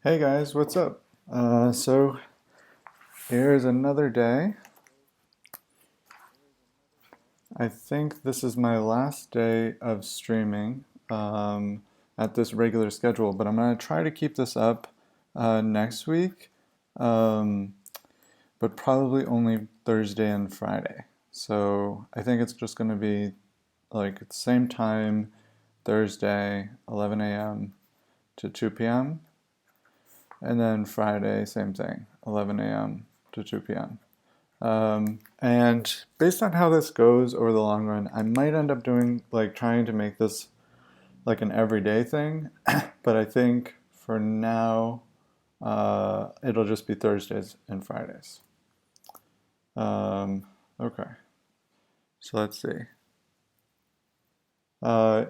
Hey guys, what's up? So here's another day. I think this is my last day of streaming at this regular schedule, but I'm gonna try to keep this up next week, um, but probably only Thursday and Friday. So I think it's just gonna be like at the same time, Thursday, 11 a.m. to 2 p.m. And then Friday, same thing, 11 a.m. to 2 p.m. And based on how this goes over the long run, I might end up doing like trying to make this like an everyday thing, but I think for now, it'll just be Thursdays and Fridays. Um, okay, so let's see. Uh,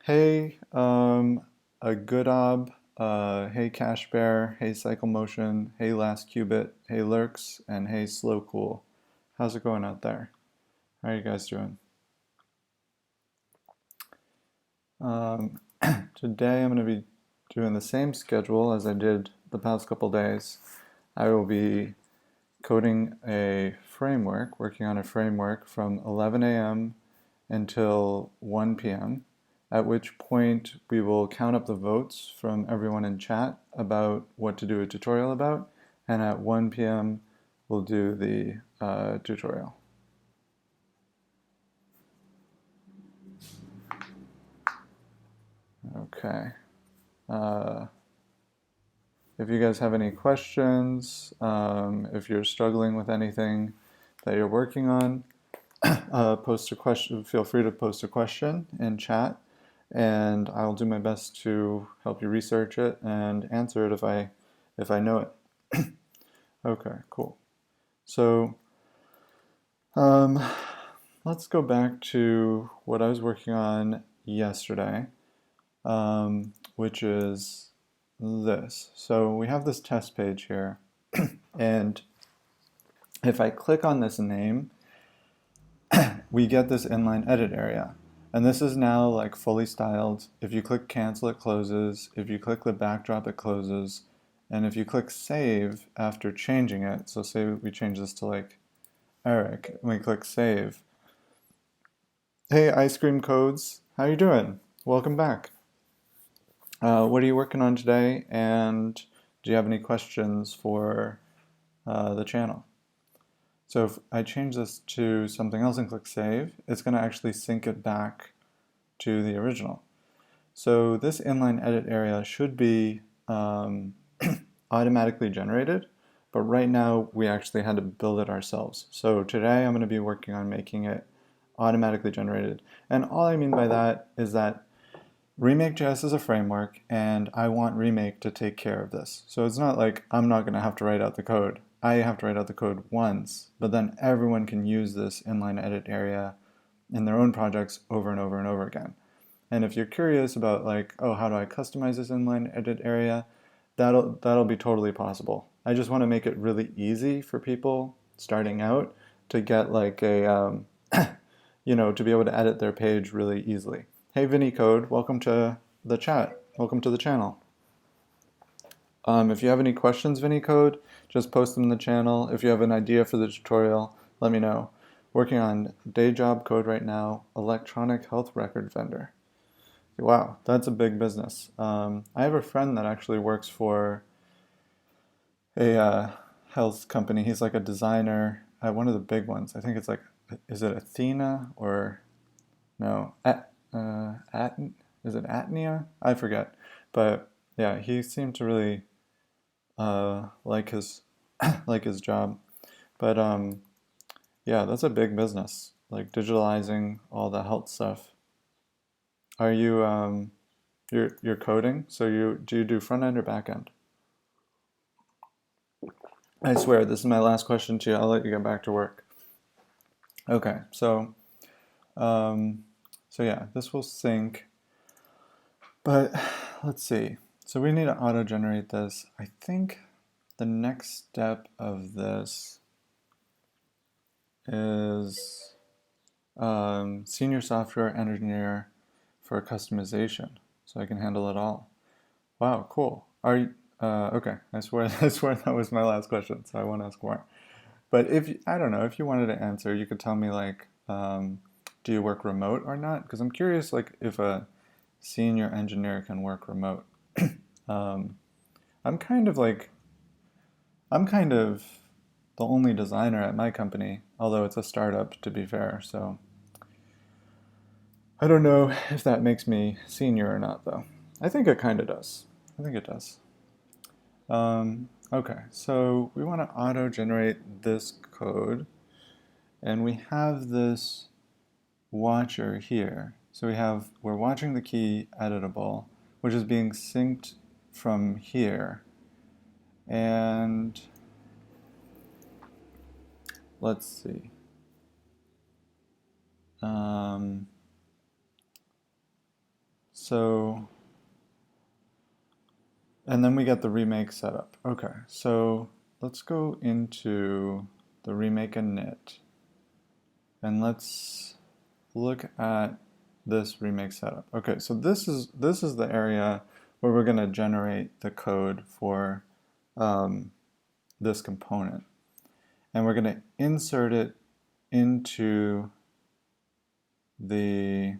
hey, a good ob, hey Cash Bear, hey Cycle Motion, hey Last Qubit, hey Lurks, and hey Slow Cool. How's it going out there? How are you guys doing? Um, Today I'm going to be doing the same schedule as I did the past couple days. I will be coding a framework, working on a framework from 11 a.m. until 1 p.m., at which point we will count up the votes from everyone in chat about what to do a tutorial about, and at 1 p.m. we'll do the tutorial. Okay. Uh, If you guys have any questions, if you're struggling with anything that you're working on, post a question. Feel free to post a question in chat, and I'll do my best to help you research it and answer it if I know it. Okay, cool. So um, let's go back to what I was working on yesterday, which is this. So we have this test page here, and if I click on this name, we get this inline edit area. And this is now like fully styled. If you click cancel, it closes. If you click the backdrop, it closes. And if you click save after changing it, so say we change this to like Eric, and we click save. Hey, Ice Cream Codes, how you doing? Welcome back. What are you working on today? And do you have any questions for the channel? So if I change this to something else and click save, it's going to actually sync it back to the original. So this inline edit area should be automatically generated, but right now we actually had to build it ourselves. So today I'm going to be working on making it automatically generated. And all I mean by that is that Remake.js is a framework, and I want Remake to take care of this. So it's not like I'm not going to have to write out the code. I have to write out the code once, but then everyone can use this inline edit area in their own projects over and over and over again. And if you're curious about like, oh, how do I customize this inline edit area, that'll be totally possible. I just want to make it really easy for people starting out to get like a, to be able to edit their page really easily. Hey, Vinny Code, welcome to the chat. Welcome to the channel. If you have any questions, Vinny Code, just post them in the channel. If you have an idea for the tutorial, let me know. Working on day job code right now, electronic health record vendor. Wow, that's a big business. I have a friend that actually works for a health company. He's like a designer at one of the big ones. I think it's like, is it Athena or no? Is it Atnea? I forget. But yeah, he seemed to really like his like his job. But yeah, that's a big business, like digitalizing all the health stuff. Are you you're coding? So do you do front end or back end? I swear, this is my last question to you. I'll let you get back to work. Okay, um, so yeah, this will sync, but let's see. So we need to auto-generate this. I think the next step of this is senior software engineer for customization, so I can handle it all. Wow, cool. Are you, okay, I swear, I swear that was my last question, so I won't ask more. But I don't know, if you wanted to answer, you could tell me like, do you work remote or not? Because I'm curious, like, if a senior engineer can work remote. Um, I'm kind of like, I'm kind of the only designer at my company, although it's a startup, to be fair. So I don't know if that makes me senior or not, though. I think it kind of does. I think it does. Okay, so we want to auto-generate this code, and we have this watcher here. So we're watching the key editable, which is being synced from here. And let's see. Um, so, and then we get the remake setup. Okay, so let's go into the remake init, and let's look at this remake setup. Okay, so this is the area where we're going to generate the code for this component, and we're going to insert it into the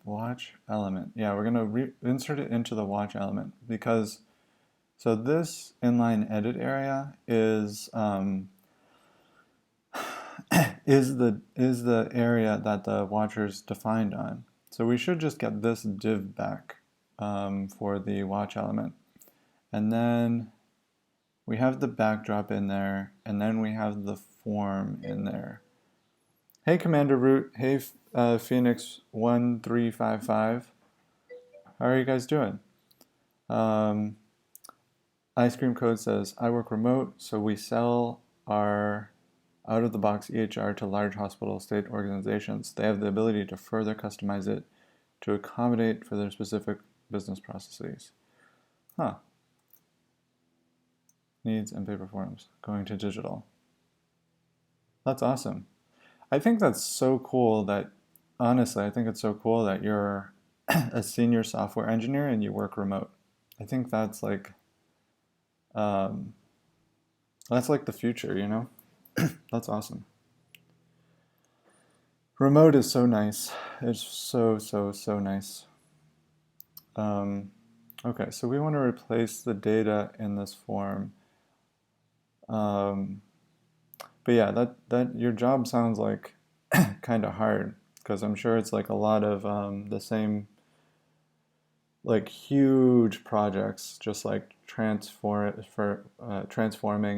watch element. Yeah, we're going to insert it into the watch element because so this inline edit area is is the area that the watcher is defined on. So we should just get this div back for the watch element, and then we have the backdrop in there, and then we have the form in there. Hey, Commander Root. Hey, Phoenix 1355. How are you guys doing? Ice Cream Code says, I work remote, so we sell our out-of-the-box EHR to large hospital state organizations. They have the ability to further customize it to accommodate for their specific business processes. Huh. Needs and paper forms. Going to digital. That's awesome. I think that's so cool that, honestly, I think it's so cool that you're a senior software engineer and you work remote. I think um, that's like the future, you know? That's awesome. Remote is so nice. It's so, so, so nice. Okay, so we want to replace the data in this form. But yeah, that your job sounds like kind of hard because I'm sure it's like a lot of the same like huge projects, just like transforming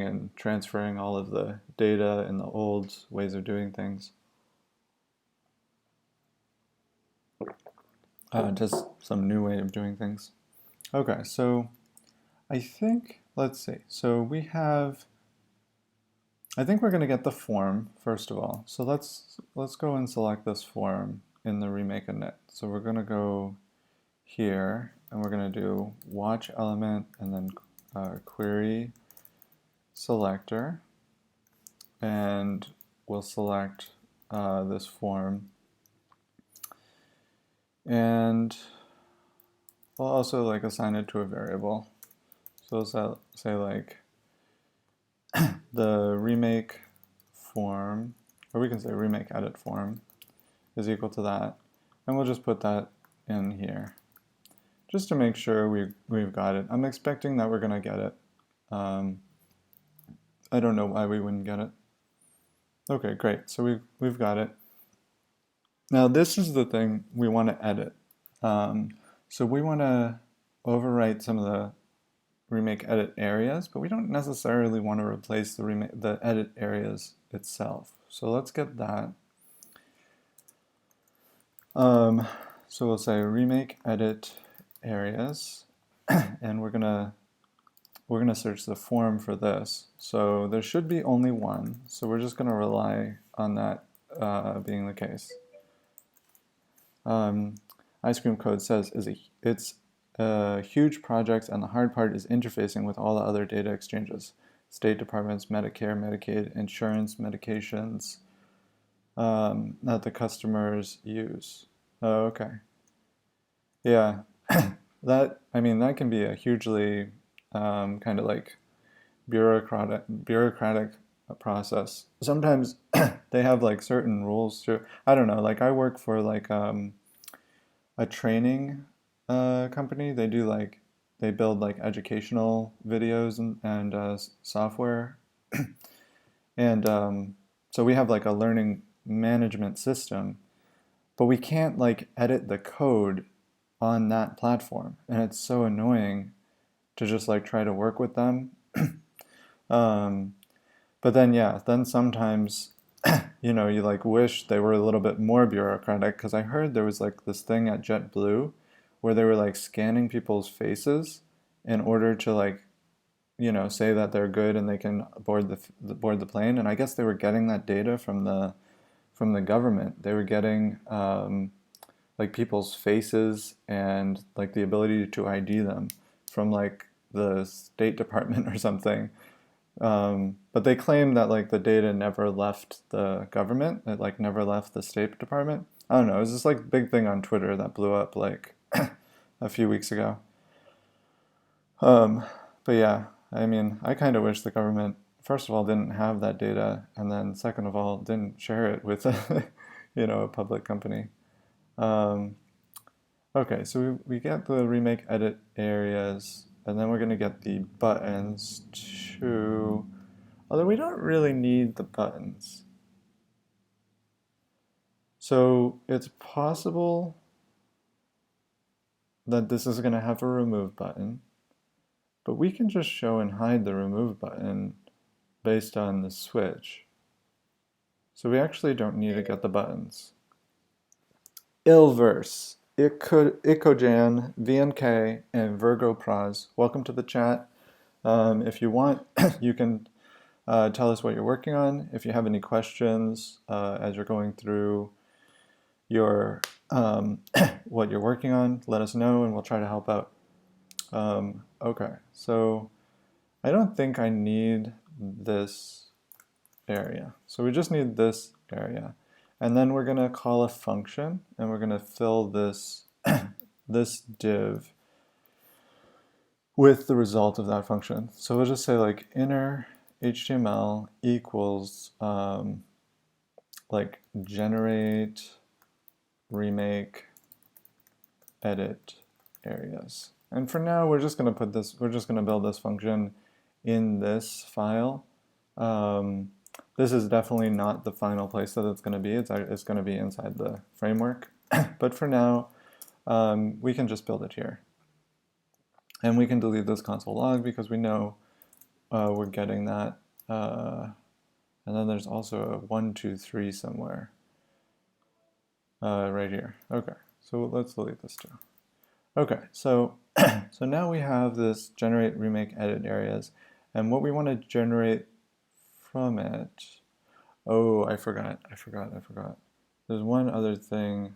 and transferring all of the data and the old ways of doing things. Just some new way of doing things. Okay, so I think, let's see. So I think we're going to get the form first of all. So let's go and select this form in the remake init. So we're going to go here and we're going to do watch element and then query selector, and we'll select this form, and we'll also like assign it to a variable. So say like the remake form, or we can say remake edit form is equal to that, and we'll just put that in here just to make sure we've got it. I'm expecting that we're gonna get it. I don't know why we wouldn't get it. Okay, great. So we've got it. Now this is the thing we want to edit. So we want to overwrite some of the remake edit areas, but we don't necessarily want to replace the edit areas itself. So let's get that. So we'll say remake edit areas, and we're gonna search the form for this. So there should be only one. So we're just gonna rely on that being the case. Ice Cream Code says it's a huge project, and the hard part is interfacing with all the other data exchanges, state departments, Medicare, Medicaid, insurance, medications that the customers use. Oh, okay. Yeah, that can be a hugely kind of like bureaucratic process. Sometimes they have like certain rules to, I don't know, like I work for like a training company. They build like educational videos and software. And so we have like a learning management system, but we can't like edit the code on that platform. And it's so annoying to just like try to work with them. Um, but then, yeah, then sometimes, you like wish they were a little bit more bureaucratic because I heard there was like this thing at JetBlue where they were like scanning people's faces in order to like, say that they're good and they can board the plane. And I guess they were getting that data from the government. They were getting like people's faces and like the ability to ID them from like the State Department or something. But they claim that like the data never left the government. It like never left the State Department. I don't know. It was this like big thing on Twitter that blew up like a few weeks ago. Um, but yeah, I mean, I kind of wish the government, first of all, didn't have that data, and then second of all, didn't share it with, a public company. Um, okay, so we get the remake edit areas, and then we're going to get the buttons too. Although we don't really need the buttons. So it's possible that this is going to have a remove button, but we can just show and hide the remove button based on the switch. So we actually don't need to get the buttons. Ilverse, Ikojan, VNK, and Virgo Praz. Welcome to the chat. If you want, you can tell us what you're working on. If you have any questions as you're going through your what you're working on, let us know and we'll try to help out. Okay, so I don't think I need this area. So we just need this area. And then we're going to call a function and we're going to fill this, this div with the result of that function. So we'll just say like inner HTML equals like generate, remake, edit areas. And for now, we're just going to build this function in this file. This is definitely not the final place that it's going to be. It's going to be inside the framework. But for now, we can just build it here. And we can delete this console log because we know we're getting that. And then there's also a 1, 2, 3 somewhere right here. Okay, so let's delete this too. Okay, so so now we have this generate, remake, edit areas, and what we want to generate from it. Oh, I forgot. There's one other thing.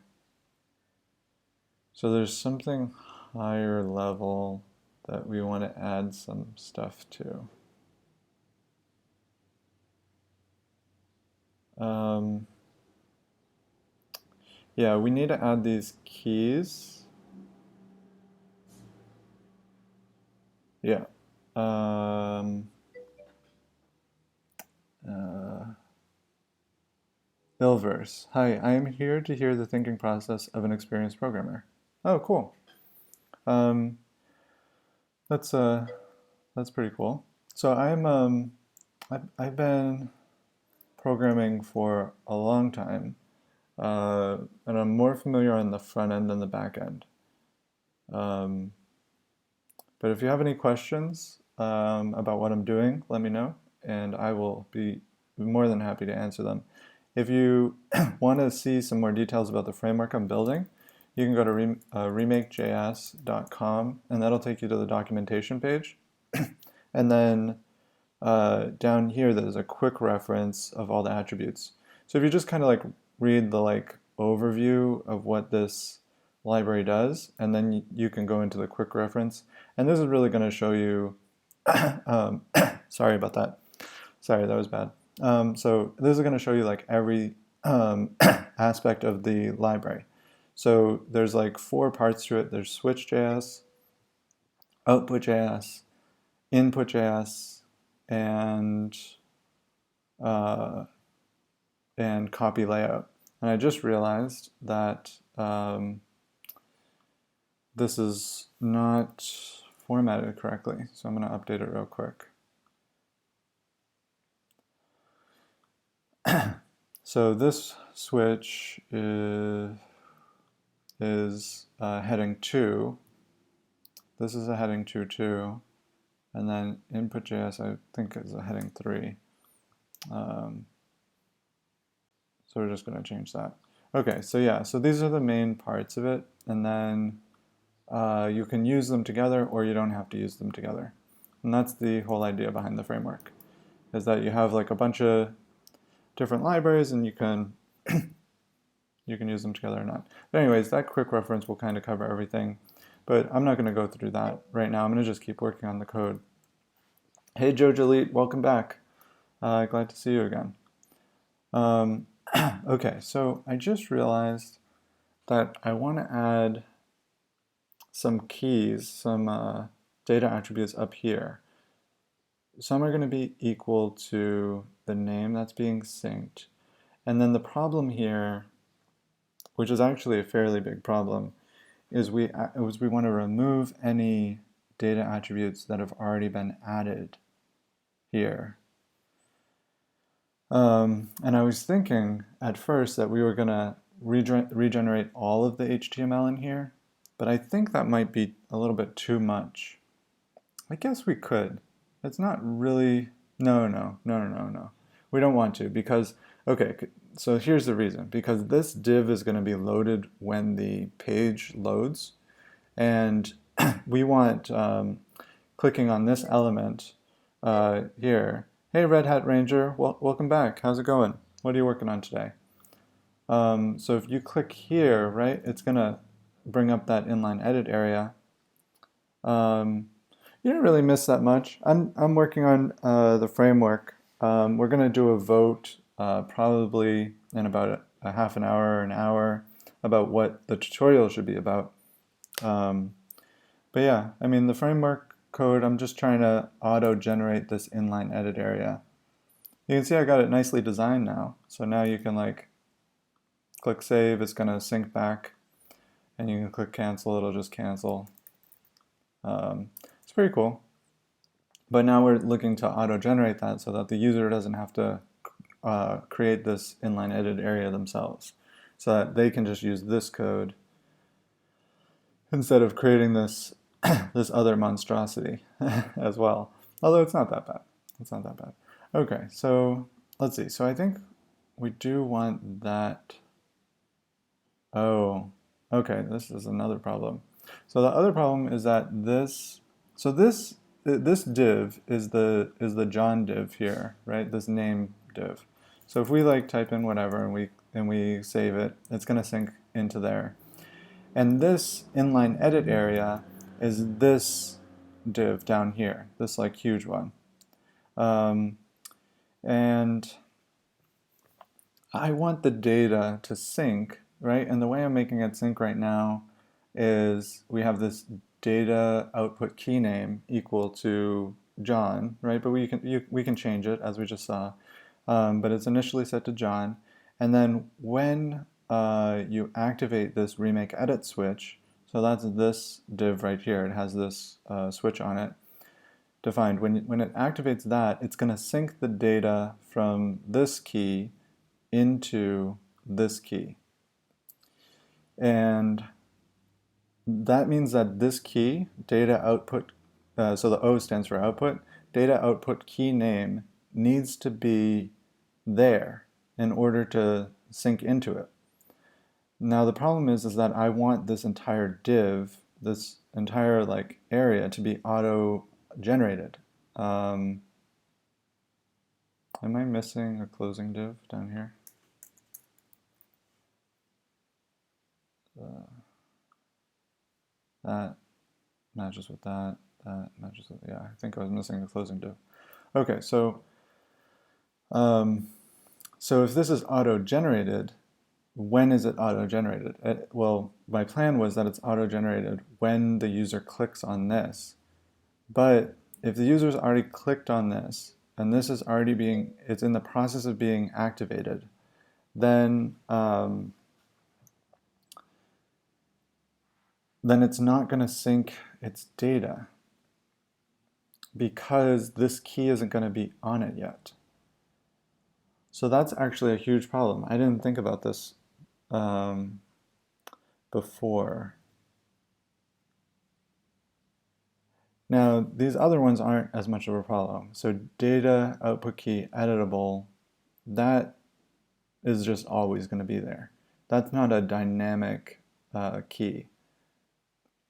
So there's something higher level that we want to add some stuff to. Yeah, we need to add these keys. Yeah. Ilverse. Hi, I am here to hear the thinking process of an experienced programmer. Oh, cool. Um, that's pretty cool. So I've been programming for a long time, and I'm more familiar on the front end than the back end. But if you have any questions about what I'm doing, let me know, and I will be more than happy to answer them. If you want to see some more details about the framework I'm building, you can go to remakejs.com, and that'll take you to the documentation page. And then down here, there's a quick reference of all the attributes. So if you just kind of like read the like overview of what this library does, and then you can go into the quick reference. And this is really going to show you, sorry about that. Sorry, that was bad. So this is going to show you like every aspect of the library. So there's like 4 parts to it. There's switch.js, output.js, input.js, and uh, copy layout. And I just realized that this is not formatted correctly, so I'm going to update it real quick. So this switch is heading 2. This is a heading 2 too, and then input.js I think is a heading 3. So we're just going to change that. Okay, so yeah, so these are the main parts of it, and then you can use them together or you don't have to use them together. And that's the whole idea behind the framework, is that you have like a bunch of different libraries and you can use them together or not. But anyways, that quick reference will kind of cover everything, but I'm not going to go through that right now. I'm going to just keep working on the code. Hey Joe Jalete, welcome back. Glad to see you again. Okay, so I just realized that I want to add some keys, some data attributes up here. Some are going to be equal to the name that's being synced. And then the problem here, which is actually a fairly big problem, is we want to remove any data attributes that have already been added here. And I was thinking at first that we were going to regenerate all of the HTML in here, but I think that might be a little bit too much. I guess we could. It's not really, no. We don't want to because, okay, so here's the reason. Because this div is going to be loaded when the page loads, and we want clicking on this element here. Hey Red Hat Ranger, welcome back. How's it going? What are you working on today? So if you click here, right, it's going to bring up that inline edit area. You didn't really miss that much. I'm working on the framework. We're going to do a vote probably in about a half an hour or an hour about what the tutorial should be about. But yeah, I mean the framework code, I'm just trying to auto-generate this inline edit area. You can see I got it nicely designed now. So now you can like click save, it's going to sync back, and you can click cancel, it'll just cancel. It's pretty cool. But now we're looking to auto-generate that so that the user doesn't have to create this inline edit area themselves, so that they can just use this code instead of creating this this other monstrosity as well. Although it's not that bad. It's not that bad. Okay, so let's see. So I think we do want that. Oh, okay, this is another problem. So the other problem is that this div is the John div here, right? This name div. So if we like type in whatever and we save it, it's going to sync into there. And this inline edit area is this div down here, this like huge one. And I want the data to sync, right? And the way I'm making it sync right now is we have this data output key name equal to John, right? But we can change it as we just saw. But it's initially set to John. And then when you activate this remake edit switch, so that's this div right here, it has this switch on it defined. When it activates that, it's going to sync the data from this key into this key. And that means that this key, data output, so the O stands for output, data output key name needs to be there in order to sync into it. Now the problem is that I want this entire div, this entire like area to be auto-generated. Am I missing a closing div down here? That matches with that. That matches with, yeah, I think I was missing a closing div. Okay, so if this is auto-generated, when is it auto-generated? Well, my plan was that it's auto-generated when the user clicks on this. But if the user's already clicked on this, and this is already it's in the process of being activated, then it's not going to sync its data because this key isn't going to be on it yet. So that's actually a huge problem. I didn't think about this before. Now, these other ones aren't as much of a problem. So data, output key, editable, that is just always going to be there. That's not a dynamic key.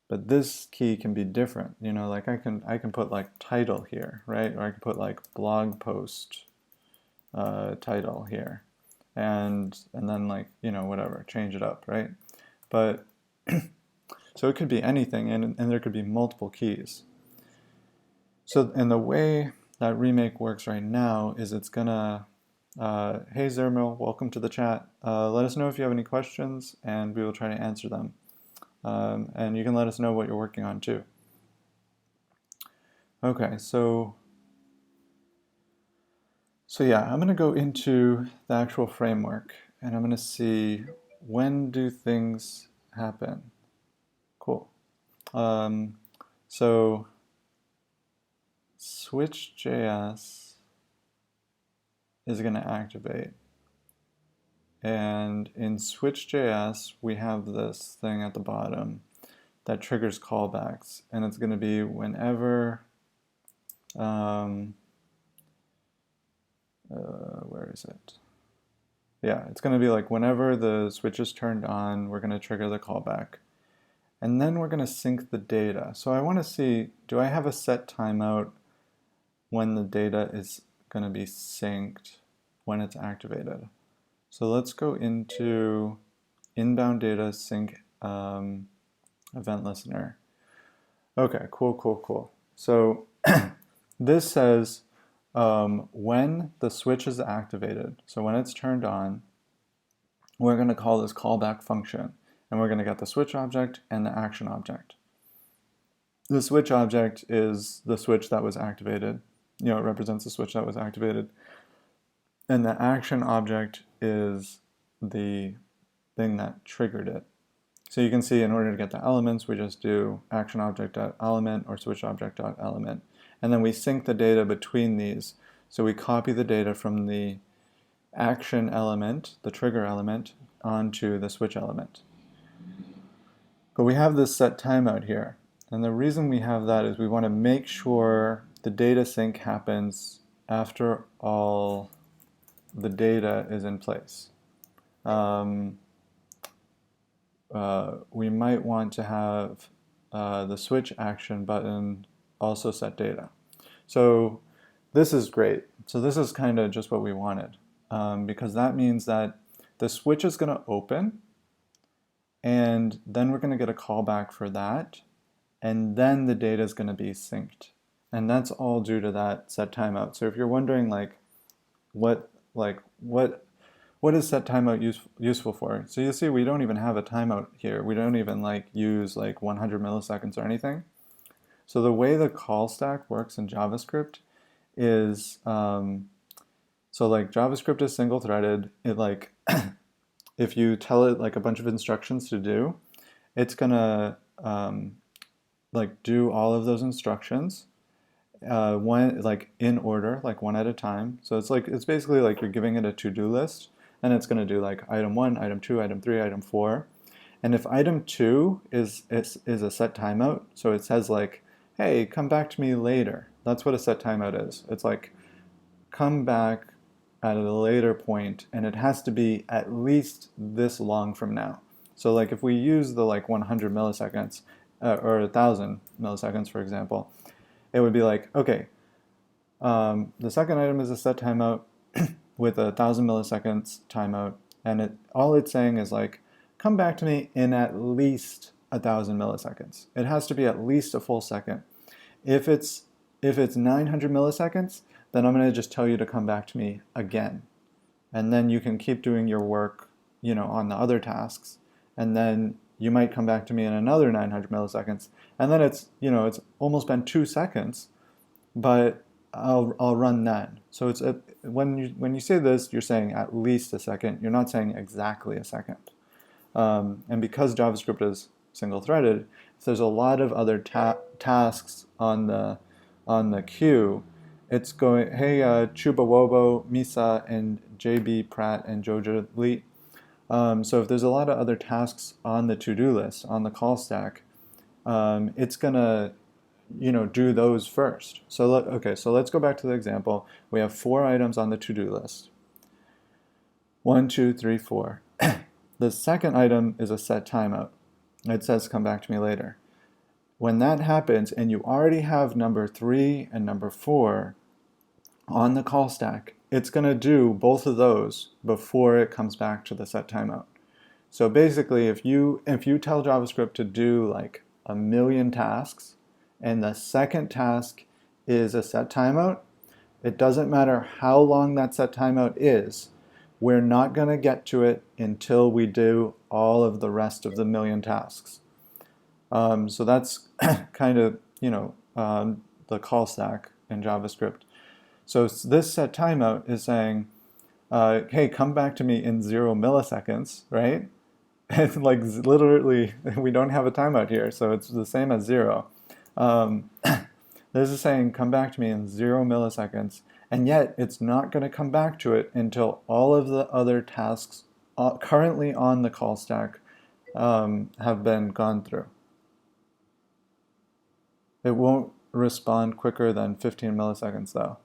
But this key can be different. You know, like I can put like title here, right? Or I can put like blog post title here. And then like, you know, whatever, change it up, right? But so it could be anything, and there could be multiple keys. So, and the way that remake works right now is it's gonna, hey Zermil, welcome to the chat. Let us know if you have any questions, and we will try to answer them. And you can let us know what you're working on too. Okay, so yeah, I'm gonna go into the actual framework, and I'm gonna see when do things happen. Cool. So switch.js is going to activate. And in switch.js, we have this thing at the bottom that triggers callbacks. And it's going to be whenever, where is it? Yeah, it's going to be like whenever the switch is turned on, we're going to trigger the callback. And then we're going to sync the data. So I want to see, do I have a set timeout when the data is going to be synced when it's activated? So let's go into inbound data sync event listener. Okay, cool. So this says when the switch is activated, so when it's turned on, we're going to call this callback function, and we're going to get the switch object and the action object. The switch object is the switch that was activated. You know, it represents the switch that was activated. And the action object is the thing that triggered it. So you can see in order to get the elements, we just do action object.element or switch object.element. And then we sync the data between these. So we copy the data from the action element, the trigger element, onto the switch element. But we have this set timeout here. And the reason we have that is we want to make sure the data sync happens after all the data is in place. We might want to have the switch action button also set data. So this is great. So this is kind of just what we wanted, because that means that the switch is going to open, and then we're going to get a callback for that, and then the data is going to be synced. And that's all due to that set timeout. So if you're wondering what is set timeout useful for? So you see we don't even have a timeout here. We don't even use 100 milliseconds or anything. So the way the call stack works in JavaScript is, JavaScript is single threaded. It if you tell it a bunch of instructions to do, it's gonna do all of those instructions in order, one at a time. So it's basically you're giving it a to-do list, and it's going to do item 1, item 2, item 3, item 4. And if item 2 is a set timeout, so it says hey, come back to me later. That's what a set timeout is. It's come back at a later point, and it has to be at least this long from now. So if we use the 100 milliseconds or 1,000 milliseconds, for example, it would be okay, the second item is a set timeout with 1,000 milliseconds timeout, and all it's saying is come back to me in at least 1,000 milliseconds. It has to be at least a full second. If it's 900 milliseconds, then I'm going to just tell you to come back to me again, and then you can keep doing your work, on the other tasks, and then you might come back to me in another 900 milliseconds, and then it's almost been 2 seconds, but I'll run then. So when you say this, you're saying at least a second. You're not saying exactly a second. And because JavaScript is single-threaded, if there's a lot of other tasks on the queue, it's going, hey, Chuba Wobo, Misa, and JB Pratt, and Jojo Lee. So if there's a lot of other tasks on the to-do list, on the call stack, it's gonna do those first. So let's go back to the example. We have 4 items on the to-do list. 1, 2, 3, 4. The second item is a set timeout. It says come back to me later. When that happens and you already have number 3 and number 4 on the call stack, it's going to do both of those before it comes back to the set timeout. So basically, if you tell JavaScript to do like 1,000,000 tasks and the second task is a set timeout, it doesn't matter how long that set timeout is, we're not going to get to it until we do all of the rest of the 1,000,000 tasks. So that's kind of the call stack in JavaScript. So this set timeout is saying, hey, come back to me in 0 milliseconds, right? And like literally, we don't have a timeout here, so it's the same as 0. This is saying come back to me in 0 milliseconds, and yet it's not going to come back to it until all of the other tasks currently on the call stack have been gone through. It won't respond quicker than 15 milliseconds though.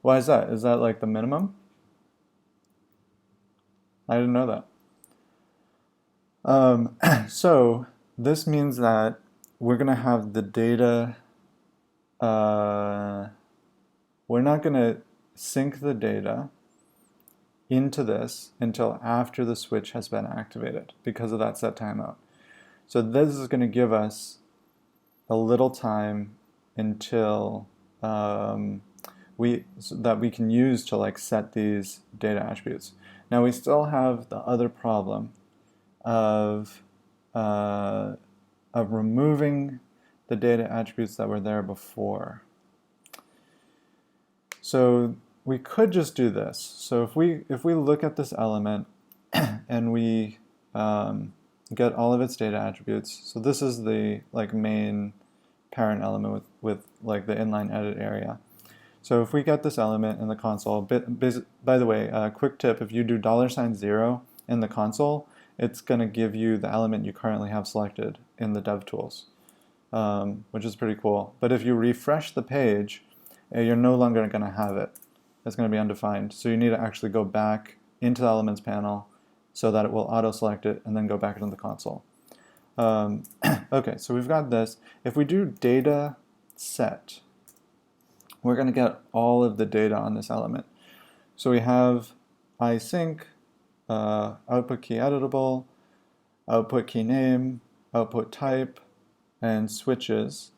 Why is that? Is that like the minimum? I didn't know that. So this means that we're going to have the data, we're not going to sync the data into this until after the switch has been activated because of that set timeout. So this is going to give us a little time until that we can use to like set these data attributes. Now we still have the other problem of removing the data attributes that were there before. So we could just do this. So if we look at this element and we get all of its data attributes, so this is the like main parent element with like the inline edit area. So if we get this element in the console, by the way, quick tip, if you do $0 in the console, it's going to give you the element you currently have selected in the DevTools, which is pretty cool. But if you refresh the page, you're no longer going to have it. It's going to be undefined. So you need to actually go back into the Elements panel so that it will auto-select it and then go back into the console. Okay, so we've got this. If we do data set, we're going to get all of the data on this element. So we have isync, output key editable, output key name, output type, and switches.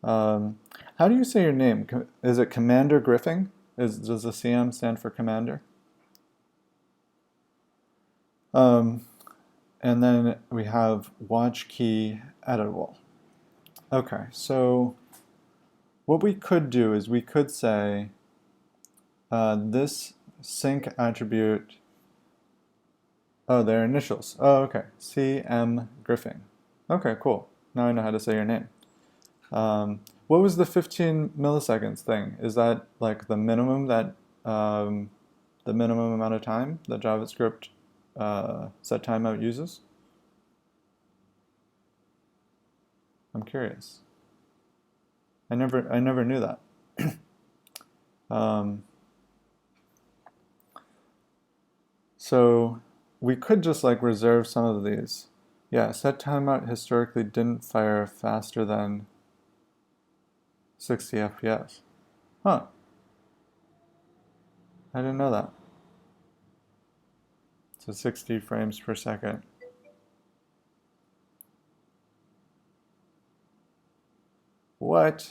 How do you say your name? Is it Commander Griffing? Does the CM stand for Commander? And then we have watch key editable. Okay, so what we could do is we could say this sync attribute, oh, their initials. Oh, okay, CM Griffing. Okay, cool. Now I know how to say your name. What was the 15 milliseconds thing? Is that like the minimum that the minimum amount of time that JavaScript set timeout uses? I'm curious. I never knew that. So we could just like reserve some of these. Yeah, set timeout historically didn't fire faster than 60 FPS. Huh. I didn't know that. So 60 frames per second. What?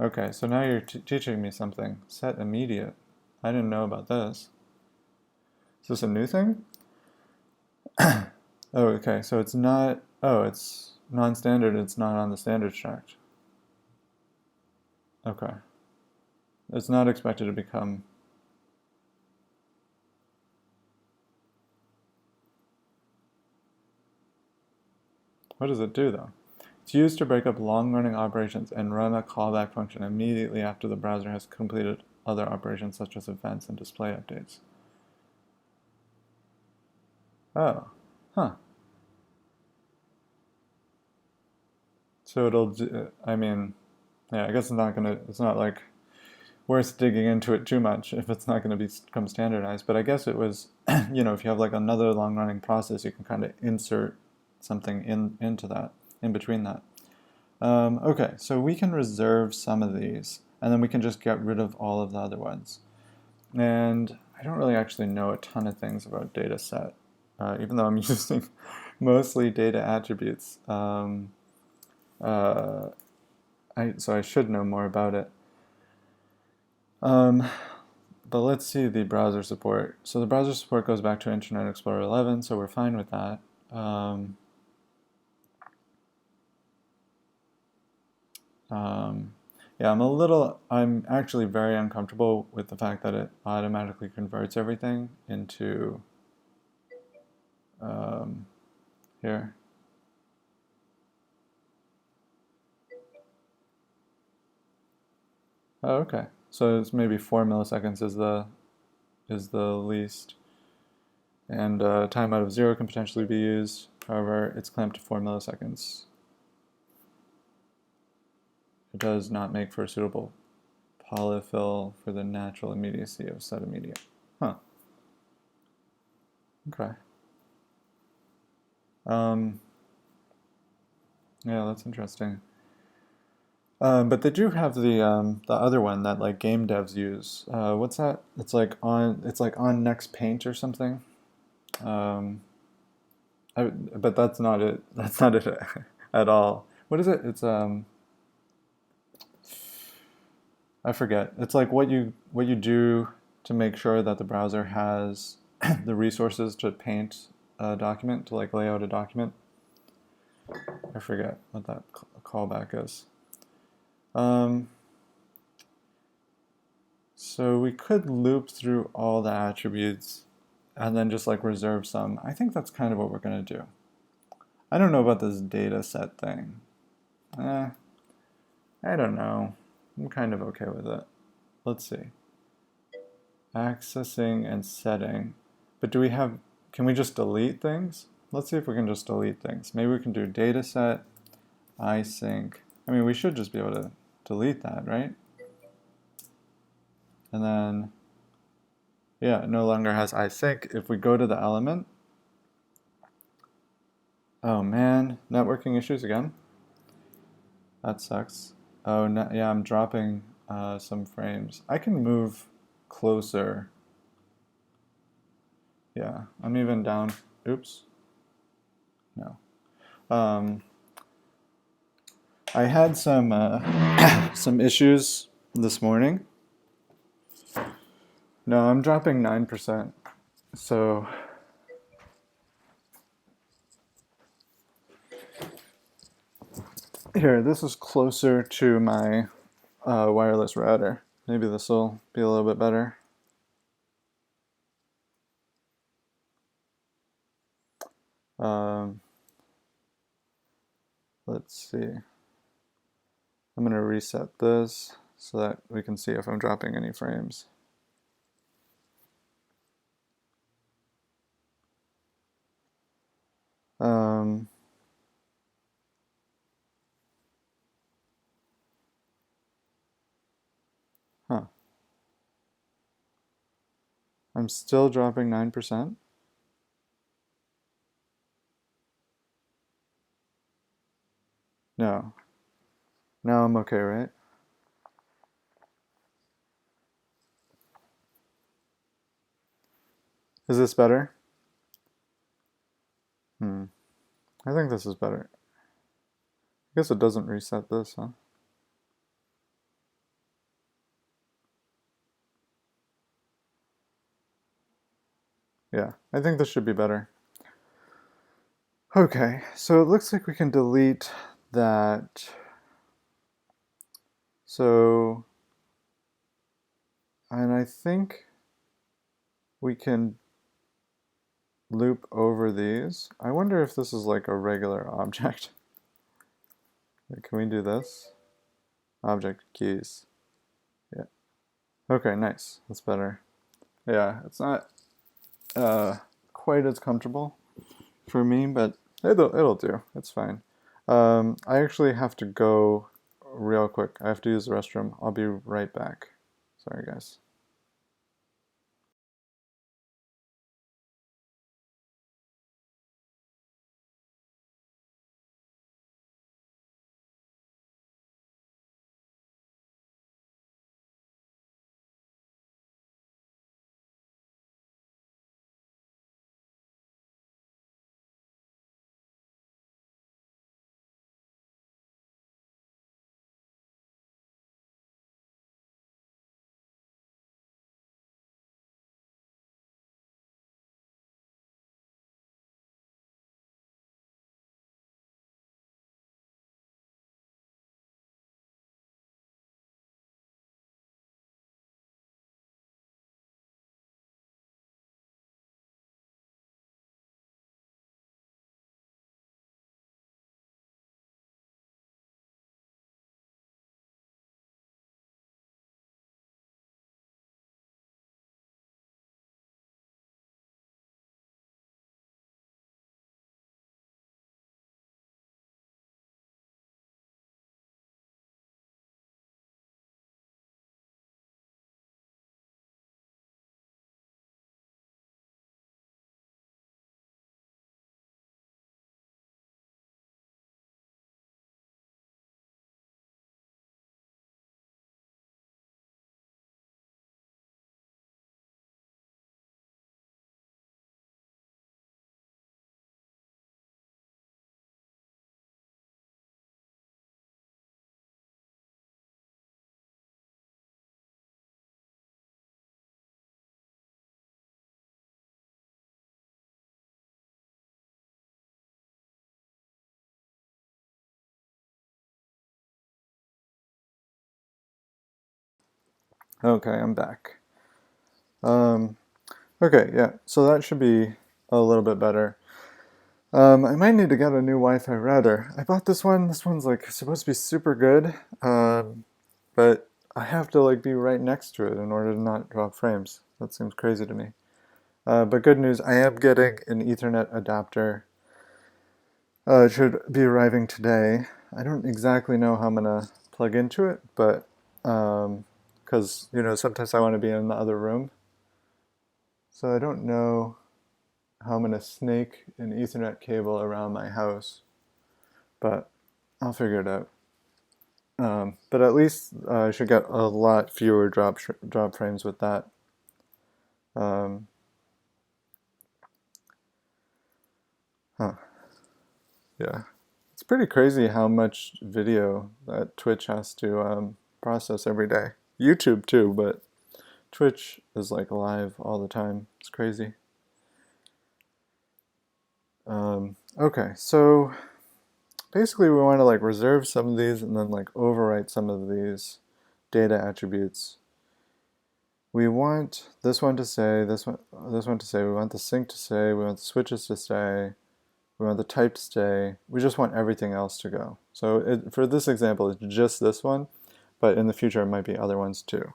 Okay, so now you're teaching me something. Set immediate. I didn't know about this. Is this a new thing? Oh, okay. So it's not, oh, it's non-standard. It's not on the standards tract. Okay. It's not expected to become. What does it do though? It's used to break up long-running operations and run a callback function immediately after the browser has completed other operations such as events and display updates. Oh, huh. So it'll, I mean, yeah, I guess it's not like worth digging into it too much if it's not going to become standardized. But I guess it was, if you have like another long-running process, you can kind of insert something into that, in between that. Okay, so we can reserve some of these, and then we can just get rid of all of the other ones. And I don't really actually know a ton of things about data set, even though I'm using mostly data attributes. So I should know more about it. But let's see the browser support. So the browser support goes back to Internet Explorer 11, so we're fine with that. Yeah, I'm actually very uncomfortable with the fact that it automatically converts everything into here. Oh, okay. So it's maybe 4 milliseconds is the least, and timeout of 0 can potentially be used. However, it's clamped to 4 milliseconds. It does not make for a suitable polyfill for the natural immediacy of said media. Huh. Okay. Yeah, that's interesting. But they do have the other one that like game devs use. What's that? It's like on Next Paint or something. Um, but that's not it. That's not it at all. What is it? It's I forget. It's like what you do to make sure that the browser has the resources to paint a document, to like lay out a document. I forget what that callback is. Um, so we could loop through all the attributes and then just like reserve some. I think that's kind of what we're going to do. I don't know about this data set thing. I don't know. I'm kind of okay with it. Let's see. Accessing and setting. But can we just delete things? Let's see if we can just delete things. Maybe we can do data set, isync. I mean, we should just be able to delete that, right? And then, yeah, it no longer has isync. If we go to the element, oh man, networking issues again. That sucks. Oh, no, yeah, I'm dropping some frames. I can move closer. Yeah, I'm even down. Oops. No. Um, I had some some issues this morning. No, I'm dropping 9%. So here, this is closer to my wireless router. Maybe this will be a little bit better. Um, let's see. I'm going to reset this so that we can see if I'm dropping any frames. Um, huh. I'm still dropping 9%. No. Now I'm okay, right? Is this better? I think this is better. I guess it doesn't reset this, huh? Yeah, I think this should be better. Okay, so it looks like we can delete that. So, and I think we can loop over these. I wonder if this is like a regular object. Can we do this? Object keys. Yeah. Okay, nice. That's better. Yeah, it's not quite as comfortable for me, but it'll do. It's fine. I actually have to go real quick. I have to use the restroom. I'll be right back. Sorry, guys. Okay, I'm back. Um, okay, yeah, so that should be a little bit better. I might need to get a new Wi-Fi router. I bought this one. This one's like supposed to be super good, but I have to like be right next to it in order to not drop frames. That seems crazy to me. But good news, I am getting an Ethernet adapter. It should be arriving today. I don't exactly know how I'm gonna plug into it, but because sometimes I want to be in the other room, so I don't know how I'm gonna snake an Ethernet cable around my house, but I'll figure it out. But at least I should get a lot fewer drop frames with that. Um, huh. Yeah, it's pretty crazy how much video that Twitch has to process every day. YouTube too, but Twitch is like live all the time. It's crazy. Okay, so basically we want to like reserve some of these and then like overwrite some of these data attributes. We want this one to say, this one to say, we want the sync to say, we want the switches to stay, we want the type to stay, we just want everything else to go. So for this example, it's just this one, but in the future it might be other ones too.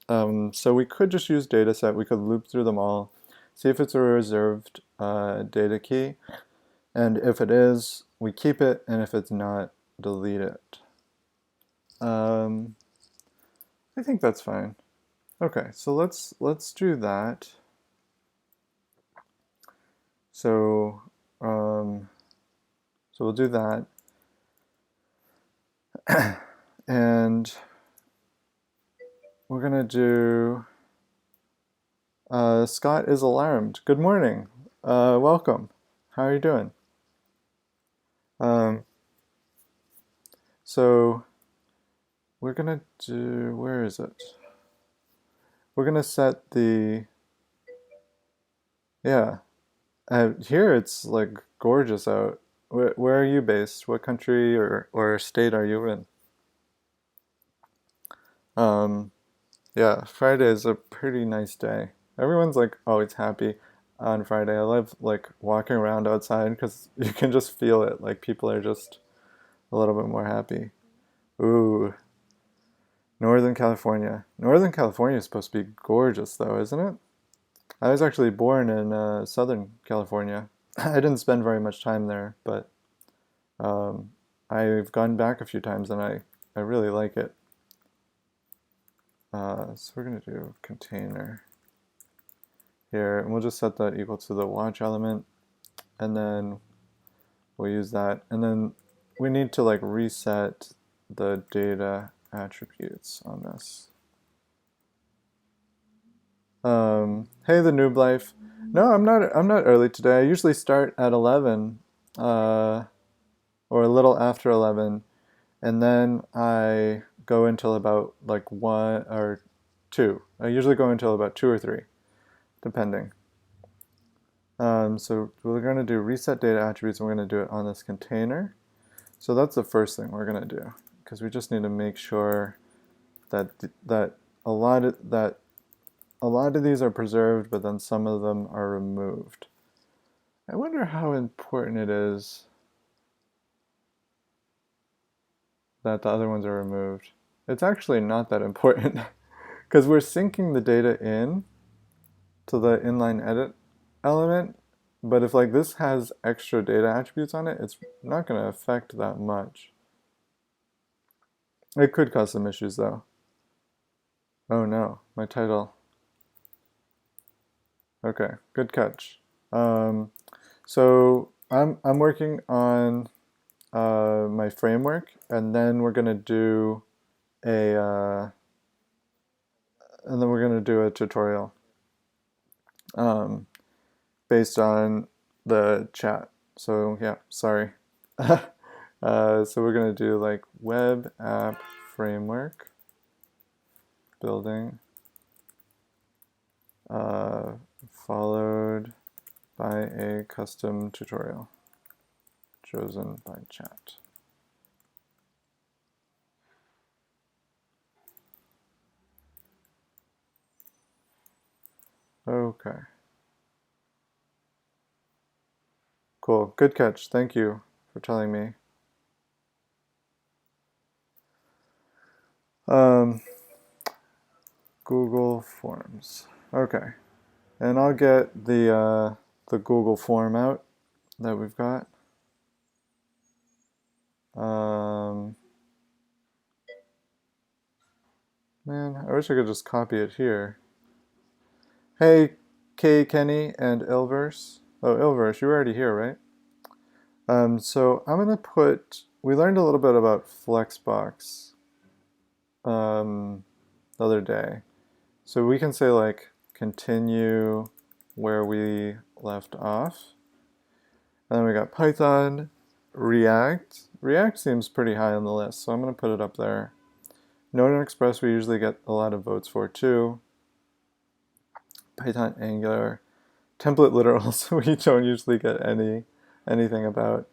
So we could just use dataset, we could loop through them all, see if it's a reserved data key, and if it is, we keep it, and if it's not, delete it. I think that's fine. Okay, so let's do that. So so we'll do that, and we're gonna do. Scott is alarmed. Good morning. Welcome. How are you doing? Um, so we're gonna do. Where is it? We're gonna set the. Yeah. Here it's like gorgeous out. Where are you based? What country or state are you in? Um, yeah, Friday is a pretty nice day. Everyone's like always happy on Friday. I love like walking around outside because you can just feel it. Like people are just a little bit more happy. Ooh, Northern California. Northern California is supposed to be gorgeous though, isn't it? I was actually born in Southern California. I didn't spend very much time there, but um, I've gone back a few times and I really like it. So we're going to do container here, and we'll just set that equal to the watch element, and then we'll use that. And then we need to like reset the data attributes on this. Hey, the noob life. No, I'm not. I'm not early today. I usually start at 11, or a little after 11, and then I go until about like 1 or 2. I usually go until about 2 or 3, depending. So we're going to do reset data attributes, and we're going to do it on this container. So that's the first thing we're going to do, because we just need to make sure that a lot of these are preserved, but then some of them are removed. I wonder how important it is that the other ones are removed. It's actually not that important because we're syncing the data in to the inline edit element, but if like this has extra data attributes on it, it's not going to affect that much. It could cause some issues though. Oh no, my title. Okay, good catch. So I'm working on my framework, and then we're gonna do a tutorial based on the chat. So yeah, sorry. So we're gonna do like web app framework building followed by a custom tutorial chosen by chat. Okay. Cool. Good catch. Thank you for telling me. Google Forms. Okay. And I'll get the Google form out that we've got. Man, I wish I could just copy it here. Hey, K, Kenny, and Ilverse. Oh, Ilverse, you were already here, right? So I'm gonna put. We learned a little bit about Flexbox the other day. So we can say like continue where we left off. And then we got Python, React. React seems pretty high on the list, so I'm going to put it up there. Node and Express we usually get a lot of votes for too. Python, Angular, template literals we don't usually get anything about.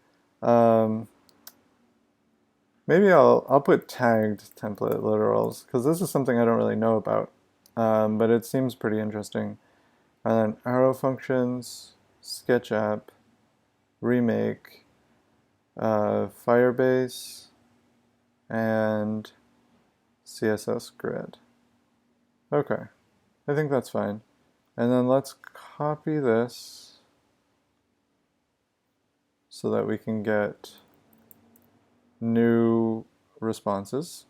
Maybe I'll put tagged template literals because this is something I don't really know about, but it seems pretty interesting. And then arrow functions, sketch app, remake, Firebase, and CSS grid. Okay, I think that's fine. And then let's copy this so that we can get new responses.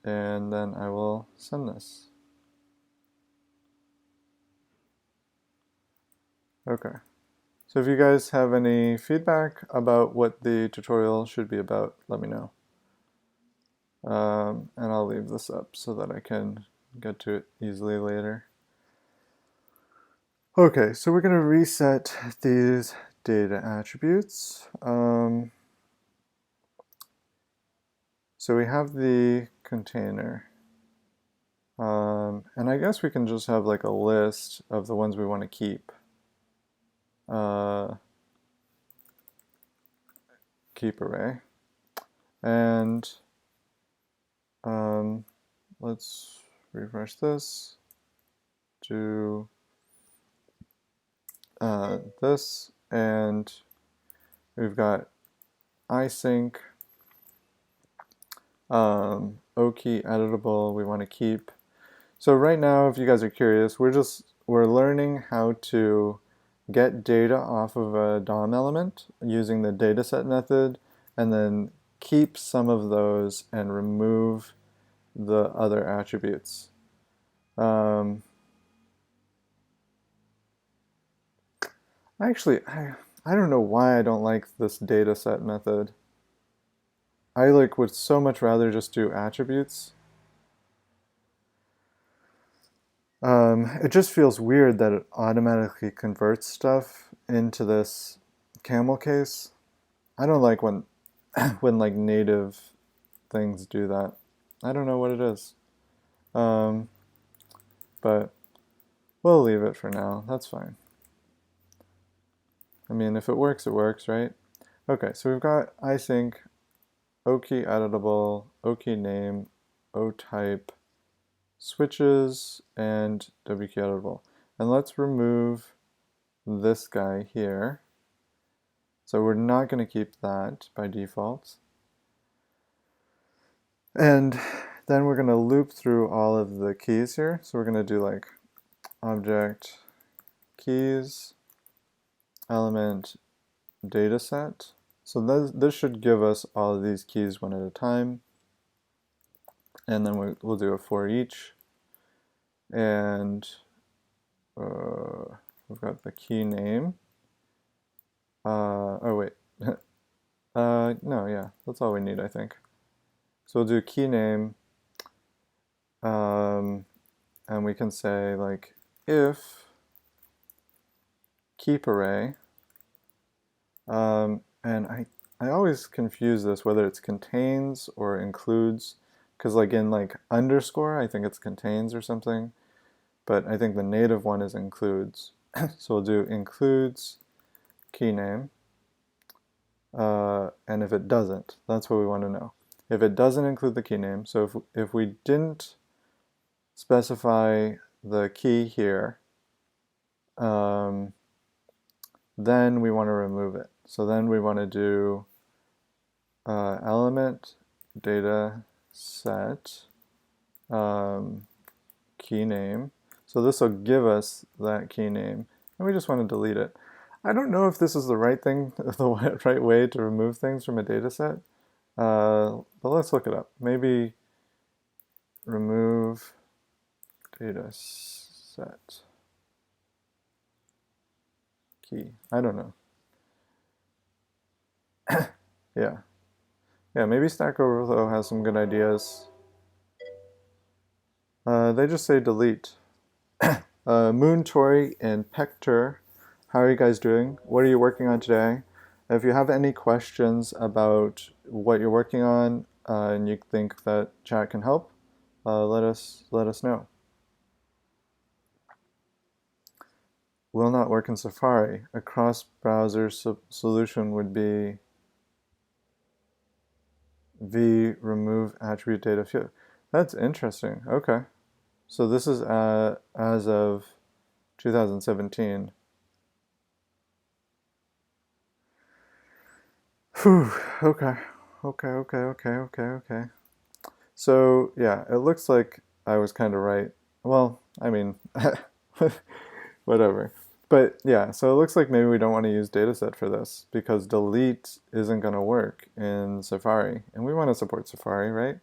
And then I will send this. Okay. So if you guys have any feedback about what the tutorial should be about, let me know. And I'll leave this up so that I can get to it easily later. Okay, so we're going to reset these data attributes. So we have the container. And I guess we can just have like a list of the ones we want to keep. Keep array. And let's refresh this to this, and we've got async, okey editable we want to keep. So right now, if you guys are curious, we're learning how to get data off of a DOM element using the dataset method, and then keep some of those and remove the other attributes. Actually, I don't know why I don't like this dataset method. I would so much rather just do attributes. It just feels weird that it automatically converts stuff into this camel case. I don't like when when like native things do that. I don't know what it is. But we'll leave it for now. That's fine. I mean, if it works, right? Okay, so we've got async, okey editable, okey name, otype, switches, and wkey editable. And let's remove this guy here. So we're not going to keep that by default. And then we're going to loop through all of the keys here. So we're going to do like object keys, element dataset. So this should give us all of these keys one at a time. And then we'll do a for each. And we've got the key name. Oh wait. No, yeah, that's all we need, I think. So we'll do key name, and we can say like if keep array, and I always confuse this whether it's contains or includes, because like in like underscore I think it's contains or something, but I think the native one is includes. So we'll do includes key name, and if it doesn't, that's what we want to know. If it doesn't include the key name, so if we didn't specify the key here, then we want to remove it. So then we want to do element data set key name. So this will give us that key name, and we just want to delete it. I don't know if this is the right thing, the right way to remove things from a data set, but let's look it up. Maybe remove data set key. I don't know. Yeah. Yeah, maybe Stack Overflow has some good ideas. They just say delete. Moon, Tori, and Pector, how are you guys doing? What are you working on today? If you have any questions about what you're working on and you think that chat can help, let us know. Will not work in Safari. A cross-browser solution would be remove attribute data field. That's interesting. Okay. So this is as of 2017. Whew, okay. So yeah, it looks like I was kind of right. Well, I mean, whatever. But yeah, so it looks like maybe we don't want to use dataset for this because delete isn't going to work in Safari. And we want to support Safari, right?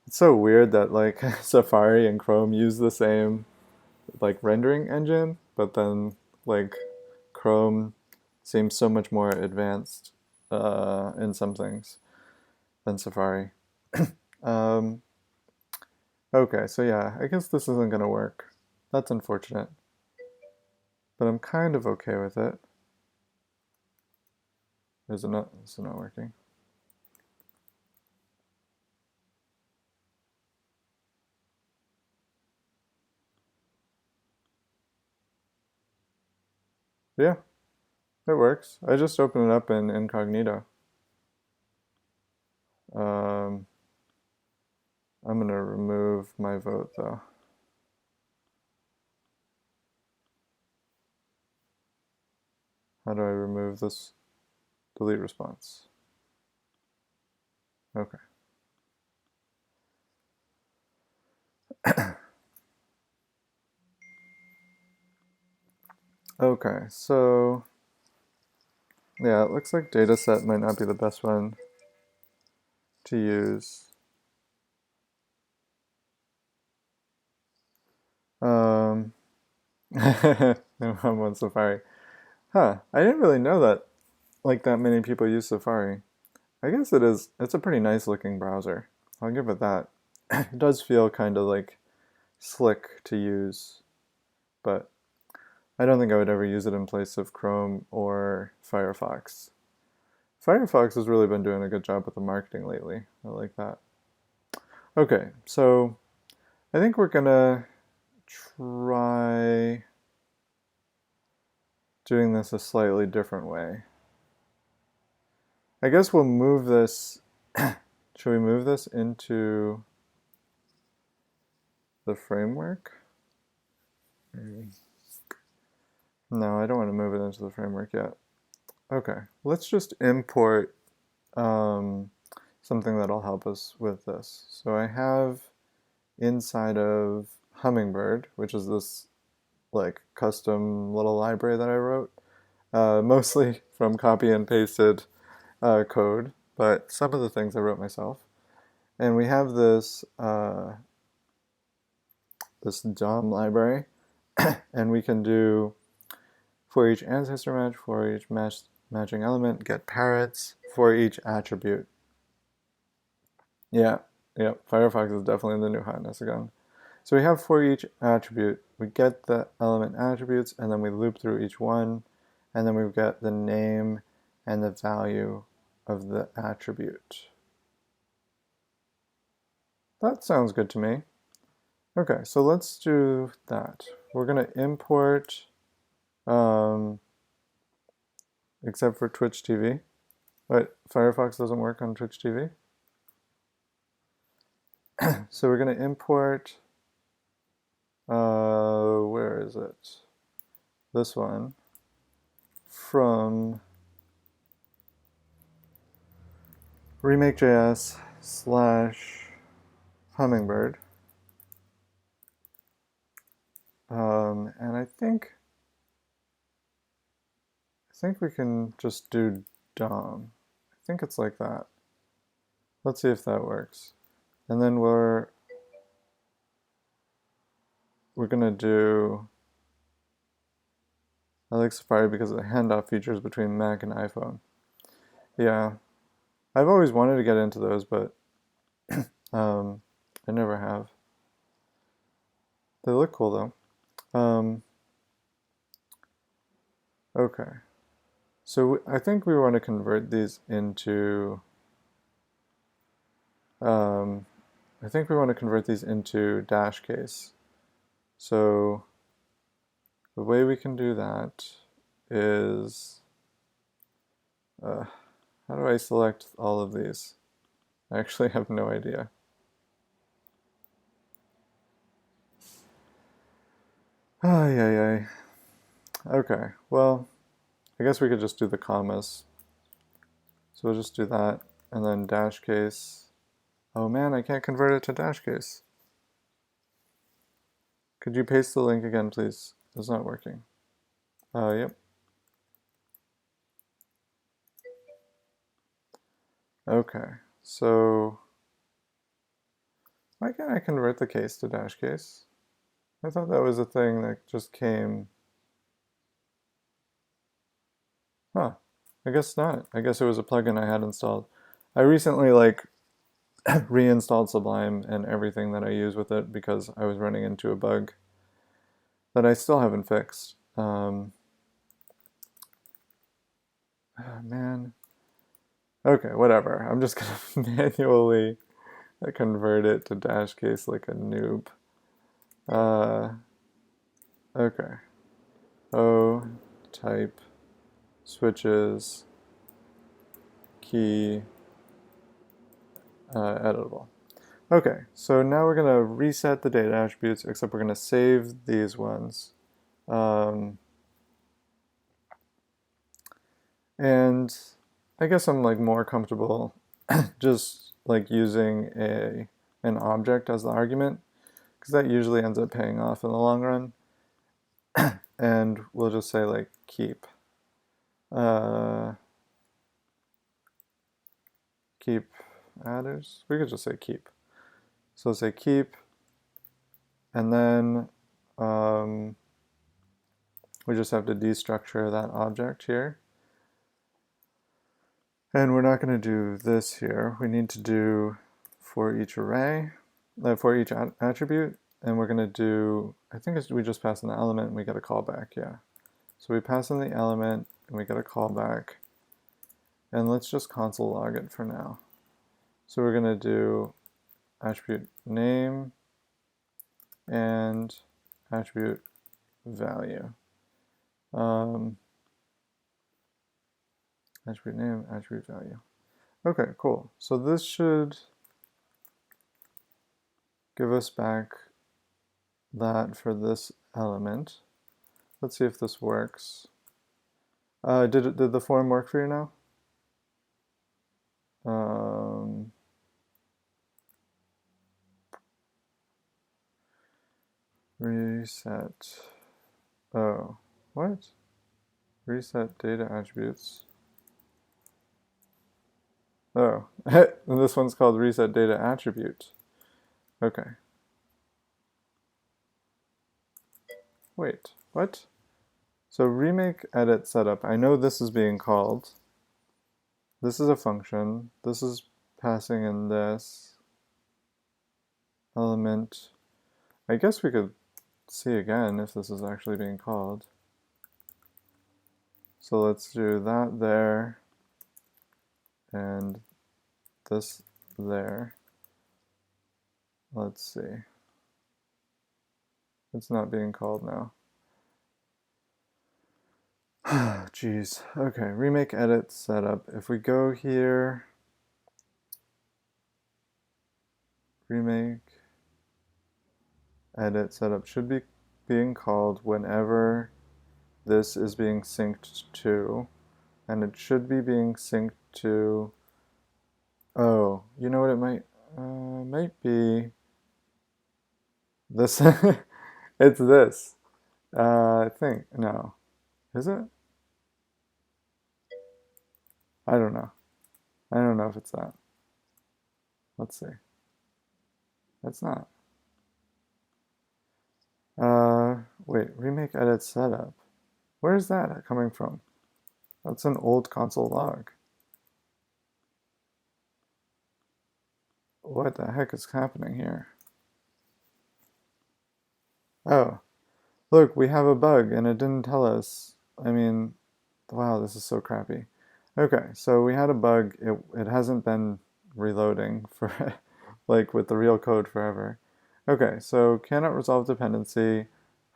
It's so weird that like Safari and Chrome use the same like rendering engine, but then like Chrome seems so much more advanced in some things than Safari. Okay, so yeah, I guess this isn't going to work. That's unfortunate. But I'm kind of okay with it. Is it not? Is it not working? Yeah, it works. I just opened it up in incognito. I'm going to remove my vote though. How do I remove this delete response? Okay. Okay, so yeah, it looks like dataset might not be the best one to use. I'm on Safari. Huh, I didn't really know that like that many people use Safari. I guess it is, it's a pretty nice looking browser. I'll give it that. It does feel kind of like slick to use, but I don't think I would ever use it in place of Chrome or Firefox. Firefox has really been doing a good job with the marketing lately. I like that. Okay, so I think we're gonna try doing this a slightly different way. I guess we'll move this, should we move this into the framework? No, I don't want to move it into the framework yet. Okay, let's just import something that'll help us with this. So I have inside of Hummingbird, which is this like custom little library that I wrote, mostly from copy and pasted code, but some of the things I wrote myself. And we have this this DOM library, and we can do for each ancestor match, for each matching element, get parrots for each attribute. Yeah, Firefox is definitely the new hotness again. So we have for each attribute, we get the element attributes, and then we loop through each one, and then we get the name and the value of the attribute. That sounds good to me. Okay, so let's do that. We're going to import, except for Twitch TV. But Firefox doesn't work on Twitch TV. So we're going to import, where is it? This one from remake.js / hummingbird. And I think we can just do DOM. I think it's like that. Let's see if that works. And then we're gonna do, I like Safari because of the handoff features between Mac and iPhone. Yeah, I've always wanted to get into those, but I never have. They look cool though. Okay, so I think we want to convert these into, dash case. So the way we can do that is, how do I select all of these? I actually have no idea. Ay, ay, ay. Okay, well, I guess we could just do the commas. So we'll just do that, and then dash case. Oh man, I can't convert it to dash case. Could you paste the link again, please? It's not working. Yep. Okay, so why can't I convert the case to dash case? I thought that was a thing that just came. Huh, I guess not. I guess it was a plugin I had installed. I recently reinstalled Sublime and everything that I use with it because I was running into a bug that I still haven't fixed. Oh, man. Okay, whatever. I'm just gonna manually convert it to dash case like a noob. Okay. Oh, type switches key editable. Okay, so now we're going to reset the data attributes, except we're going to save these ones. And I guess I'm like more comfortable just like using an object as the argument, because that usually ends up paying off in the long run. And we'll just say like keep. Keep adders. We could just say keep. So let's say keep, and then we just have to destructure that object here. And we're not going to do this here. We need to do for each array, for each attribute, and we're going to do, I think we just pass in the element and we get a callback, yeah. So we pass in the element and we get a callback. And let's just console log it for now. So we're going to do attribute name and attribute value. Attribute name, attribute value. Okay, cool. So this should give us back that for this element. Let's see if this works. Did the form work for you now? Reset. Oh, what? Reset data attributes. Oh, this one's called reset data attribute. Okay. Wait, what? So remake edit setup. I know this is being called. This is a function. This is passing in this element. I guess we could see again if this is actually being called. So let's do that there and this there. Let's see. It's not being called now. Jeez. Okay, remake edit setup. If we go here, remake edit setup should be being called whenever this is being synced to, and it should be being synced to, oh, you know what it might be this. It's this. I think, no. Is it? I don't know. I don't know if it's that. Let's see. It's not. Wait, remake edit setup. Where is that coming from? That's an old console log. What the heck is happening here? Oh, look, we have a bug and it didn't tell us. I mean, wow, this is so crappy. Okay, so we had a bug. It hasn't been reloading for like with the real code forever. Okay, so cannot resolve dependency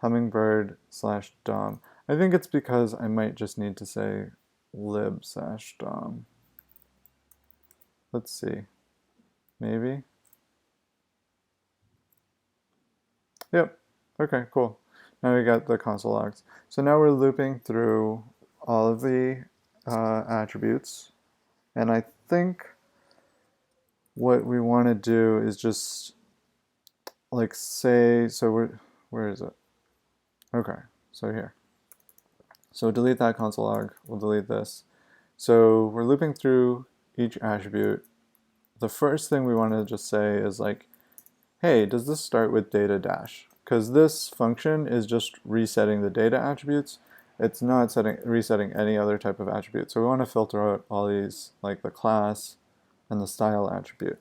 hummingbird/dom. I think it's because I might just need to say lib/dom. Let's see. Maybe. Yep. Okay, cool. Now we got the console logs. So now we're looping through all of the attributes. And I think what we want to do is just like say, so where is it? Okay, so here. So delete that console log, we'll delete this. So we're looping through each attribute. The first thing we want to just say is like, hey, does this start with data dash? Because this function is just resetting the data attributes. It's not resetting any other type of attribute. So we want to filter out all these, like the class and the style attribute.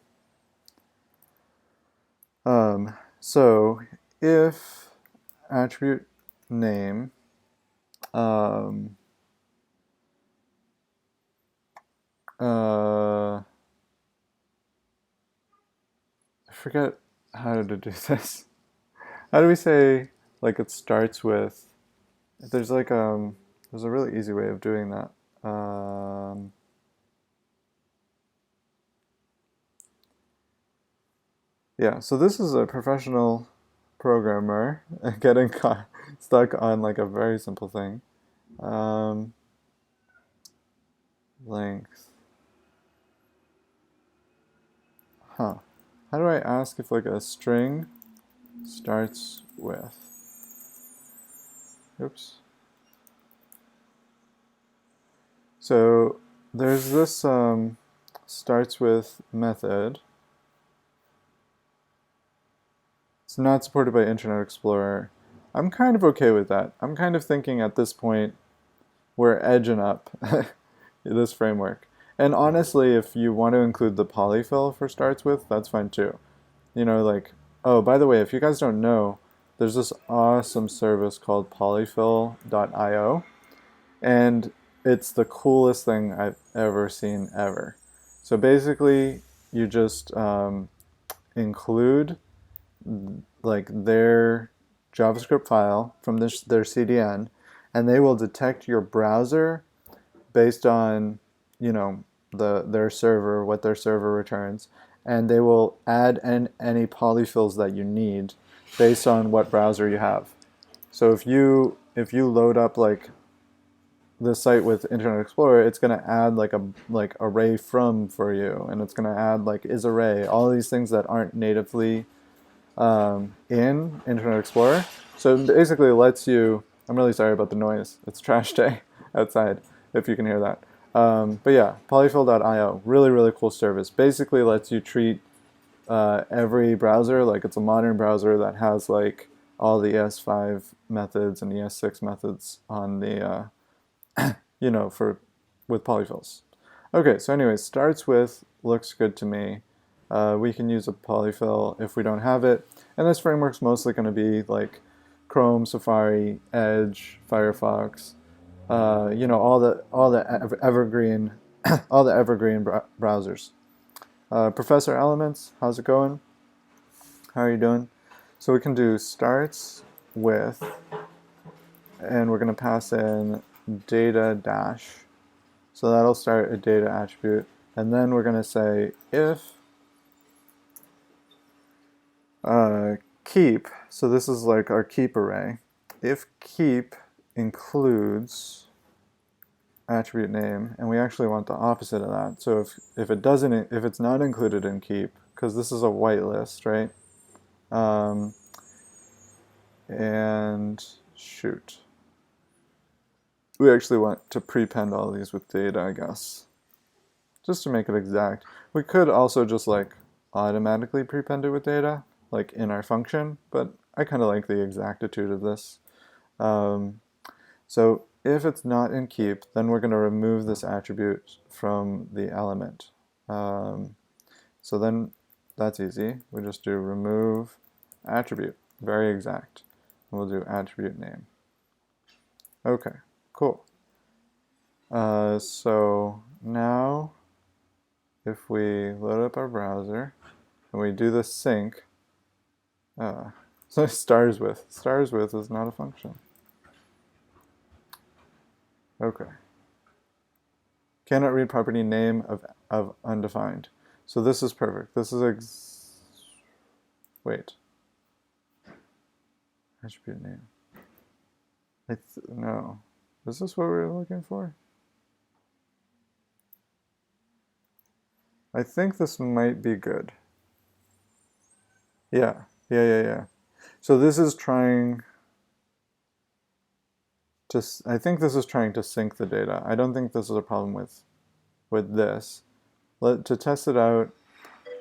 So if attribute name I forget how to do this. How do we say like it starts with, there's like There's a really easy way of doing that. Yeah, so this is a professional programmer getting stuck on like a very simple thing. Length. Huh. How do I ask if like a string starts with? Oops. So there's this starts with method. It's not supported by Internet Explorer. I'm kind of okay with that. I'm kind of thinking at this point we're edging up this framework. And honestly, if you want to include the polyfill for starts with, that's fine too. You know, like, oh, by the way, if you guys don't know, there's this awesome service called polyfill.io, and it's the coolest thing I've ever seen ever. So basically, you just include like their JavaScript file from their CDN, and they will detect your browser based on, you know, their server, what their server returns, and they will add any polyfills that you need based on what browser you have. So if you load up like the site with Internet Explorer, it's going to add like array from for you, and it's going to add like isArray, all these things that aren't natively in Internet Explorer. So it basically lets you, I'm really sorry about the noise, it's trash day outside, if you can hear that. But yeah, polyfill.io, really, really cool service. Basically lets you treat every browser like it's a modern browser that has like all the ES5 methods and ES6 methods on the, you know, with polyfills. Okay, so anyway, starts with looks good to me. We can use a polyfill if we don't have it. And this framework's mostly going to be like Chrome, Safari, Edge, Firefox, you know, all the evergreen all the evergreen browsers. Professor Elements, how's it going? How are you doing? So we can do starts with, and we're going to pass in data dash. So that'll start a data attribute. And then we're going to say if keep, so this is like our keep array. If keep includes attribute name, and we actually want the opposite of that. So if it's not included in keep, because this is a whitelist, right? And shoot. We actually want to prepend all these with data, I guess, just to make it exact. We could also just like automatically prepend it with data, like in our function, but I kind of like the exactitude of this. So if it's not in keep, then we're going to remove this attribute from the element. So then that's easy. We just do remove attribute, very exact. And we'll do attribute name. Okay, cool. So now if we load up our browser and we do the sync, so stars with is not a function. Okay. Cannot read property name of undefined. So this is perfect. This is wait. Attribute name. No. Is this what we were looking for? I think this might be good. Yeah. So this is trying to, I think this is trying to sync the data. I don't think this is a problem with this. To test it out,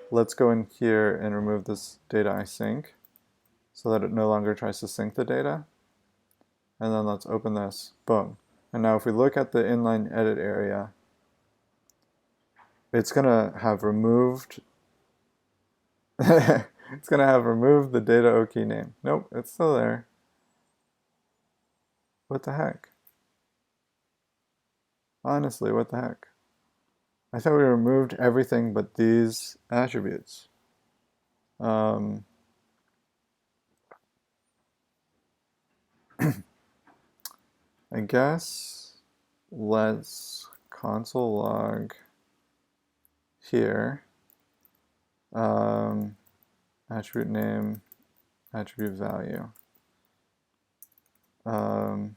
let's go in here and remove this data async so that it no longer tries to sync the data. And then let's open this, boom. And now if we look at the inline edit area, it's gonna have removed it's gonna have removed the data OK name. Nope, it's still there. What the heck? Honestly, what the heck? I thought we removed everything but these attributes. I guess let's console log here, attribute name, attribute value. And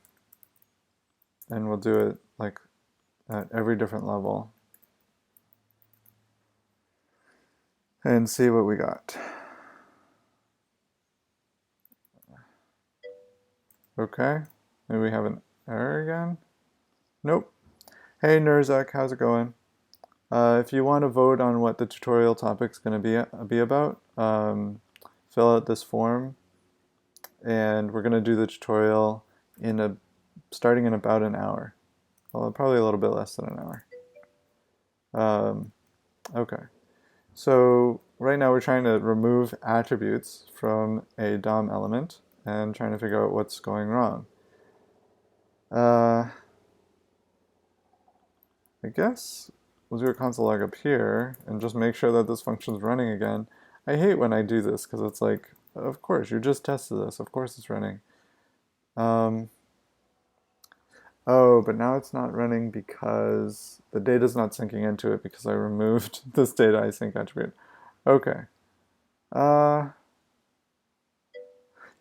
we'll do it like at every different level and see what we got. Okay, maybe we have an error again. Nope. Hey Nurzak, how's it going? If you want to vote on what the tutorial topic's going to be about, fill out this form, and we're going to do the tutorial starting in about an hour. Well, probably a little bit less than an hour. Okay, so right now we're trying to remove attributes from a DOM element and trying to figure out what's going wrong. I guess we'll do a console log up here and just make sure that this function's running again. I hate when I do this because it's like, of course, you just tested this. Of course it's running. Oh, but now it's not running because the data's not syncing into it because I removed this data async attribute. Okay. You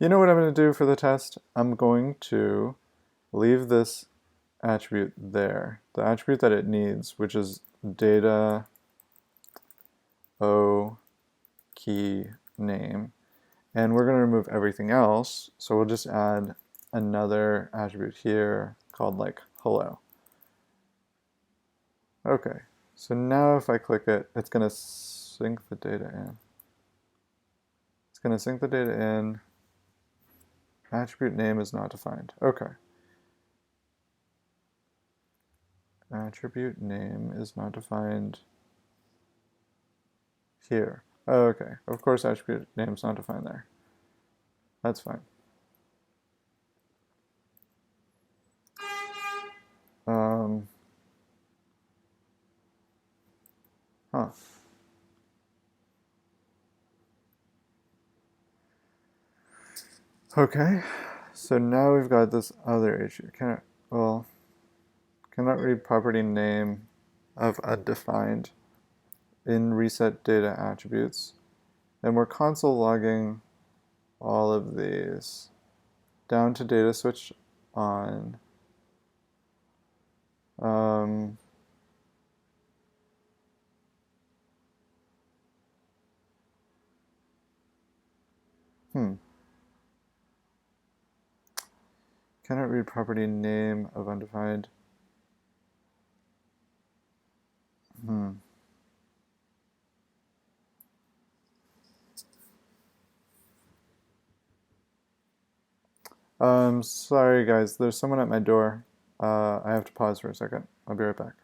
know what I'm going to do for the test? I'm going to leave this attribute there, the attribute that it needs, which is data o key name, and we're going to remove everything else, so we'll just add another attribute here called like hello. Okay, so now if I click it, it's going to sync the data in. It's going to sync the data in. Attribute name is not defined. Okay. Attribute name is not defined here. Oh, okay, of course attribute name is not defined there. That's fine. Huh. Okay, so now we've got this other issue. Cannot read property name of undefined in reset data attributes. And we're console logging all of these down to data switch on. Cannot read property name of undefined. Sorry guys, there's someone at my door. I have to pause for a second. I'll be right back.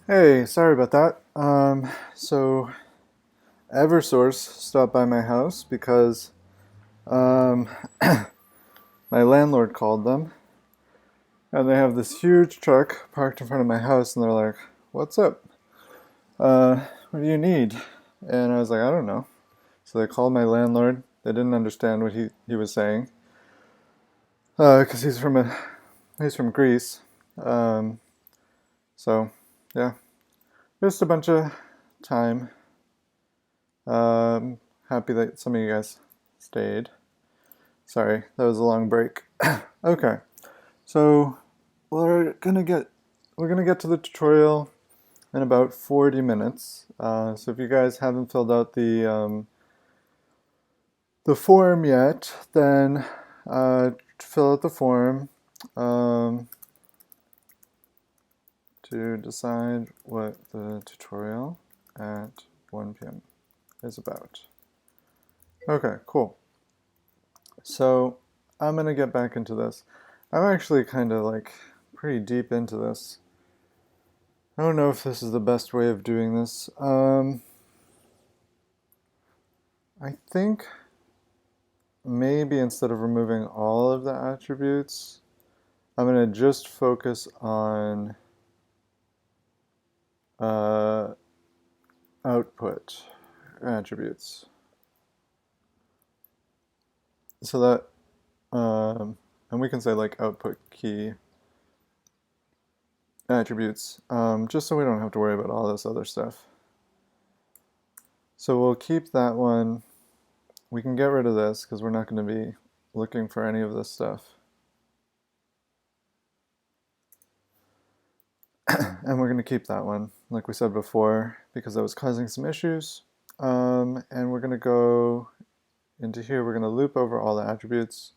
Hey, sorry about that. So Eversource stopped by my house because um, my landlord called them, and they have this huge truck parked in front of my house, and they're like, "What's up? What do you need?" And I was like, "I don't know." So they called my landlord. They didn't understand what he was saying because he's from Greece. Um, so yeah, just a bunch of time. Happy that some of you guys stayed. Sorry, that was a long break. Okay, so we're gonna get we're gonna get to the tutorial in about 40 minutes. So if you guys haven't filled out the form yet, then fill out the form um, to decide what the tutorial at 1 p.m. is about. Okay, cool. So I'm gonna get back into this. I'm actually kind of like pretty deep into this. I don't know if this is the best way of doing this. I think maybe instead of removing all of the attributes, I'm gonna just focus on uh, output attributes. So that, and we can say like output key attributes, just so we don't have to worry about all this other stuff. So we'll keep that one. We can get rid of this because we're not going to be looking for any of this stuff. And we're going to keep that one, like we said before, because that was causing some issues. And we're going to go into here, we're going to loop over all the attributes.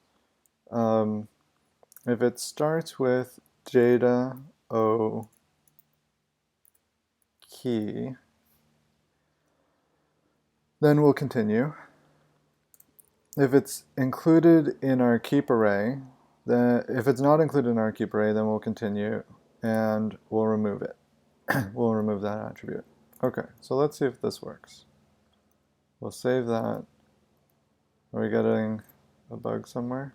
If it starts with data O key, then we'll continue. If it's included in our keep array, then if it's not included in our keep array, then we'll continue and we'll remove it. We'll remove that attribute. Okay, so let's see if this works. We'll save that. Are we getting a bug somewhere?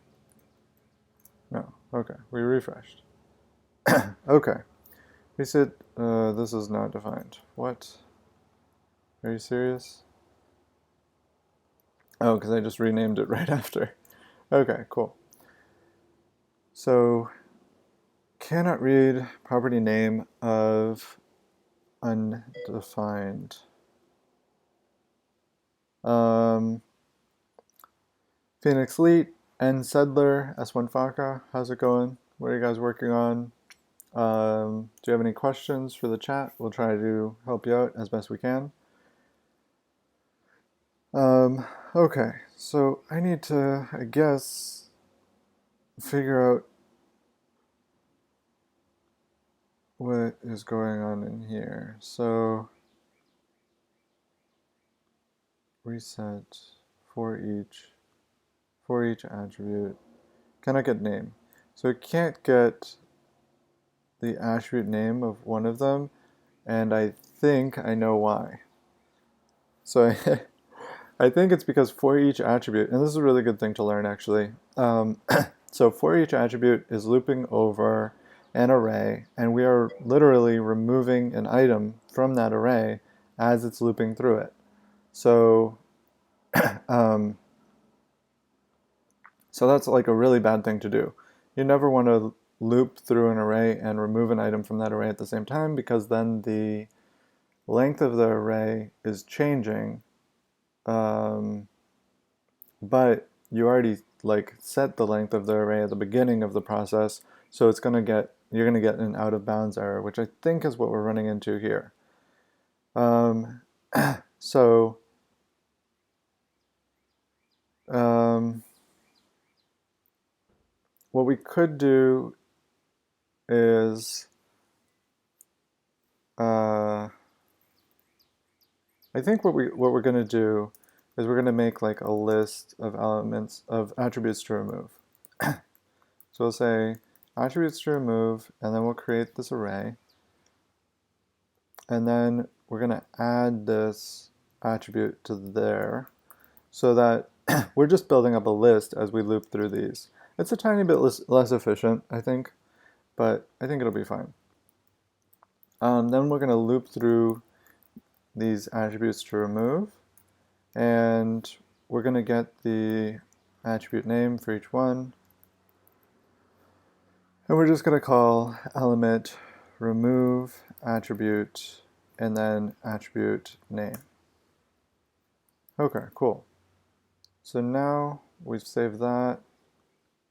No. Okay, we refreshed. Okay. We said this is not defined. What? Are you serious? Oh, because I just renamed it right after. Okay, cool. So, cannot read property name of undefined. Phoenix Leet, N Sedler, S1 Faka, how's it going? What are you guys working on? Do you have any questions for the chat? We'll try to help you out as best we can. Okay, so I need to, I guess, figure out what is going on in here. So reset for each attribute. Cannot get name. So it can't get the attribute name of one of them, and I think I know why. So I think it's because for each attribute, and this is a really good thing to learn actually. So for each attribute is looping over an array, and we are literally removing an item from that array as it's looping through it. So, so that's like a really bad thing to do. You never want to loop through an array and remove an item from that array at the same time, because then the length of the array is changing, but you already like set the length of the array at the beginning of the process, so it's gonna get you're gonna get an out of bounds error, which I think is what we're running into here. So what we could do is I think what we're gonna do is we're gonna make like a list of elements of attributes to remove. So we'll say attributes to remove, and then we'll create this array. and then we're going to add this attribute to there so that we're just building up a list as we loop through these. It's a tiny bit less efficient, I think, but I think it'll be fine. Then we're going to loop through these attributes to remove, and we're going to get the attribute name for each one. And we're just going to call element remove attribute and then attribute name. Okay, cool. So now we've saved that.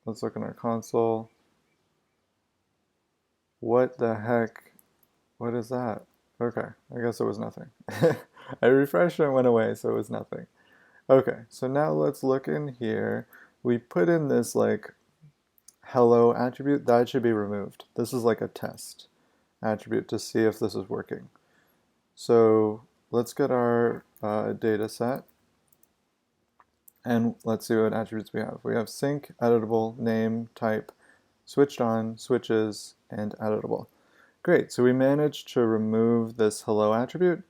Let's look in our console. What the heck? What is that? Okay, I guess it was nothing. I refreshed and it went away, so it was nothing. Okay, so now let's look in here. We put in this like hello attribute. That should be removed. This is like a test attribute to see if this is working. So let's get our data set and let's see what attributes we have. We have sync, editable, name, type, switched on, switches, and editable. Great, so we managed to remove this hello attribute,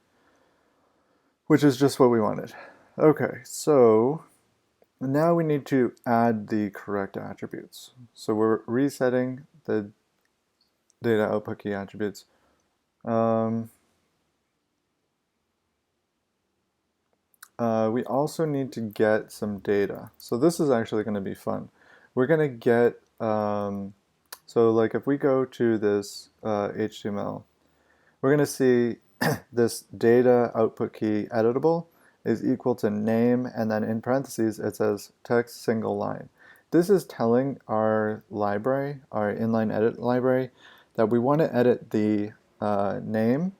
which is just what we wanted. Okay, so now we need to add the correct attributes. So we're resetting the data output key attributes. We also need to get some data. So this is actually going to be fun. We're going to get, so like if we go to this HTML, we're going to see this data output key editable is equal to name, and then in parentheses it says text single line. This is telling our library, our inline edit library, that we want to edit the name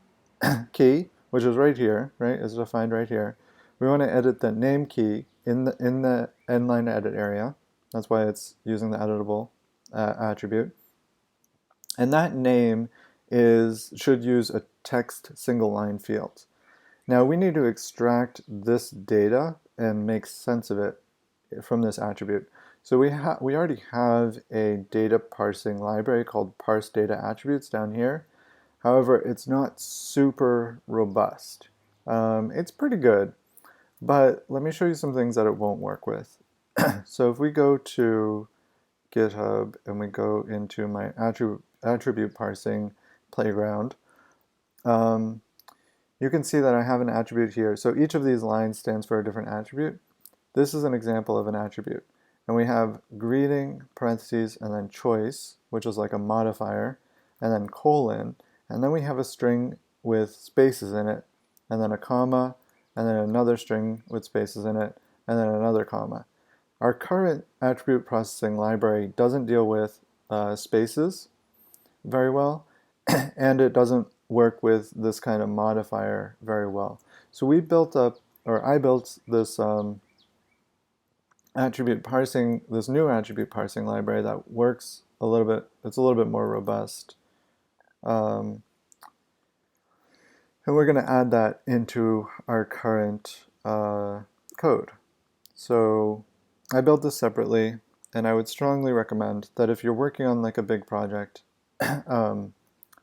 key, which is right here, right? Is defined right here. We want to edit the name key in the inline edit area. That's why it's using the editable attribute. And that name should use a text single line field. Now we need to extract this data and make sense of it from this attribute. So we already have a data parsing library called parse data attributes down here. However, it's not super robust. It's pretty good, but let me show you some things that it won't work with. So if we go to GitHub and we go into my attribute parsing playground, you can see that I have an attribute here. So each of these lines stands for a different attribute. This is an example of an attribute. And we have greeting, parentheses, and then choice, which is like a modifier, and then colon, and then we have a string with spaces in it, and then a comma, and then another string with spaces in it, and then another comma. Our current attribute processing library doesn't deal with spaces very well, and it doesn't work with this kind of modifier very well. So we built up, or I built this this new attribute parsing library that works a little bit, it's a little bit more robust. And we're going to add that into our current code. So I built this separately, and I would strongly recommend that if you're working on like a big project,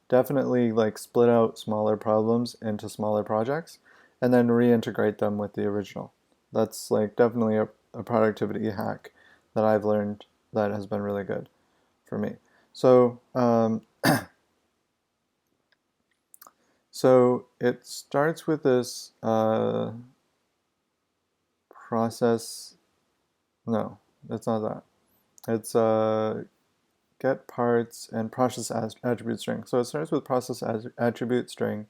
definitely like split out smaller problems into smaller projects and then reintegrate them with the original. That's like definitely a productivity hack that I've learned that has been really good for me. So so it starts with this process. No, it's not that. It's get parts and process attribute string. So it starts with process attribute string.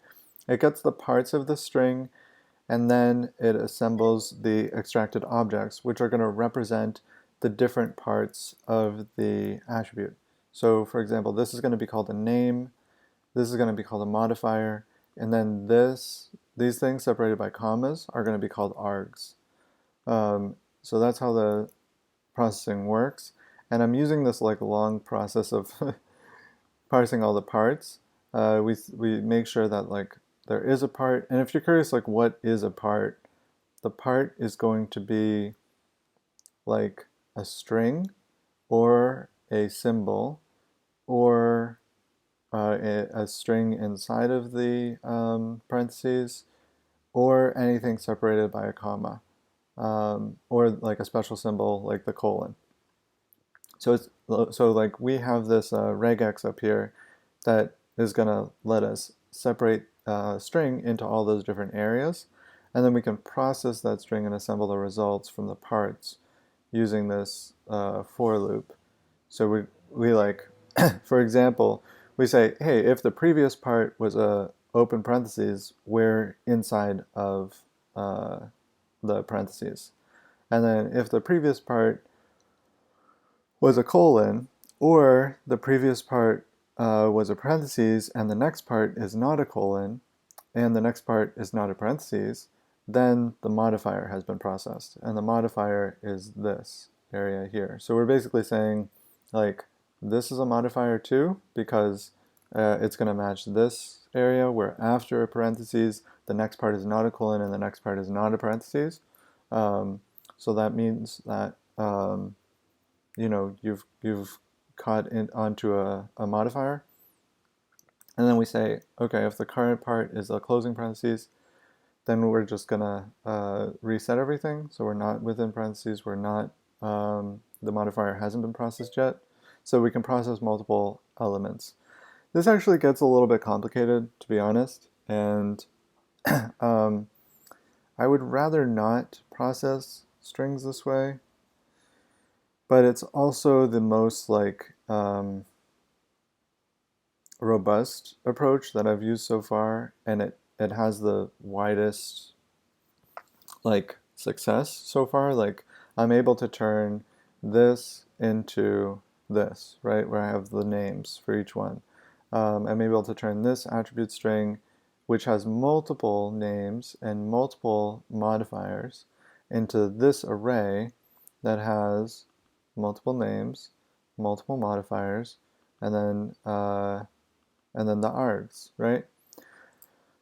It gets the parts of the string, and then it assembles the extracted objects, which are going to represent the different parts of the attribute. So for example, this is going to be called a name, this is going to be called a modifier, and then these things separated by commas are going to be called args. So that's how the processing works. And I'm using this like long process of parsing all the parts. We make sure that like there is a part, and if you're curious like what is a part, the part is going to be like a string or a symbol or a string inside of the parentheses, or anything separated by a comma, or like a special symbol like the colon. So like we have this regex up here that is going to let us separate string into all those different areas, and then we can process that string and assemble the results from the parts using this for loop. So we like, for example, we say, hey, if the previous part was a open parentheses, we're inside of the parentheses. And then if the previous part was a colon, or the previous part was a parentheses and the next part is not a colon, and the next part is not a parentheses, then the modifier has been processed. And the modifier is this area here. So we're basically saying, like, this is a modifier too, because it's going to match this area where after a parentheses, the next part is not a colon and the next part is not a parentheses. So that means that you know, you've caught in onto a modifier. And then we say, okay, if the current part is a closing parentheses, then we're just gonna reset everything. So we're not within parentheses, we're not, the modifier hasn't been processed yet. So we can process multiple elements. This actually gets a little bit complicated, to be honest, and I would rather not process strings this way, but it's also the most like robust approach that I've used so far, and it has the widest like success so far. Like I'm able to turn this into this, right, where I have the names for each one. I'm able to turn this attribute string, which has multiple names and multiple modifiers, into this array that has multiple names, multiple modifiers, and then the args, right?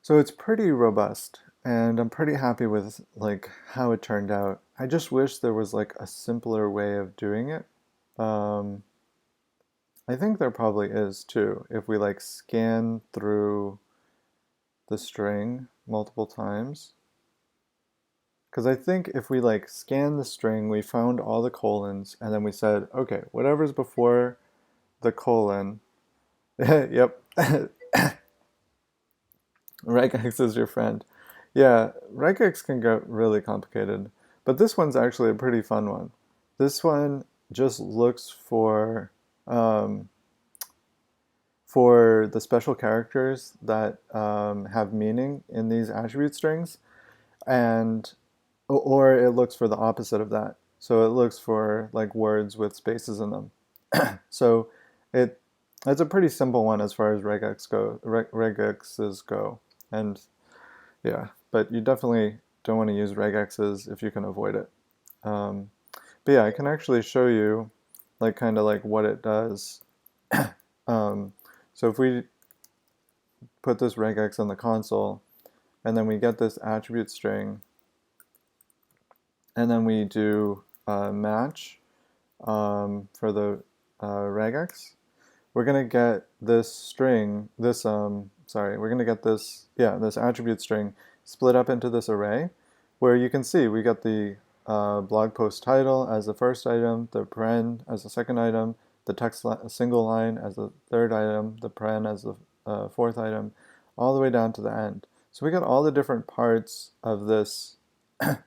So it's pretty robust, and I'm pretty happy with like how it turned out. I just wish there was like a simpler way of doing it. I think there probably is too, if we like scan through the string multiple times. Because I think if we like scan the string, we found all the colons, and then we said, okay, whatever's before the colon, yep, regex is your friend. Yeah, regex can get really complicated, but this one's actually a pretty fun one. This one just looks um, for the special characters that have meaning in these attribute strings, and or it looks for the opposite of that. So it looks for like words with spaces in them. So it's a pretty simple one as far as regexes go. And yeah, but you definitely don't want to use regexes if you can avoid it. But yeah, I can actually show you like kind of like what it does. So if we put this regex on the console, and then we get this attribute string, and then we do match for the regex, we're going to get this string, we're going to get this, this attribute string split up into this array, where you can see we got the blog post title as the first item, the paren as the second item, the text single line as the third item, the paren as the fourth item, all the way down to the end. So we got all the different parts of this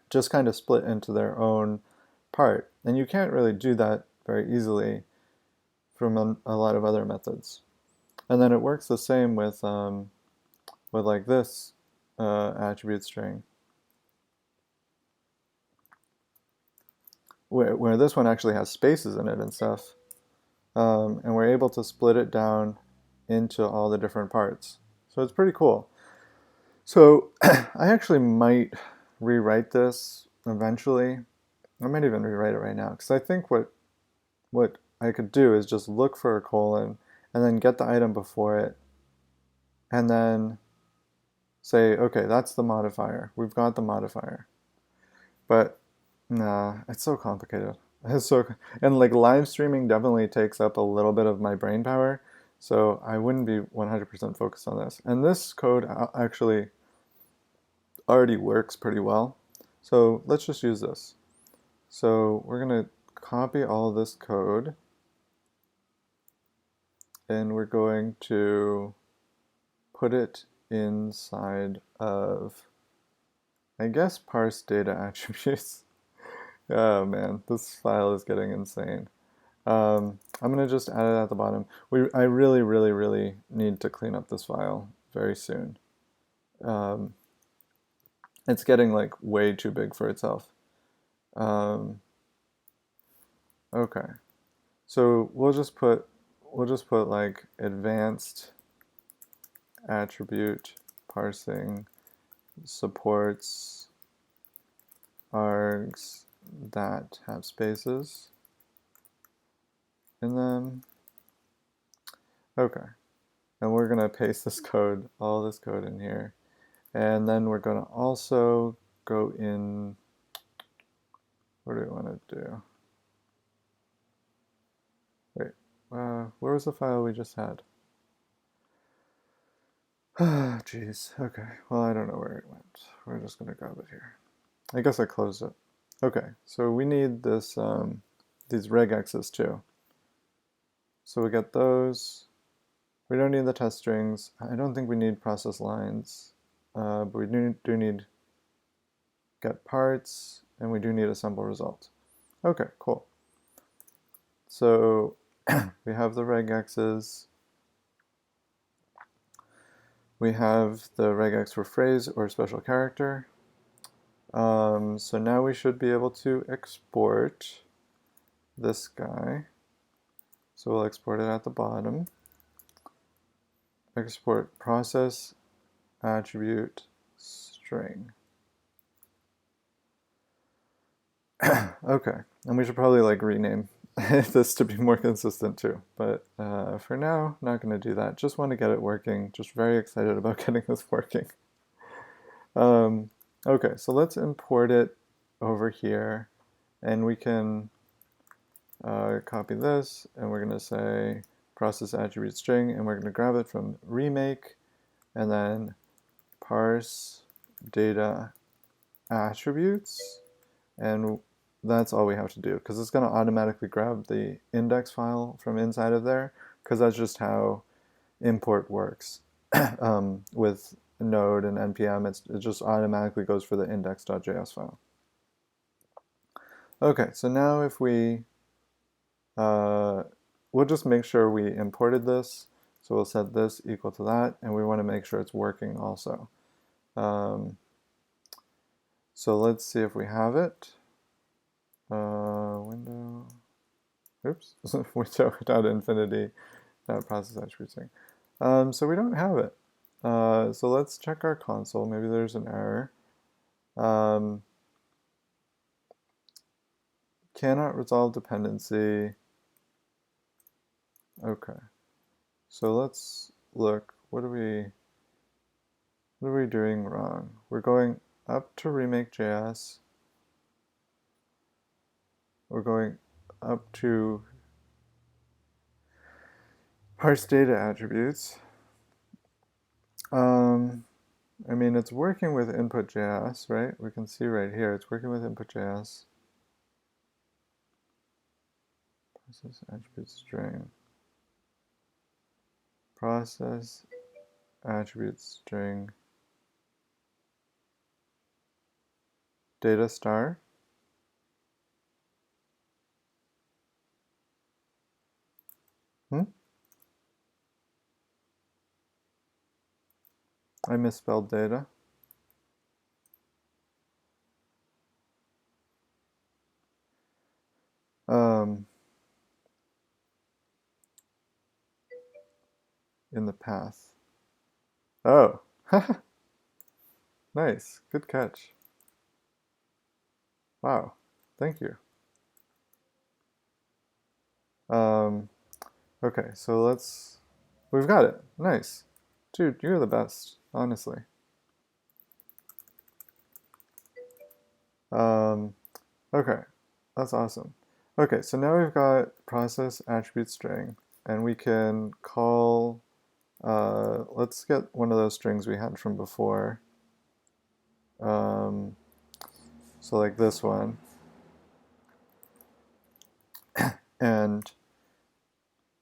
just kind of split into their own part. And you can't really do that very easily from a lot of other methods. And then it works the same with like this attribute string, where this one actually has spaces in it and stuff. And we're able to split it down into all the different parts. So it's pretty cool. So I actually might rewrite this eventually. I might even rewrite it right now, because I think what I could do is just look for a colon and then get the item before it, and then say, okay, that's the modifier. We've got the modifier. But nah, it's so complicated. And like live streaming definitely takes up a little bit of my brain power. So I wouldn't be 100% focused on this. And this code actually already works pretty well. So let's just use this. So we're going to copy all this code, and we're going to put it inside of, I guess, parse data attributes. Oh man, this file is getting insane. I'm going to just add it at the bottom. I really, really, really need to clean up this file very soon. It's getting like way too big for itself. Okay, so we'll just put like advanced attribute parsing supports args that have spaces in them. Okay, and we're gonna paste this code, all this code in here, and then we're gonna also go in. What do we want to do? Wait, where was the file we just had? Ah, jeez. Okay. Well, I don't know where it went. We're just gonna grab it here. I guess I closed it. Okay. So we need this these regexes too. So we get those. We don't need the test strings. I don't think we need process lines, but we do need get parts, and we do need assemble result. Okay. Cool. So we have the regexes. We have the regex for phrase or special character. So now we should be able to export this guy. So we'll export it at the bottom. Export process attribute string. Okay, and we should probably like rename this to be more consistent too. But for now, not going to do that. Just want to get it working. Just very excited about getting this working. Okay, so let's import it over here, and we can copy this, and we're going to say process attribute string, and we're going to grab it from remake, and then parse data attributes, and that's all we have to do, because it's going to automatically grab the index file from inside of there, because that's just how import works. With Node and NPM, it just automatically goes for the index.js file. Okay, so now if we, we'll just make sure we imported this. So we'll set this equal to that, and we want to make sure it's working also. So let's see if we have it. Window, oops, window.infinity process attribute string. So we don't have it. So let's check our console. Maybe there's an error. Cannot resolve dependency. Okay. So let's look. What are we doing wrong? We're going up to remake.js. We're going up to parse data attributes. I mean, it's working with input.js, right? We can see right here, it's working with input.js. Process attribute string. Process attribute string. Data star. I misspelled data. In the path. Oh, nice, good catch. Wow, thank you. Okay, so we've got it. Nice. Dude, you're the best, honestly. Okay, that's awesome. Okay, so now we've got process attribute string, and we can call, let's get one of those strings we had from before. So like this one. And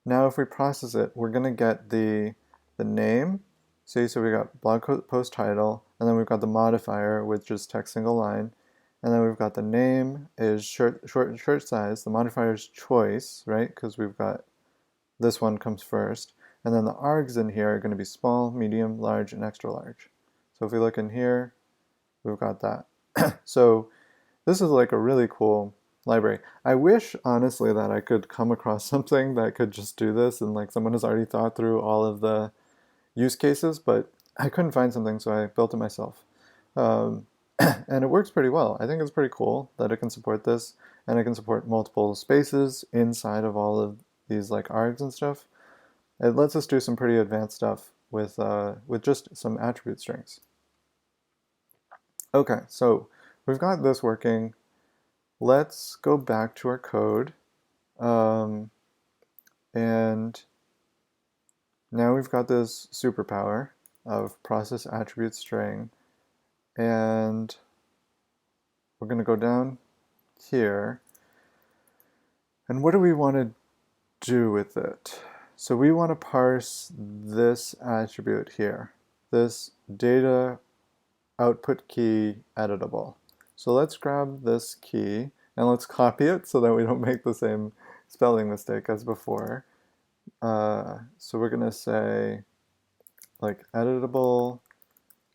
now if we process it, we're going to get the name. See, so we got blog post title, and then we've got the modifier, which is text single line. And then we've got the name is shirt size. The modifier is choice, right? Because we've got this one comes first. And then the args in here are going to be small, medium, large, and extra large. So if we look in here, we've got that. So this is like a really cool library. I wish, honestly, that I could come across something that could just do this and like someone has already thought through all of the use cases, but I couldn't find something, so I built it myself. And it works pretty well. I think it's pretty cool that it can support this, and it can support multiple spaces inside of all of these like args and stuff. It lets us do some pretty advanced stuff with just some attribute strings. Okay, so we've got this working. Let's go back to our code. And now we've got this superpower of process attribute string. And we're going to go down here. And what do we want to do with it? So we want to parse this attribute here, this data output key editable. So let's grab this key and let's copy it so that we don't make the same spelling mistake as before. So we're going to say like editable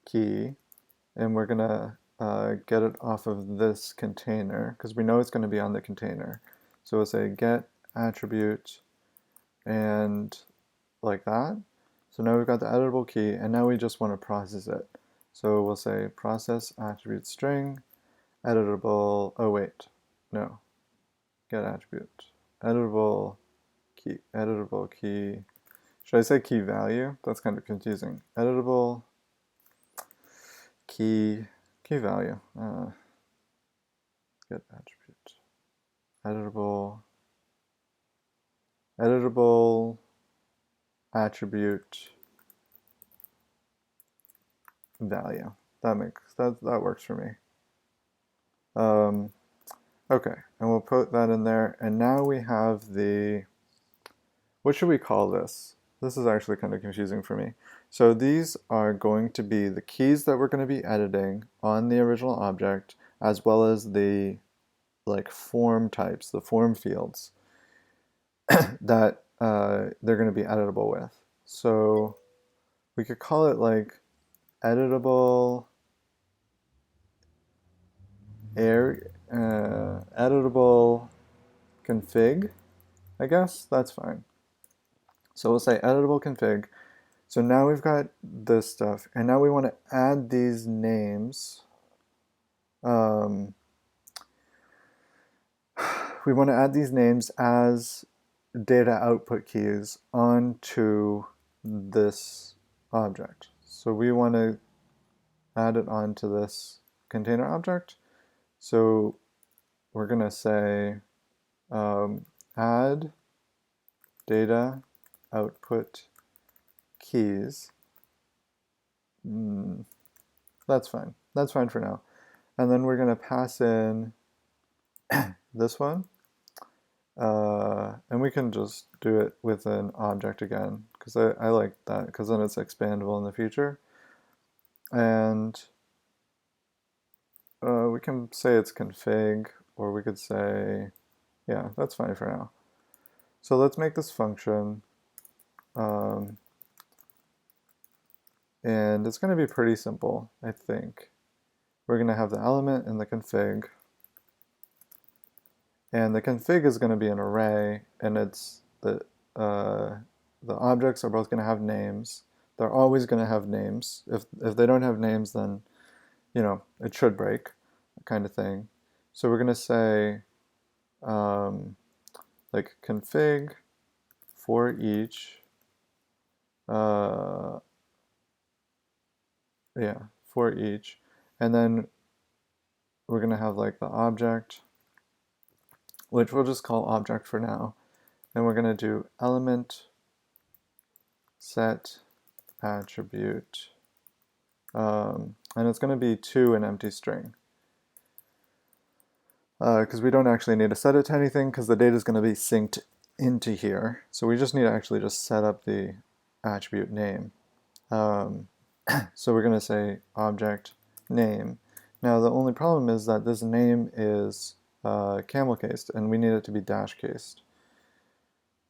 key, and we're going to get it off of this container because we know it's going to be on the container. So we'll say get attribute and like that. So now we've got the editable key, and now we just want to process it. So we'll say process attribute string editable, oh wait, no, get attribute, editable key, should I say key value? That's kind of confusing. Editable key value, get attribute, editable attribute value. That works for me. Okay, and we'll put that in there, and now we have the, what should we call this? This is actually kind of confusing for me. So these are going to be the keys that we're going to be editing on the original object, as well as the like form types, the form fields that they're going to be editable with. So we could call it like editable editable config, I guess. That's fine. So we'll say editable config. So now we've got this stuff, and now we want to add these names. We want to add these names as data output keys onto this object. So we want to add it onto this container object. So we're going to say add data output keys. That's fine. That's fine for now. And then we're going to pass in this one. And we can just do it with an object again, because I like that, because then it's expandable in the future. And we can say it's config, or we could say, yeah, that's fine for now. So let's make this function. And it's going to be pretty simple, I think. We're going to have the element in the config. And the config is going to be an array, and it's the objects are both going to have names. They're always going to have names. If they don't have names, then it should break, kind of thing. So we're going to say like config for each. For each, and then we're going to have like the object, which we'll just call object for now, and we're going to do element set attribute, and it's going to be to an empty string. Because we don't actually need to set it to anything because the data is going to be synced into here. So we just need to actually just set up the attribute name. So we're going to say object name. Now the only problem is that this name is camel cased and we need it to be dash cased.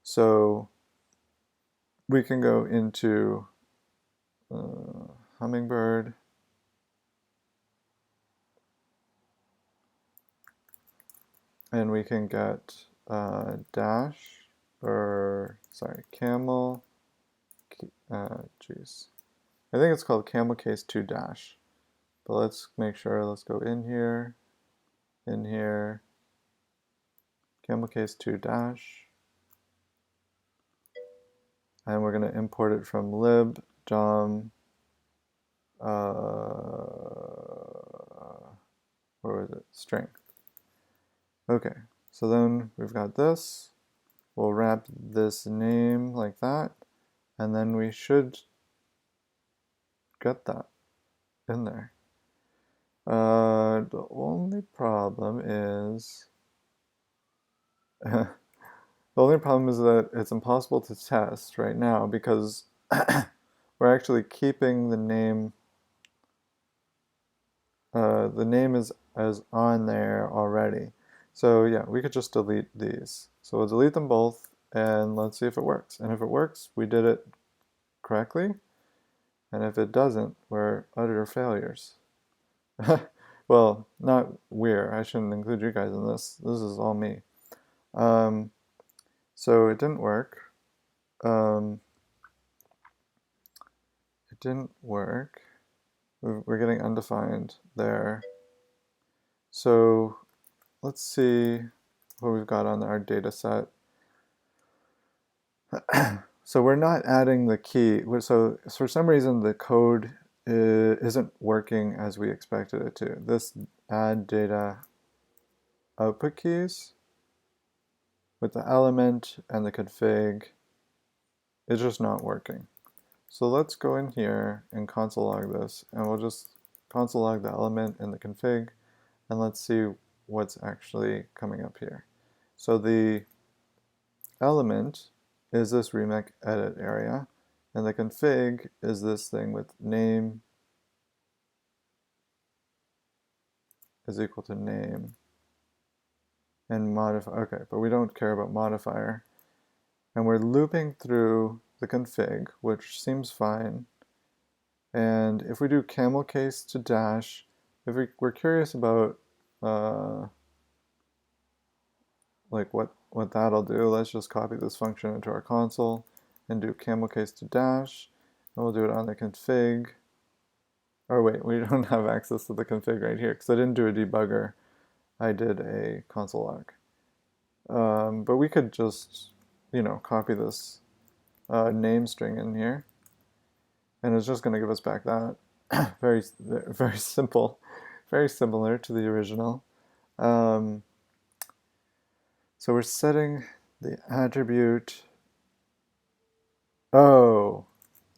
So we can go into hummingbird, and we can get dash, or sorry, camel, geez. I think it's called camel case 2 dash. But let's make sure, let's go in here, camel case 2 dash. And we're going to import it from lib dom, where was it? String. Okay, so then we've got this. We'll wrap this name like that, and then we should get that in there. The only problem is the only problem is that it's impossible to test right now because we're actually keeping the name. The name is on there already. So yeah, we could just delete these. So we'll delete them both and let's see if it works. And if it works, we did it correctly. And if it doesn't, we're utter failures. Well, not we're. I shouldn't include you guys in this. This is all me. So it didn't work. It didn't work. We're getting undefined there. So let's see what we've got on our data set. So we're not adding the key. So for some reason the code isn't working as we expected it to. This add data output keys with the element and the config is just not working. So let's go in here and console log this, and we'll just console log the element and the config, and let's see what's actually coming up here. So the element is this remake edit area, and the config is this thing with name is equal to name and modify. Okay, but we don't care about modifier. And we're looping through the config, which seems fine. And if we do camel case to dash, if we're curious about like what that'll do, let's just copy this function into our console and do camel case to dash, and we'll do it on the config. Or wait, we don't have access to the config right here because I didn't do a debugger. I did a console log. But we could just, copy this name string in here, and it's just going to give us back that. Very, very simple, very similar to the original. So we're setting the attribute. Oh,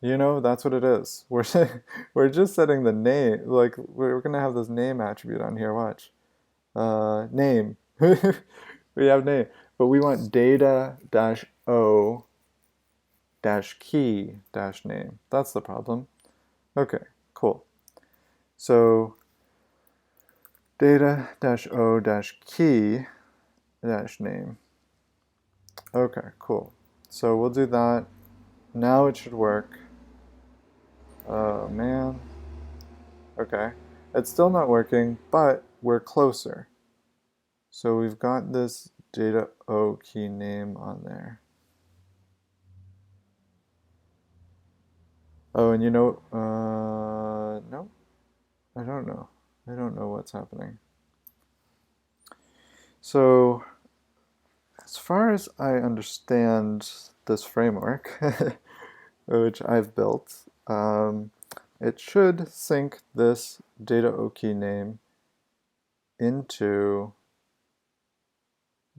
that's what it is. We're just setting the name. Like we're gonna have this name attribute on here. Watch. Name. We have name, but we want data dash o dash key dash name. That's the problem. Okay, cool. So data dash o dash key dash name. Okay, cool. So we'll do that. Now it should work. Oh man. Okay. It's still not working, but we're closer. So we've got this data O key name on there. Oh, and no, I don't know. I don't know what's happening. So as far as I understand this framework, which I've built, it should sync this data O key name into